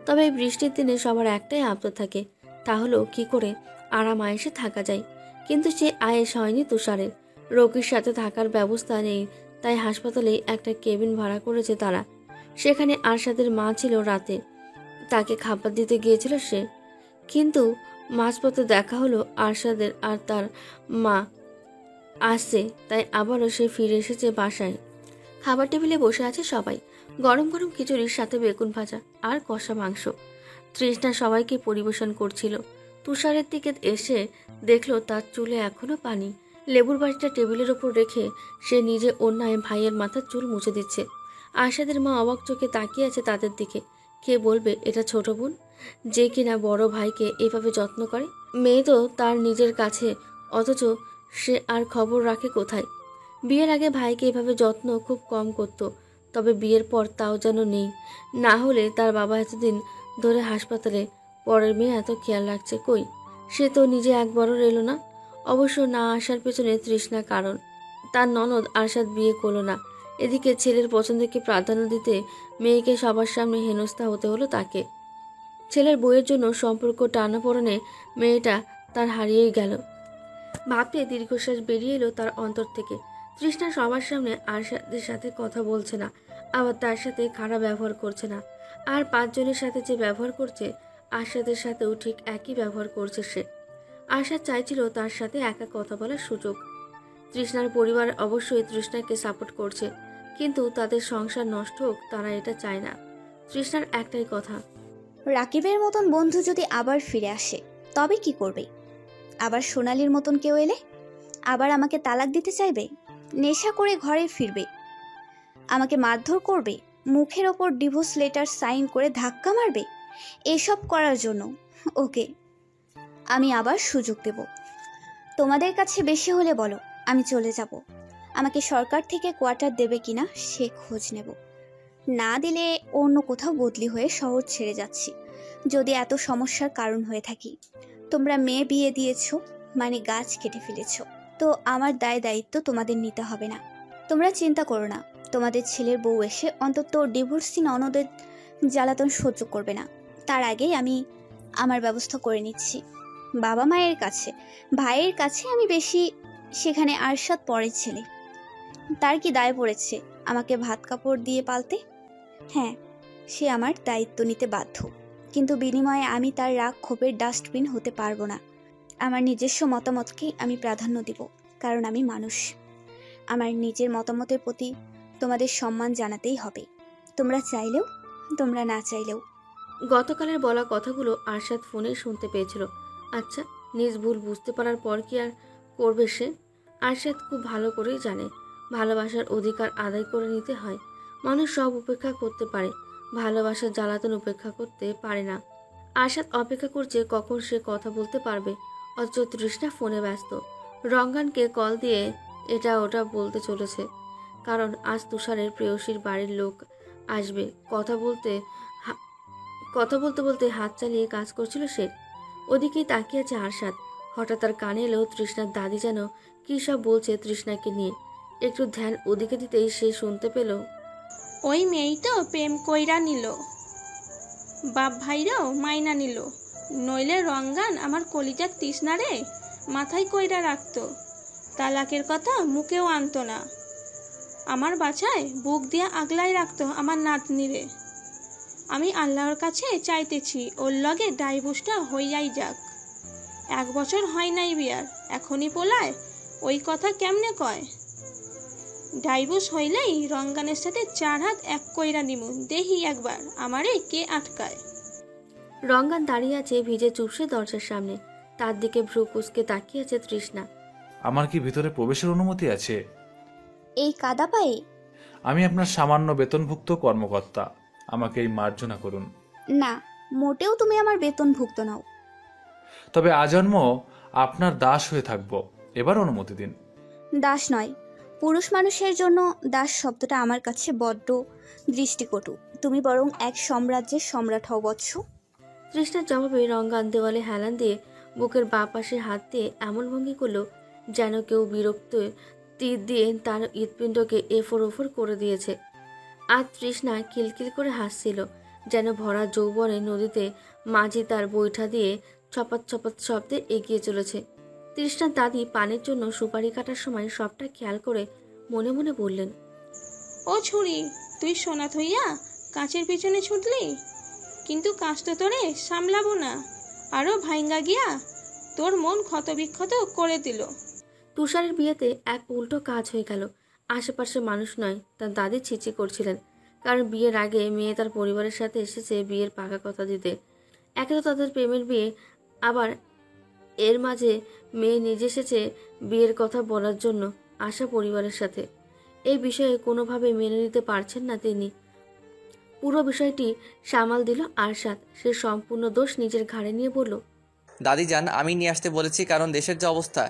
তবে এই বৃষ্টির দিনে সবার একটাই আবদার থাকে, তা হলো কী করে আরাম আয়েসে থাকা যায়। কিন্তু সে আয়েস হয়নি তুষারের। রোগীর সাথে থাকার ব্যবস্থা নেই, তাই হাসপাতালে একটা কেবিন ভাড়া করেছে তারা। সেখানে আরশাদের মা ছিল রাতে, তাকে খাবার দিতে গিয়েছিল সে। কিন্তু মাঝপথে দেখা হলো আরশাদের আর তার মা আসছে, তাই আবারও সে ফিরে এসেছে বাসায়। খাবার টেবিলে বসে আছে সবাই। গরম গরম খিচুড়ির সাথে বেগুন ভাজা আর কষা মাংস। তৃষ্ণা সবাইকে পরিবেশন করছিল। তুষারের দিকে এসে দেখলো তার চুলে এখনো পানি। লেবুর বাটিটা টেবিলের ওপর রেখে সে নিজে অন্যায় ভাইয়ের মাথার চুল মুছে দিচ্ছে। আরশাদের মা অবাক চোখে তাকিয়ে আছে তাদের দিকে। কে বলবে এটা ছোট বোন, যে কিনা বড় ভাইকে এভাবে যত্ন করে? মেয়ে তো তার নিজের কাছে, অথচ সে আর খবর রাখে কোথায়? বিয়ের আগে ভাইকে এভাবে যত্ন খুব কম করত, তবে বিয়ের পর তাও যেন নেই। না হলে তার বাবা এতদিন ধরে হাসপাতালে, পরের মেয়ে এত খেয়াল রাখছে কই? সে তো নিজে একবারও এলো না। অবশ্য না আসার পেছনে তৃষ্ণা কারণ। তার ননদ আরশাদ বিয়ে করলো না। এদিকে ছেলের পছন্দকে প্রাধান্য দিতে মেয়েকে সবার সামনে হেনস্থা হতে হলো তাকে। ছেলের বইয়ের জন্য সম্পর্ক টানাপোড়েনে মেয়েটা তার হারিয়েই গেল। ভাবতে দীর্ঘশ্বাস বেরিয়ে এলো তার অন্তর থেকে। তৃষ্ণা সবার সামনে আরশাদের সাথে কথা বলছে না, আবার তার সাথে খারাপ ব্যবহার করছে না। আর 5 জনের সাথে যে ব্যবহার করছে, আরশাদের সাথেও ঠিক একই ব্যবহার করছে সে। আরশাদ চাইছিল তার সাথে একা কথা বলার সুযোগ। তৃষ্ণার পরিবার অবশ্যই তৃষ্ণাকে সাপোর্ট করছে, কিন্তু তাদের সংসার নষ্ট হোক তারা এটা চায় না। তৃষ্ণার একটাই কথা, রাকিবের মতন বন্ধু যদি আবার ফিরে আসে তবে কি করবে? আবার সোনালির মতন কেউ এলে আবার আমাকে তালাক দিতে চাইবে, নেশা করে ঘরে ফিরবে, আমাকে মারধর করবে, মুখের ওপর ডিভোর্স লেটার সাইন করে ধাক্কা মারবে। এসব করার জন্য ওকে আমি আবার সুযোগ দেব। তোমাদের কাছে বেশি হলে বলো, আমি চলে যাব। আমাকে সরকার থেকে কোয়ার্টার দেবে কিনা সে খোঁজ নেব। না দিলে অন্য কোথাও বদলি হয়ে শহর ছেড়ে যাচ্ছি, যদি এত সমস্যার কারণ হয়ে থাকি। তোমরা মেয়ে বিয়ে দিয়েছো মানে গাছ কেটে ফেলেছো, তো আমার দায় দায়িত্ব তোমাদের নিতে হবে না। তোমরা চিন্তা করো না, তোমাদের ছেলের বউ এসে অন্তত ডিভোর্সি ননদের জ্বালাতন সহ্য করবে না। তার আগেই আমি আমার ব্যবস্থা করে নিচ্ছি। বাবা মায়ের কাছে, ভাইয়ের কাছে আমি বেশি, সেখানে আরশাদ পরের ছেলে। তার কি দায় পড়েছে আমাকে ভাত কাপড় দিয়ে পালতে? হ্যাঁ, সে আমার দায়িত্ব নিতে বাধ্য, কিন্তু বিনিময়ে আমি তার রাগ ক্ষোভের ডাস্টবিন হতে পারবো না। আমার নিজস্ব মতামতকে আমি প্রাধান্য দিব, কারণ আমি মানুষ। আমার নিজের মতামতের প্রতি তোমাদের সম্মান জানাতেই হবে, তোমরা চাইলেও তোমরা না চাইলেও। গতকালের বলা কথাগুলো আরশাদ ফোনে শুনতে পেয়েছিল। আচ্ছা, নিজ ভুল বুঝতে পারার পর কি আর করবে সে? আরশাদ খুব ভালো করেই জানে ভালোবাসার অধিকার আদায় করে নিতে হয়। মানুষ সব উপেক্ষা করতে পারে, ভালোবাসার জ্বালাতন উপেক্ষা করতে পারে না। আরশাদ অপেক্ষা করছে কখন সে কথা বলতে পারবে, অথচ তৃষ্ণা ফোনে ব্যস্ত। রঙ্গানকে কল দিয়ে এটা ওটা বলতে চলেছে, কারণ আজ তুষারের প্রেয়সীর বাড়ির লোক আসবে। কথা বলতে বলতে হাত চালিয়ে কাজ করছিল সে। ওদিকেই তাকিয়ে আছে আরশাদ। হঠাৎ তার কানে এলো তৃষ্ণার দাদি যেন কী সব বলছে তৃষ্ণাকে নিয়ে। একটু ধ্যান ওদিকে দিতেই সে শুনতে পেল, ওই মেয়েই তো প্রেম কইরা নিল, বাপ ভাইরাও মাইনা নিল, নইলে রঙ্গান আমার কলিজার তৃষ্ণারে মাথায় কইরা রাখতো, তালাকের কথা মুখেও আনতো না, আমার বাছায় বুক দিয়া আগলাই রাখতো আমার নাতনিরে। আমি আল্লাহর কাছে চাইতেছি ওর লগে ডাইভোর্সটা হইয়াই যাক। 1 বছর হয় নাই বিয়ার, এখনই পোলায়, ওই কথা কেমনে কয়? ডাইভোর্স হইলেই রঙ্গানের সাথে 4 হাত এক কইরা দিমু, দেখি একবার আমারে কে আটকায়। রঙ্গান দাঁড়িয়ে আছে ভিজে চুপসে দরজার সামনে। তার দিকে ভ্রু কুঁচকে তাকিয়ে আছে তৃষ্ণা। আমার কি ভিতরে প্রবেশের অনুমতি আছে? এই কাদা পায়ে? আমি আপনার সামান্য বেতনভুক্ত কর্মকর্তা, আমাকে এই মার্জনা করুন। না, মোটেও তুমি আমার বেতনভুক্ত নাও। তবে আজন্ম আপনার দাস হয়ে থাকব, এবার অনুমতি দিন। দাস নয়, পুরুষ মানুষের জন্য দাস শব্দটা আমার কাছে বড্ড দৃষ্টিকটু। তুমি বরং এক সাম্রাজ্যের সম্রাট হও বৎস। তৃষ্ণার জবাবে রঙ্গান দেওয়ালে হেলান দিয়ে বুকের বাঁ পাশে হাত দিয়ে এমন ভঙ্গি করলো যেন কেউ বিরক্ত তীর দিয়ে তার হৃৎপিণ্ডকে এফোর ওফর করে দিয়েছে। আর তৃষ্ণা কিলকিল করে হাসছিল, যেন ভরা যৌবনে নদীতে মাঝি তার বৈঠা দিয়ে ছপাত ছপাত শব্দে এগিয়ে চলেছে। তৃষ্ণার দাদি পানির জন্য সুপারি কাটার সময় সবটা খেয়াল করে মনে মনে বললেন, ও ছুরি, তুই সোনা থইয়া কাঁচের পিছনে ছুটলি, কিন্তু কাঁচ তো তোরে সামলাবো না, আরও ভাইঙ্গা গিয়া তোর মন ক্ষতবিক্ষত করে দিল। তুষারের বিয়েতে এক উল্টো কাজ হয়ে গেল। আশেপাশে মানুষ নয়, তার দাদি ছিচি করছিলেন, কারণ বিয়ের আগে মেয়ে তার পরিবারের সাথে এসেছে বিয়ের পাকা কথা দিতে। একে তো তাদের প্রেমের বিয়ে, আবার এর মাঝে মেয়ে নিজে এসেছে বিয়ের কথা বলার জন্য আশা পরিবারের সাথে। এই বিষয়ে কোনোভাবে মেনে নিতে পারছেন না তিনি। পুরো বিষয়টি সামাল দিল আরশাদ। সে সম্পূর্ণ দোষ নিজের ঘাড়ে নিয়ে বলল, দাদি যান, আমি নিয়ে আসতে বলেছি কারণ দেশের যে অবস্থা,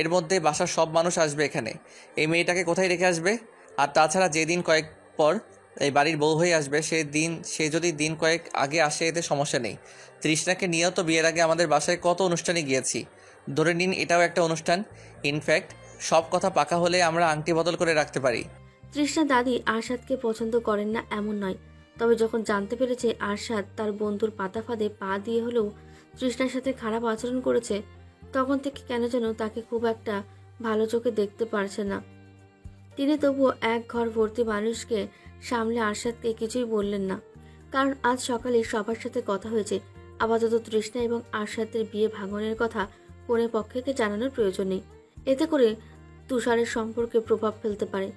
এর মধ্যে বাসার সব মানুষ আসবে এখানে, এই মেয়েটাকে কোথায় রেখে আসবে? আর তাছাড়া যেদিন কয়েক পর এই বাড়ির বউ হয়ে আসবে, সে যদি দিন কয়েক আগে আসে এতে সমস্যা নেই। তৃষ্ণাকে নিয়েও তো বিয়ের আগে আমাদের বাসায় কত অনুষ্ঠানে গিয়েছি, ধরে নিন এটাও একটা অনুষ্ঠান। ইনফ্যাক্ট সব কথা পাকা হলে আমরা আংটি বদল করে রাখতে পারি। তৃষ্ণা দাদি আরশাদকে পছন্দ করেন না এমন নয়, তবে যখন জানতে পেরেছে আরশাদ তার বন্ধুর পাতা ফাঁদে পা দিয়ে হলেও তৃষ্ণার সাথে খারাপ আচরণ করেছে, তখন থেকে কেন যেন তাকে খুব একটা ভালো চোখে দেখতে পারছে না। তিনি তবুও এক ঘর ভর্তি মানুষকে সামলে আরশাদকে কিছুই বললেন না, কারণ আজ সকালে সবার সাথে কথা হয়েছে। আপাতত তৃষ্ণা এবং আরশাদের বিয়ে ভাঙনের কথা কোনে পক্ষকে জানানোর প্রয়োজন নেই, এতে করে তুষারের সম্পর্কে প্রভাব ফেলতে পারে।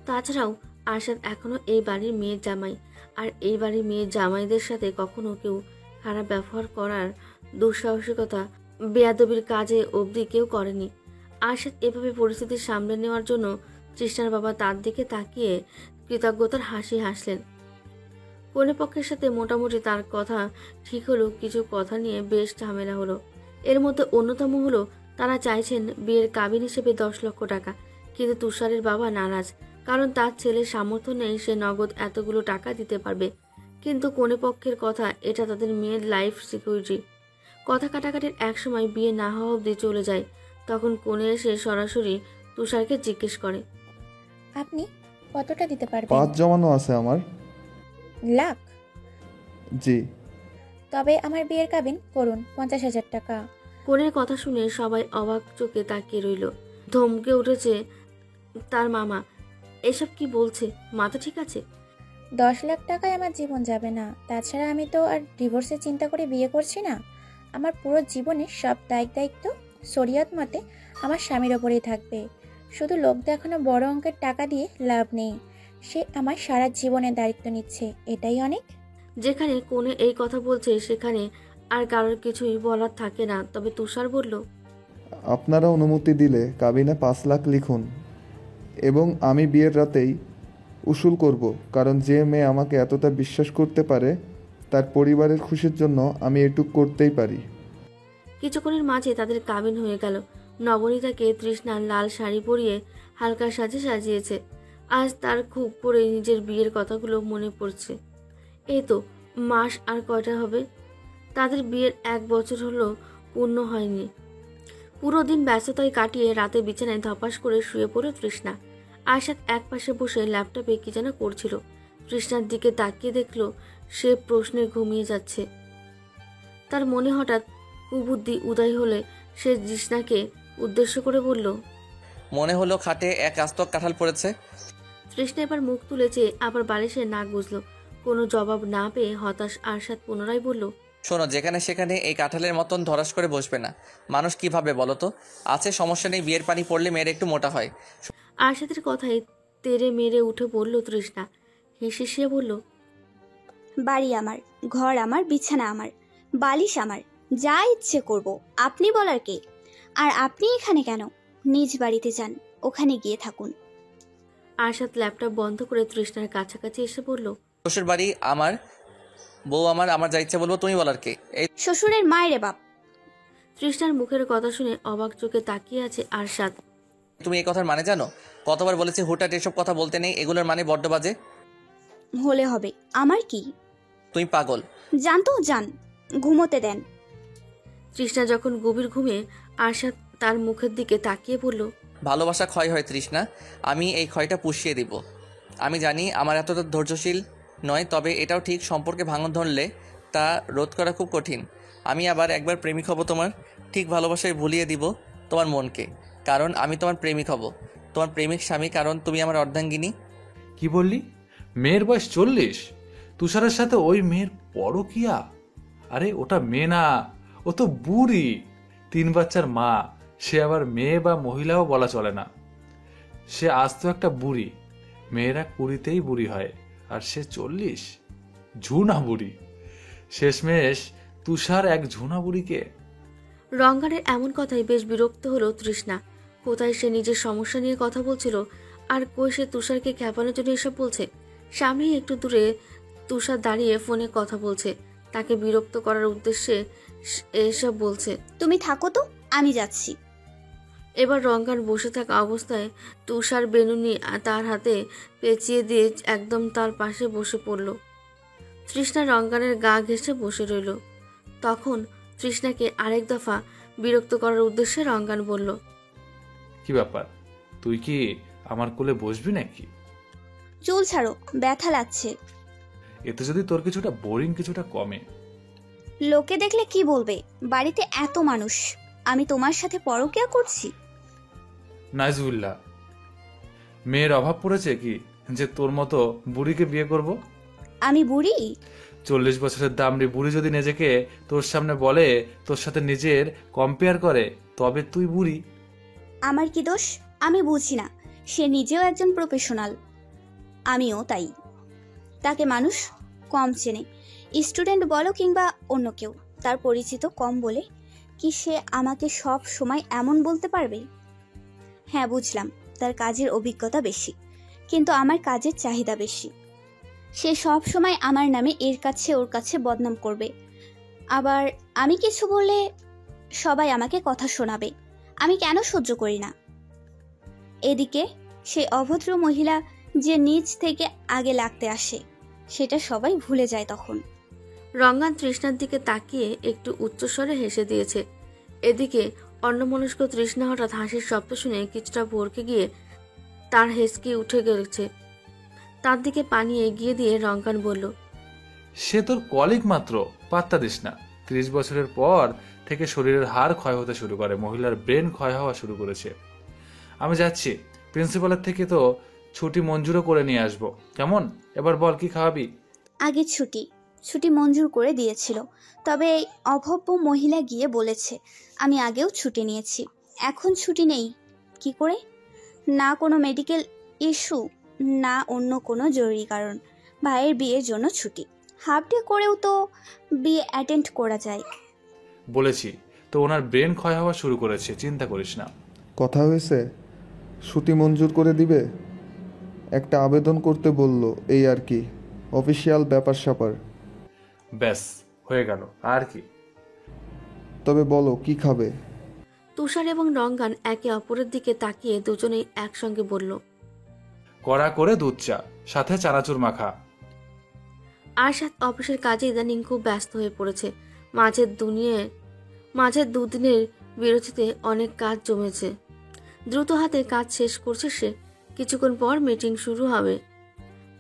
তাছাড়াও আরশাদ এখনো এই বাড়ির মেয়ের জামাই, আর এই বাড়ির মেয়ের জামাইদের সাথে কখনো কেউ খারাপ ব্যবহার করার দুঃসাহসিকতা বেয়াদবির কাজে অবধি কেউ করেনি। আরশাদ এভাবে পরিস্থিতি সামলে নেওয়ার জন্য তৃষ্ণার বাবা তার দিকে তাকিয়ে কৃতজ্ঞতার হাসি হাসলেন। কনে পক্ষের সাথে মোটামুটি তার কথা ঠিক হলো, কিছু কথা নিয়ে বেশ ঝামেলা হলো। এর মধ্যে অন্যতম হলো তারা চাইছেন বিয়ের কাবিন হিসেবে 10 লক্ষ টাকা, কিন্তু তুষারের বাবা নারাজ, কারণ তার ছেলের সামর্থ্য নেই সে নগদ এতগুলো টাকা দিতে পারবে। কিন্তু কনে পক্ষের কথা এটা তাদের মেয়ের লাইফ সিকিউরিটি। কথা কাটাকাটির এক সময় বিয়ে না হওয়া অবধি চলে যায়। তখন কনে এসে সরাসরি তুষারকে জিজ্ঞেস করে, আপনি কতটা দিতে পারবেন? 5 জমানো আছে আমার। লাখ? জি। তবে আমার বিয়ের কাবিন করুন 50,000 টাকা। কনের কথা শুনে সবাই অবাক চোখে তাকিয়ে রইল। ধমকে উঠেছে তার মামা, এসব কি বলছে, মাথা ঠিক আছে? 10 লাখ টাকায় আমার জীবন যাবে না। তাছাড়া আমি তো আর ডিভোর্সের চিন্তা করে বিয়ে করছি না। আমার পুরো জীবনে সব দায়িত্ব শরিয়ত মতে আমার স্বামীর ওপরেই থাকবে। শুধু লোক দেখানো বড় অঙ্কের টাকা দিয়ে লাভ নেই। সে আমার সারা জীবনের দায়িত্ব নিচ্ছে, এটাই অনেক। যেখানে কোনে এই কথা বলছে সেখানে আর কারোর কিছুই বলার থাকে না। তবে তুষার বলল, আপনারা অনুমতি দিলে কাবিনে 5 লাখ লিখুন, এবং আমি বিয়ের রাতেই উসুল করব, কারণ যে মেয়ে আমাকে এতটা বিশ্বাস করতে পারে তার পরিবারের খুশির জন্য আমি এটুক করতেই পারি। কিছুক্ষণের মাঝে তাদের কাবিন হয়ে গেল। নবনীতাকে তৃষ্ণার লাল শাড়ি পরিয়ে হালকা সাজে সাজিয়েছে। আজ তার খুব করে নিজের বিয়ের কথাগুলো মনে পড়ছে। এই তো মাস আর কয়টা হবে, তাদের বিয়ের 1 বছর হলো পূর্ণ হয়নি। পুরো দিন ব্যস্ততায় কাটিয়ে রাতে বিছানায় ধপাস করে শুয়ে পড়ে তৃষ্ণা। আরশাদ এক পাশে বসে ল্যাপটপে কি যেন করছিল। তৃষ্ণার দিকে তাকিয়ে দেখল সে প্রশ্নে ঘুমিয়ে যাচ্ছে। তার মনে হঠাৎ কুবুদ্ধি উদয় হলে সে তৃষ্ণাকে উদ্দেশ্য করে বলল, মনে হলো খাটে এক আস্ত কাঁঠাল পড়েছে। তৃষ্ণা এবার মুখ তুলেছে, আবার বালিশে নাক বুঝলো। কোনো জবাব না পেয়ে হতাশ আরশাদ পুনরায় বলল, শোনো, যেখানে সেখানে এই কাঁঠালের মতন ধরাস করে বসবে না। মানুষ কিভাবে বলো তো? আছে, সমস্যা নেই, বিয়ের পানি পড়লে মেয়ের একটু মোটা হয়। আরশাদের কথায় তেরে মেরে উঠে বলল তৃষ্ণা। হেসে সে বলল, বাড়ি আমার, ঘর আমার, বিছানা আমার, বালিশ আমার, যা ইচ্ছে করব। আপনি বলার কে? আর আপনি এখানে কেন? নিজ বাড়িতে যান, ওখানে গিয়ে থাকুন। আরশাদ ল্যাপটপ বন্ধ করে তৃষ্ণার কাছাকাছি এসে বলল, শ্বশুর বাড়ি আমার, বউ আমার যা ইচ্ছা বলবো, তুমি বলার কে? এই শ্বশুরের মায়ের বাপ। তৃষ্ণার মুখের কথা শুনে অবাক চোখে তাকিয়ে আছে আরশাদ। তুমি এই কথার মানে জানো? কতবার বলেছি হুটহাট এসব কথা বলতে নেই, এগুলোর মানে বড্ড বাজে। হলে হবে, আমার কি? তুমি পাগল। জান তো জান, ঘুমোতে দেন। তৃষ্ণা যখন গভীর ঘুমে, আরশাদ তার মুখের দিকে তাকিয়ে বলল, ভালোবাসা ক্ষয় হয় তৃষ্ণা, আমি এই ক্ষয়টা পুষিয়ে দিব। আমি জানি আমার এতটা ধৈর্যশীল নয়, তবে এটাও ঠিক, সম্পর্কে ভাঙন ধরলে তা রোধ করা খুব কঠিন। আমি আবার একবার প্রেমিক হব তোমার, ঠিক ভালোবাসায় ভুলিয়ে দিব তোমার মনকে, কারণ আমি তোমার প্রেমিক হব, তোমার প্রেমিক স্বামী, কারণ তুমি আমার অর্ধাঙ্গিনী। কি বললি? মেয়ের বয়স 40? তুষারের সাথে ওই মেয়ের পরকিয়া? আরে ওটা মেয়ে না, ও তো বুড়ি, 3 বাচ্চার মা। সে আবার মেয়ে বা মহিলাও বলা চলে না, সে আজ তো একটা বুড়ি। মেয়েরা 20তেই বুড়ি হয়, আর সে 40, ঝুনা বুড়ি। শেষমেশ তুষার এক ঝুনা বুড়িকে। রঙ্গানের এমন কথাই বেশ বিরক্ত হলো তৃষ্ণা। কোথায় সে নিজের সমস্যা নিয়ে কথা বলছিল, আর কই সে তুষারকে খেপানোর জন্য এসব বলছে। সামনেই একটু দূরে তুষার দাঁড়িয়ে ফোনে কথা বলছে, তাকে বিরক্ত করার উদ্দেশ্যে এসব বলছে। তুমি থাকো তো, আমি যাচ্ছি। এবার রঙ্গান বসে থাকা অবস্থায় তুষার বেনুনি তার হাতে পেঁচিয়ে দিয়ে একদম তার পাশে বসে পড়ল। তৃষ্ণা রঙ্গানের গা ঘেঁষে বসে রইল। তখন তৃষ্ণাকে আরেক দফা বিরক্ত করার উদ্দেশ্যে রঙ্গান বলল, কি ব্যাপার, তুই কি আমার কোলে বসবি নাকি? চুল ছাড়ো, ব্যথা লাগছে। এতে যদি তোর কিছুটা বোরিং কিছুটা কমে। লোকে দেখলে কি বলবে? বাড়িতে এত মানুষ, আমি তোমার সাথে পরকিয়া করছি? নাইজুবিল্লাহ, মেয়ের অভাব পড়েছে কি যে তোর মতো বুড়িকে বিয়ে করব? আমি বুড়ি? 40 বছরের দামড়ি বুড়ি যদি নিজেকে তোর সামনে বলে, তোর সাথে নিজের কম্পেয়ার করে, তবে তুই বুড়ি। আমার কি দোষ? আমি বুঝি না। সে নিজেও একজন প্রফেশনাল, আমিও তাই। তাকে মানুষ কম চেনে, স্টুডেন্ট বলো কিংবা অন্য কেউ। তার পরিচিত কম বলে কি সে আমাকে সব সময় এমন বলতে পারবে? হ্যাঁ বুঝলাম, তার কাজের অভিজ্ঞতা বেশি, কিন্তু আমার কাজের চাহিদা বেশি। সে সব সময় আমার নামে এর কাছে ওর কাছে বদনাম করবে, আবার আমি কিছু বললে সবাই আমাকে কথা শোনাবে। আমি কেন সহ্য করি না? এদিকে সেই অভদ্র মহিলা যে নিজ থেকে আগে লাগতে আসে, সেটা সবাই ভুলে যায় তখন। রঙ্গান তৃষ্ণার দিকে তাকিয়ে একটু উচ্চস্বরে হেসে দিয়েছে। এদিকে অন্যমনস্ক তৃষ্ণা হঠাৎ হাসির শব্দ শুনে কিছুটা ভরকে গিয়ে তার হেসকি উঠে গেছে। তার দিকে পানি এগিয়ে দিয়ে রঙ্গান বলল, সে তোর কলিগ মাত্র, পাত্তা দিস না। 30 বছরের পর থেকে শরীরের হাড় ক্ষয় হতে শুরু করে, মহিলার ব্রেন ক্ষয় হওয়া শুরু করেছে। আমি যাচ্ছি, প্রিন্সিপালের থেকে তো ছুটি মঞ্জুরও করে নিয়ে আসবো। কেমন? এবার বল, কি খাওয়াবি? আগে ছুটি মঞ্জুর করে দিয়েছিল, তবে এই অভব্য মহিলা গিয়ে বলেছে আমি আগেও ছুটি নিয়েছি, এখন ছুটি নেই কি করে? না কোনো মেডিকেল ইস্যু, না অন্য কোনো জরুরি কারণ। ভাইয়ের বিয়ের জন্য ছুটি, হাফ ডে করেও তো বিয়ে অ্যাটেন্ড করা যায়। বলেছি তো, ওনার ব্রেন ক্ষয় হওয়া শুরু করেছে, চিন্তা করিস না। কথা হয়েছে, ছুটি মঞ্জুর করে দিবে। একটা আবেদন করতে বলল, এই আর কি, অফিসিয়াল ব্যাপার স্যাপার। ব্যাস হয়ে গেল, আর কি? তবে বলো কি খাবে? তুষার এবং রঙ্গান একে অপরের দিকে তাকিয়ে দুজনেই একসঙ্গে বলল, কড়া করে দুধ চা, সাথে চানাচুর মাখা। আরশাদ অফিসের কাজে ইদানিং খুব ব্যস্ত হয়ে পড়েছে। মাঝের দুদিনের বিরতিতে অনেক কাজ জমেছে। দ্রুত হাতে কাজ শেষ করছে সে। কিছুক্ষণ পর মিটিং শুরু হবে।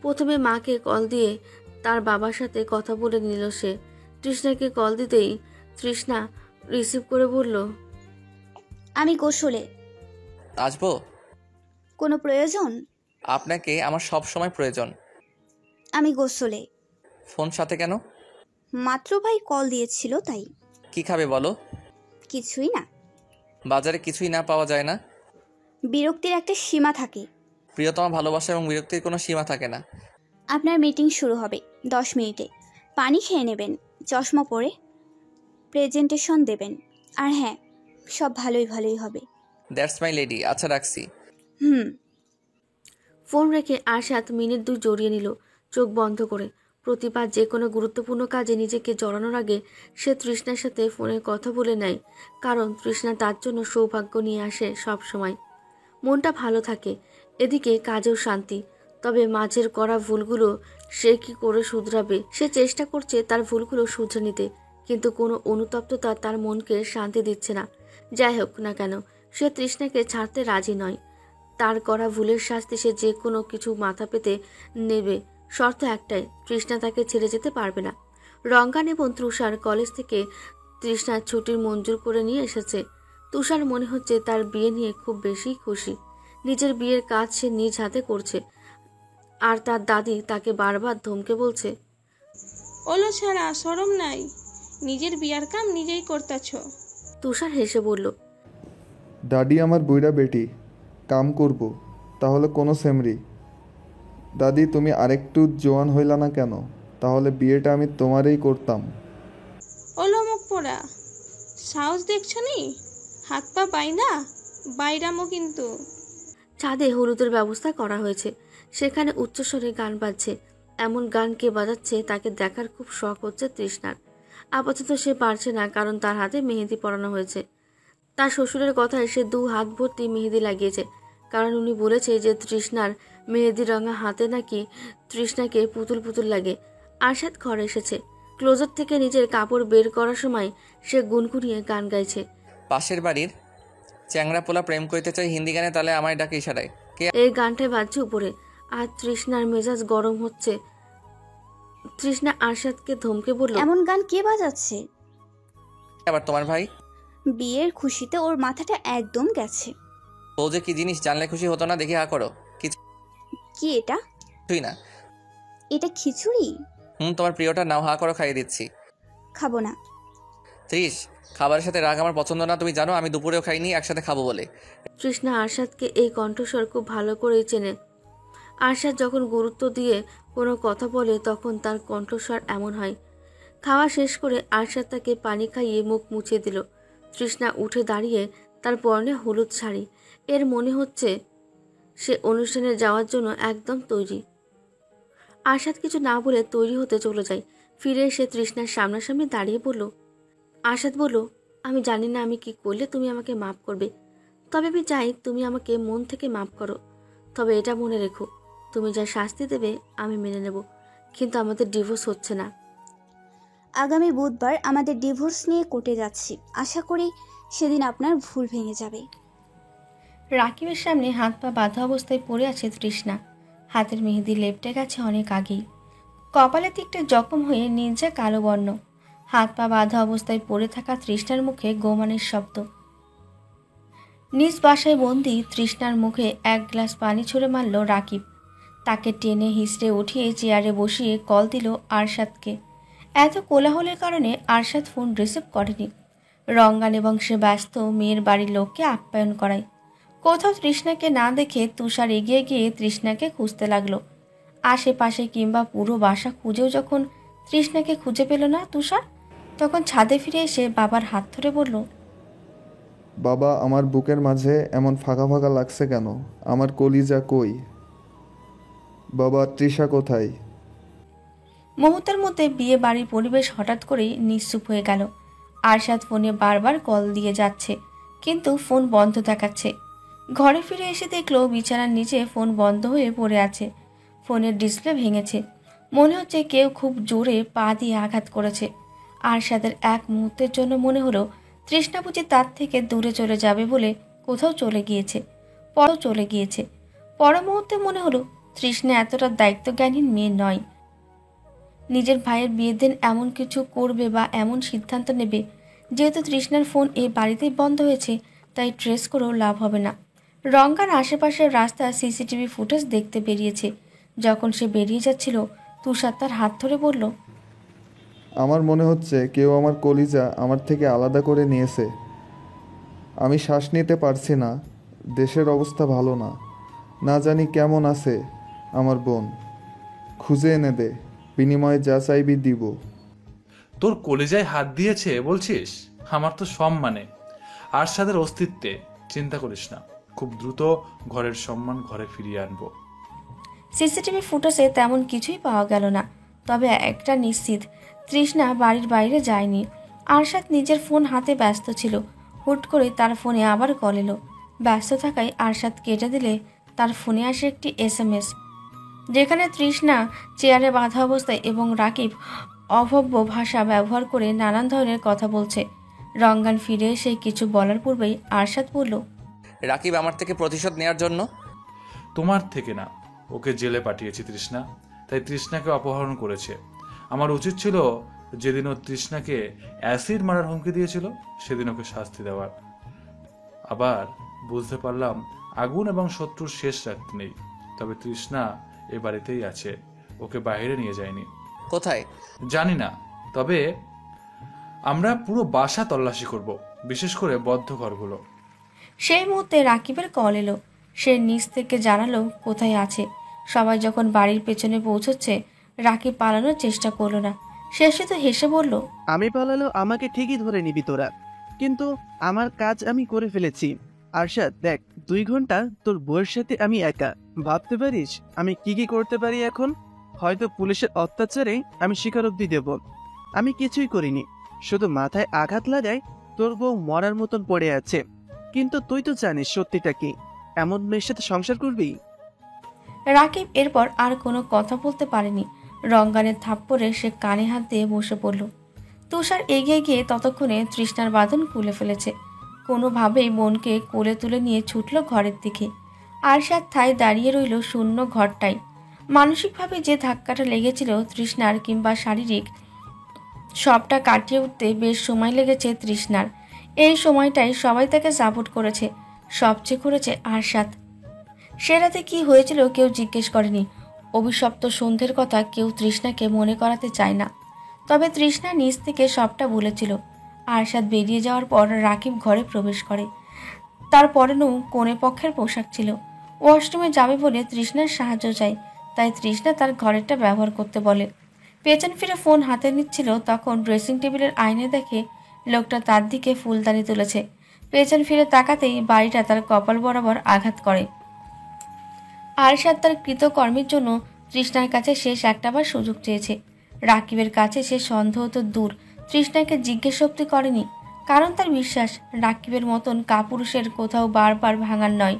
প্রথমে মাকে কল দিয়ে তার বাবার সাথে কথা বলে নিল সে। তৃষ্ণাকে কল দিতেই তৃষ্ণা রিসিভ করে বলল, আমি গোসলে। আসবো? কোনো প্রয়োজন? আপনাকে আমার সব সময় প্রয়োজন। আমি গোসলে। ফোন সাথে কেন? মাত্র ভাই কল দিয়েছিল তাই। কি খাবে বলো? কিছুই না। বাজারে কিছুই না পাওয়া যায় না? বিরক্তির একটা সীমা থাকে। প্রিয়তমা, ভালোবাসা এবং বিরক্তির কোনো সীমা থাকে না। আপনার মিটিং শুরু হবে 10 মিনিটে। পানি খেয়ে নেবেন, চশমা পরে প্রেজেন্টেশন দেবেন, আর হ্যাঁ, সব ভালোই হবে। That's my lady. আচ্ছা রাখছি। ফোন রেখে আরশাদ মিনিট 2 জড়িয়ে নিল চোখ বন্ধ করে। প্রতিবার যে কোনো গুরুত্বপূর্ণ কাজে নিজেকে জড়ানোর আগে সে তৃষ্ণার সাথে ফোনে কথা বলে নেয়, কারণ তৃষ্ণা তার জন্য সৌভাগ্য নিয়ে আসে সব সময়। মনটা ভালো থাকে, এদিকে কাজেও শান্তি। তবে মাঝের করা ভুলগুলো সে কি করে শুধরাবে? সে চেষ্টা করছে তার ভুলগুলো শুধরে নিতে, কিন্তু কোনো অনুতপ্ততা তার মনকে শান্তি দিচ্ছে না। যাই হোক না কেন, সে তৃষ্ণাকে ছাড়তে রাজি নয়। তার করা ভুলের শাস্তি সে যে কোনো কিছু মাথা পেতে নেবে, শর্ত একটাই, তৃষ্ণা তাকে ছেড়ে যেতে পারবে না। রঙ্গান এবং তুষার কলেজ থেকে তৃষ্ণার ছুটির মঞ্জুর করে নিয়ে এসেছে। তুষার মনে হচ্ছে তার বিয়ে নিয়ে খুব বেশি খুশি। নিজের বিয়ের কাজ সে নিজ হাতে করছে, আর তার দাদি তাকে বারবার ধমকে বলছে, ওলো ছাড়া শরম নাই, নিজের বিয়ার কাম নিজেই করতেছ। তুষার হেসে বলল, দাদি আমার বুইড়া বেটি, কাম করব তাহলে কোনো সেমরি। দাদি তুমি আরেকটু জোয়ান হইলা না কেন? তাহলে বিয়েটা আমি তোমারই করতাম। ওলো মুখ পোড়া, সাহস দেখছো নি? হাত পা বাইরামো কিন্তু। ছাদে হলুদের ব্যবস্থা করা হয়েছে, সেখানে উচ্চস্বরে গান বাজছে। এমন গান কে বাজাচ্ছে তাকে দেখার খুব শখ হচ্ছে তৃষ্ণার। আপাতত সে পারছে না, কারণ তার হাতে মেহেদি পরানো হয়েছে। তার শ্বশুরের কথায় সে 2 হাত ভর্তি মেহেদি লাগিয়েছে, কারণ উনি বলেছে যে তৃষ্ণার মেহেদি রঙা হাতে নাকি তৃষ্ণাকে পুতুল পুতুল লাগে। আরশাদ ঘরে এসেছে। ক্লোজেট থেকে নিজের কাপড় বের করার সময় সে গুনগুনিয়ে গান গাইছে। পাশের বাড়ির চ্যাংরা পোলা প্রেম করতে চাই হিন্দি গানে, তাহলে আমায় ডাকে ইশারায়। এই গানটাই বাজছে উপরে, আর তৃষ্ণার মেজাজ গরম হচ্ছে। তৃষ্ণা আরশাদকে ধমকে বলল, এমন গান কে বাজাচ্ছে? আবার তোমার ভাই? বিয়ের খুশিতে ওর মাথাটা একদম গেছে। ও যে কি জিনিস জানলে খুশি হতো না, দেখি হা করো। কি এটা? তুই না, এটা খিচুড়ি? তোমার প্রিয়টা নাও, হা করো, খাইয়ে দিচ্ছি। খাবো না। ত্রিশ, খাবারের সাথে রাগ আমার পছন্দ না, তুমি জানো। আমি দুপুরেও খাইনি, একসাথে খাবো বলে। তৃষ্ণা আরশাদকে এই কণ্ঠস্বর খুব ভালো করেই চেনে। আরশাদ যখন গুরুত্ব দিয়ে কোনো কথা বলে তখন তার কণ্ঠস্বর এমন হয়। খাওয়া শেষ করে আরশাদ তাকে পানি খাইয়ে মুখ মুছিয়ে দিল। তৃষ্ণা উঠে দাঁড়িয়ে, তার পরনে হলুদ শাড়ি। এর মনে হচ্ছে সে অনুষ্ঠানে যাওয়ার জন্য একদম তৈরি। আরশাদ কিছু না বলে তৈরি হতে চলে যায়। ফিরে এসে তৃষ্ণার সামনাসামনি দাঁড়িয়ে বলল, আরশাদ বলল, আমি জানি না আমি কি করলে তুমি আমাকে মাফ করবে, তবে আমি চাই তুমি আমাকে মন থেকে মাফ করো। তবে এটা মনে রেখো, তুমি যা শাস্তি দেবে আমি মেনে নেব, কিন্তু আমাদের ডিভোর্স হচ্ছে না। আগামী বুধবার আমাদের ডিভোর্স নিয়ে কোর্টে যাচ্ছি, আশা করি সেদিন আপনার ভুল ভেঙে যাবে। রাকিবের সামনে হাত পা বাঁধা অবস্থায় পড়ে আছে তৃষ্ণা। হাতের মেহেদি লেপটে গেছে অনেক আগেই। কপালের দিকটা জখম হয়ে নির্জা কালো বর্ণ। হাত পা বাঁধা অবস্থায় পড়ে থাকা তৃষ্ণার মুখে গোমানের শব্দ। নিজ বাসায় বন্দি তৃষ্ণার মুখে 1 গ্লাস পানি ছুঁড়ে মারল রাকিব। তাকে টেনে হিঁচড়ে উঠিয়ে চেয়ারে বসিয়ে কল দিল আরশাদকে। এত কোলাহলের কারণে আরশাদ ফোন রিসিভ করেনি। রঙ্গান এবং সে ব্যস্ত মেয়ের বাড়ির লোককে আপ্যায়ন করায়। কোথাও তৃষ্ণাকে না দেখে তুষার এগিয়ে গিয়ে তৃষ্ণাকে খুঁজতে লাগলো। আশেপাশে কিংবা পুরো বাসা খুঁজেও যখন তৃষ্ণাকে খুঁজে পেল না তুষার, তখন ছাদে ফিরে এসে বাবার হাত ধরে বলল, বাবা, আমার বুকের মাঝে এমন ফাঁকা ফাঁকা লাগছে কেন? আমার কলিজা কই? বাবা, তৃষা কোথায়? মুহূর্তের মধ্যে বিয়ে বাড়ির পরিবেশ হঠাৎ করেই নিশ্চুপ হয়ে গেল। আরশাদ ফোনে বারবার কল দিয়ে যাচ্ছে, কিন্তু ফোন বন্ধ দেখাচ্ছে। ঘরে ফিরে এসে দেখলো বিছানার নিচে ফোন বন্ধ হয়ে পড়ে আছে। ফোনের ডিসপ্লে ভেঙেছে। মনে হচ্ছে কেউ খুব জোরে পা দিয়ে আঘাত করেছে। আরশাদের এক মুহূর্তের জন্য মনে হলো তৃষ্ণা বুঝি তার থেকে দূরে চলে যাবে বলে কোথাও চলে গিয়েছে। পর মুহূর্তে মনে হলো তৃষ্ণা এতটা দায়িত্বজ্ঞানহীন মেয়ে নয়। নিজের ভাইয়ের বিয়ের দিন এমন কিছু করবে বা এমন সিদ্ধান্ত নেবে, যেহেতু তৃষ্ণার ফোন এই বাড়িতেই বন্ধ হয়েছে, তাই ট্রেস করেও লাভ হবে না। রঙ্গার আশেপাশের রাস্তা সিসিটিভি ফুটেজ দেখতে বেরিয়েছে। যখন সে বেরিয়ে যাচ্ছিল, তুষার তার হাত ধরে বলল, আমার মনে হচ্ছে কেউ আমার কলিজা আমার থেকে আলাদা করে নিয়েছে। আমি শ্বাস নিতে পারছি না। দেশের অবস্থা ভালো না। না জানি কেমন আছে আমার বোন। খুঁজে এনে দে, বিনিময়ে যা চাইবি দিব। তোর কলেজায় হাত দিয়েছে বলছিস? আমার তো সম্মানে, আরশাদের অস্তিত্বে চিন্তা করিস না। খুব দ্রুত ঘরের সম্মান ঘরে ফিরিয়ে আনবো। সিসিটিভি ফুটেজে তেমন কিছুই পাওয়া গেল না, তবে একটা নিশ্চিত, তৃষ্ণা বাড়ির বাইরে যায়নি। আরশাদ নিজের ফোন হাতে ব্যস্ত ছিল। হুট করে তার ফোনে আবার কল এলো। ব্যস্ত থাকায় আরশাদ কেটে দিলে তার ফোনে আসে একটি SMS, যেখানে তৃষ্ণা চেয়ারে বাঁধা অবস্থায় এবং রাকিব অভব্য ভাষা ব্যবহার করে নানান ধরনের কথা বলছে। রঙ্গান ফিরে এসে কিছু বলার পূর্বেই আরশাদ বলল, রাকিব আমার থেকে প্রতিশোধ নেওয়ার জন্য। তোমার থেকে না, ওকে জেলে পাঠিয়েছি তৃষ্ণা, তাই তৃষ্ণাকে অপহরণ করেছে। আমার উচিত ছিল যেদিন ও তৃষ্ণাকে অ্যাসিড মারার হুমকি দিয়েছিল সেদিন ওকে শাস্তি দেওয়ার। আবার বুঝতে পারলাম আগুন এবং শত্রুর শেষ রাখতে নেই। তবে তৃষ্ণা এ বাড়িতেই আছে, ওকে বাইরে নিয়ে যায়নি। কোথায় জানি না, তবে আমরা পুরো বাসা তল্লাশি করব, বিশেষ করে বদ্ধ ঘরগুলো। সেই মুহূর্তে রাকিবের কল এলো। সে নিচ থেকে জানালো কোথায় আছে। সবাই যখন বাড়ির পেছনে পৌঁছচ্ছে, রাকিব পালানোর চেষ্টা করলো না। সে শুধু হেসে বলল, আমি পালালো আমাকে ঠিকই ধরে নিবি তোরা, কিন্তু আমার কাজ আমি করে ফেলেছি। আরশাদ দেখ, 2 ঘন্টা তোর বউয়ের সাথে আমি একা। ভাবতে পারিস আমি কি কি করতে পারি এখন? হয়তো পুলিশের অত্যাচারে আমি স্বীকারোক্তি দেব। আমি কিছুই করিনি, শুধু মাথায় আঘাত লাগায় তোর বউ মরার মতন পড়ে আছে। কিন্তু তুই তো জানিস সত্যিটা কি, এমন মেয়ের সাথে সংসার করবি? রাকিব এরপর আর কোনো কথা বলতে পারেনি। রঙ্গানের থাপ্পড়ে সে কানে হাত দিয়ে বসে পড়ল। তুষার এগিয়ে গিয়ে ততক্ষণে তৃষ্ণার বাঁধন খুলে ফেলেছে। কোনোভাবেই বোনকে কোলে তুলে নিয়ে ছুটল ঘরের দিকে। আরশাদ ঠায় দাঁড়িয়ে রইল শূন্য ঘরটাই। মানসিকভাবে যে ধাক্কাটা লেগেছিল তৃষ্ণার, কিংবা শারীরিক, সবটা কাটিয়ে উঠতে বেশ সময় লেগেছে তৃষ্ণার। এই সময়টাই সবাই তাকে সাপোর্ট করেছে, সবচেয়ে করেছে আরশাদ। সে রাতে কী হয়েছিল কেউ জিজ্ঞেস করেনি। অভিশপ্ত সন্ধ্যের কথা কেউ তৃষ্ণাকে মনে করাতে চায় না। তবে তৃষ্ণা নিজ থেকে সবটা বলেছিল। আরশাদ বেরিয়ে যাওয়ার পর রাকিব ঘরে প্রবেশ করে। তার পরনেও কনে পক্ষের পোশাক ছিল। ওয়াশরুমে যাবে বলে তৃষ্ণার সাহায্য চায়, তাই তৃষ্ণা তার ঘরেরটা ব্যবহার করতে বলে। পেছন ফিরে ফোন হাতে নিচ্ছিল, তখন ড্রেসিং টেবিলের আয়নায় দেখে লোকটা তার দিকে ফুলদানি তুলেছে। পেছন ফিরে তাকাতেই বাড়িটা তার কপাল বরাবর আঘাত করে। আরশাদ তার কৃতকর্মের জন্য তৃষ্ণার কাছে শেষ একটাবার সুযোগ চেয়েছে। রাকিবের কাছে সে সন্দেহ তো দূর, তৃষ্ণাকে জিজ্ঞেস অব্দি করেনি, কারণ তার বিশ্বাস রাকিবের মতন কাপুরুষের কোথাও বারবার ভাঙার নয়।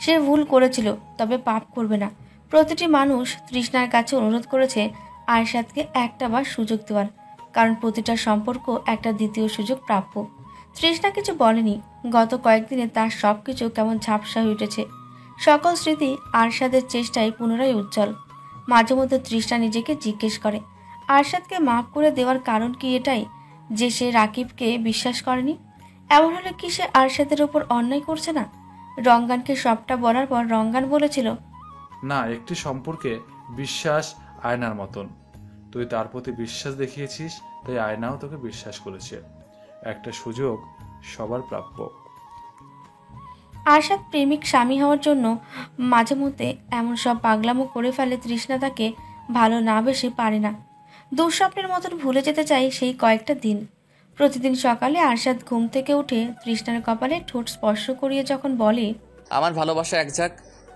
সে ভুল করেছিল, তবে পাপ করবে না। প্রতিটি মানুষ তৃষ্ণার কাছে অনুরোধ করেছে আরশাদকে একটাবার সুযোগ দেওয়ার, কারণ প্রতিটা সম্পর্ক একটা দ্বিতীয় সুযোগ প্রাপ্য। তৃষ্ণা কিছু বলেনি। গত কয়েকদিনে তার সব কিছু কেমন ঝাপসা হয়ে উঠেছে। সকল স্মৃতি আরশাদের চেষ্টায় পুনরায় উজ্জ্বল। মাঝে মধ্যে তৃষ্ণা নিজেকে জিজ্ঞেস করে, আরশাদকে মাফ করে দেওয়ার কারণ কি এটাই যে সে রাকিবকে বিশ্বাস করেনি? এমন হলে কি সে আরশাদের ওপর অন্যায় করছে না? রঙ্গানকে সবটা বলার পর রঙ্গান বলেছিল, না, একটি সম্পর্কে বিশ্বাস আয়নার মতন। তুই তার প্রতি বিশ্বাস দেখিয়েছিস, তাই আয়নাও তোকে বিশ্বাস করেছে। একটা সুযোগ সবার প্রাপ্য। আরশাদ প্রেমিক স্বামী হওয়ার জন্য মাঝে মধ্যে এমন সব পাগলামো করে ফেলে, তৃষ্ণা তাকে ভালো না বেশি পারে না। দুঃস্বপ্নের মতন ভুলে যেতে চাই সেই কয়েকটা দিন। প্রতিদিন সকালে আরশাদ ঘুম থেকে উঠে তৃষ্ণার কপালে ঠোঁট স্পর্শ করিয়ে যখন বলে, আমার ভালোবাসা এক ঝাঁক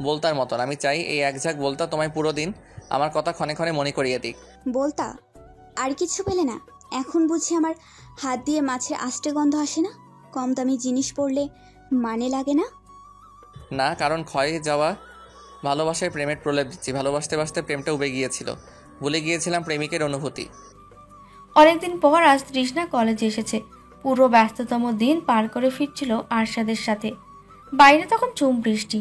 বলতার মতন, আমি চাই এই এক ঝাঁক বলতা তোমায় পুরো দিন আমার কথা ক্ষণে ক্ষণে মনে করিয়ে দিক। বলতা আর কিছু পেলে না? এখন বুঝি আমার হাত দিয়ে মাছের আষ্টে গন্ধ আসে না? কম দামি জিনিস পড়লে মানে লাগে না? না, কারণ ক্ষয়ে যাওয়া ভালোবাসায় প্রেমের প্রলেপ দিচ্ছি। ভালোবাসতে বাসতে প্রেমটা উবে গিয়েছিল, ভুলে গিয়েছিলাম প্রেমিকের অনুভূতি। অনেকদিন পর আজ তৃষ্ণা কলেজে এসেছে। পুরো ব্যস্ততম দিন পার করে ফিরছিল আরশাদের সাথে। বাইরে তখন ঝুম বৃষ্টি,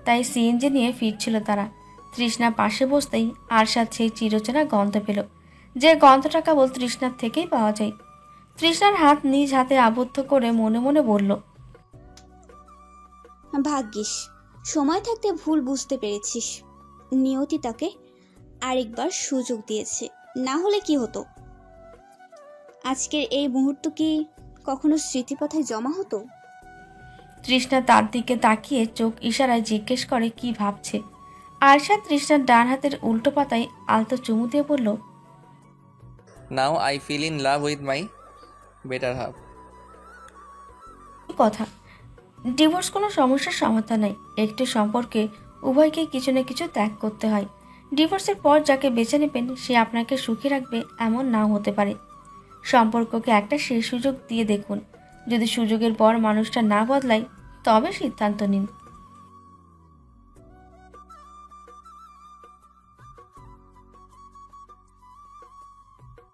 তাই সিএনজি নিয়ে ফিরছিল তারা। তৃষ্ণা পাশে বসতেই আরশাদ সেই চিরচেনা গন্ধ পেল, যে গন্ধটা কেবল তৃষ্ণার থেকেই পাওয়া যায়। তৃষ্ণার হাত নিজ হাতে আবদ্ধ করে মনে মনে বলল, ভাগ্যিস সময় থাকতে ভুল বুঝতে পেরেছিস। নিয়তি তাকে আরেকবার সুযোগ দিয়েছে, না হলে কি হতো? আজকের এই মুহূর্ত কি কখনো স্মৃতিপথায় জমা হতো? তৃষ্ণা তার দিকে তাকিয়ে চোখ ইশারায় জিজ্ঞেস করে কি ভাবছে। আরশাদ তৃষ্ণার ডান হাতের উল্টো পাতায় আলতো চুমু দিয়ে বলল, now I fill in love with my better half. কথা, ডিভোর্স কোনো সমস্যার সমাধান নয়। একটি সম্পর্কে উভয়কেই কিছু না কিছু ত্যাগ করতে হয়। ডিভোর্সের পর যাকে বেছে নেবেন সে আপনাকে সুখী রাখবে এমন নাও হতে পারে। সম্পর্ককে একটা শেষ সুযোগ দিয়ে দেখুন। যদি সুযোগের পর মানুষটা না বদলায় তবে সিদ্ধান্ত নিন।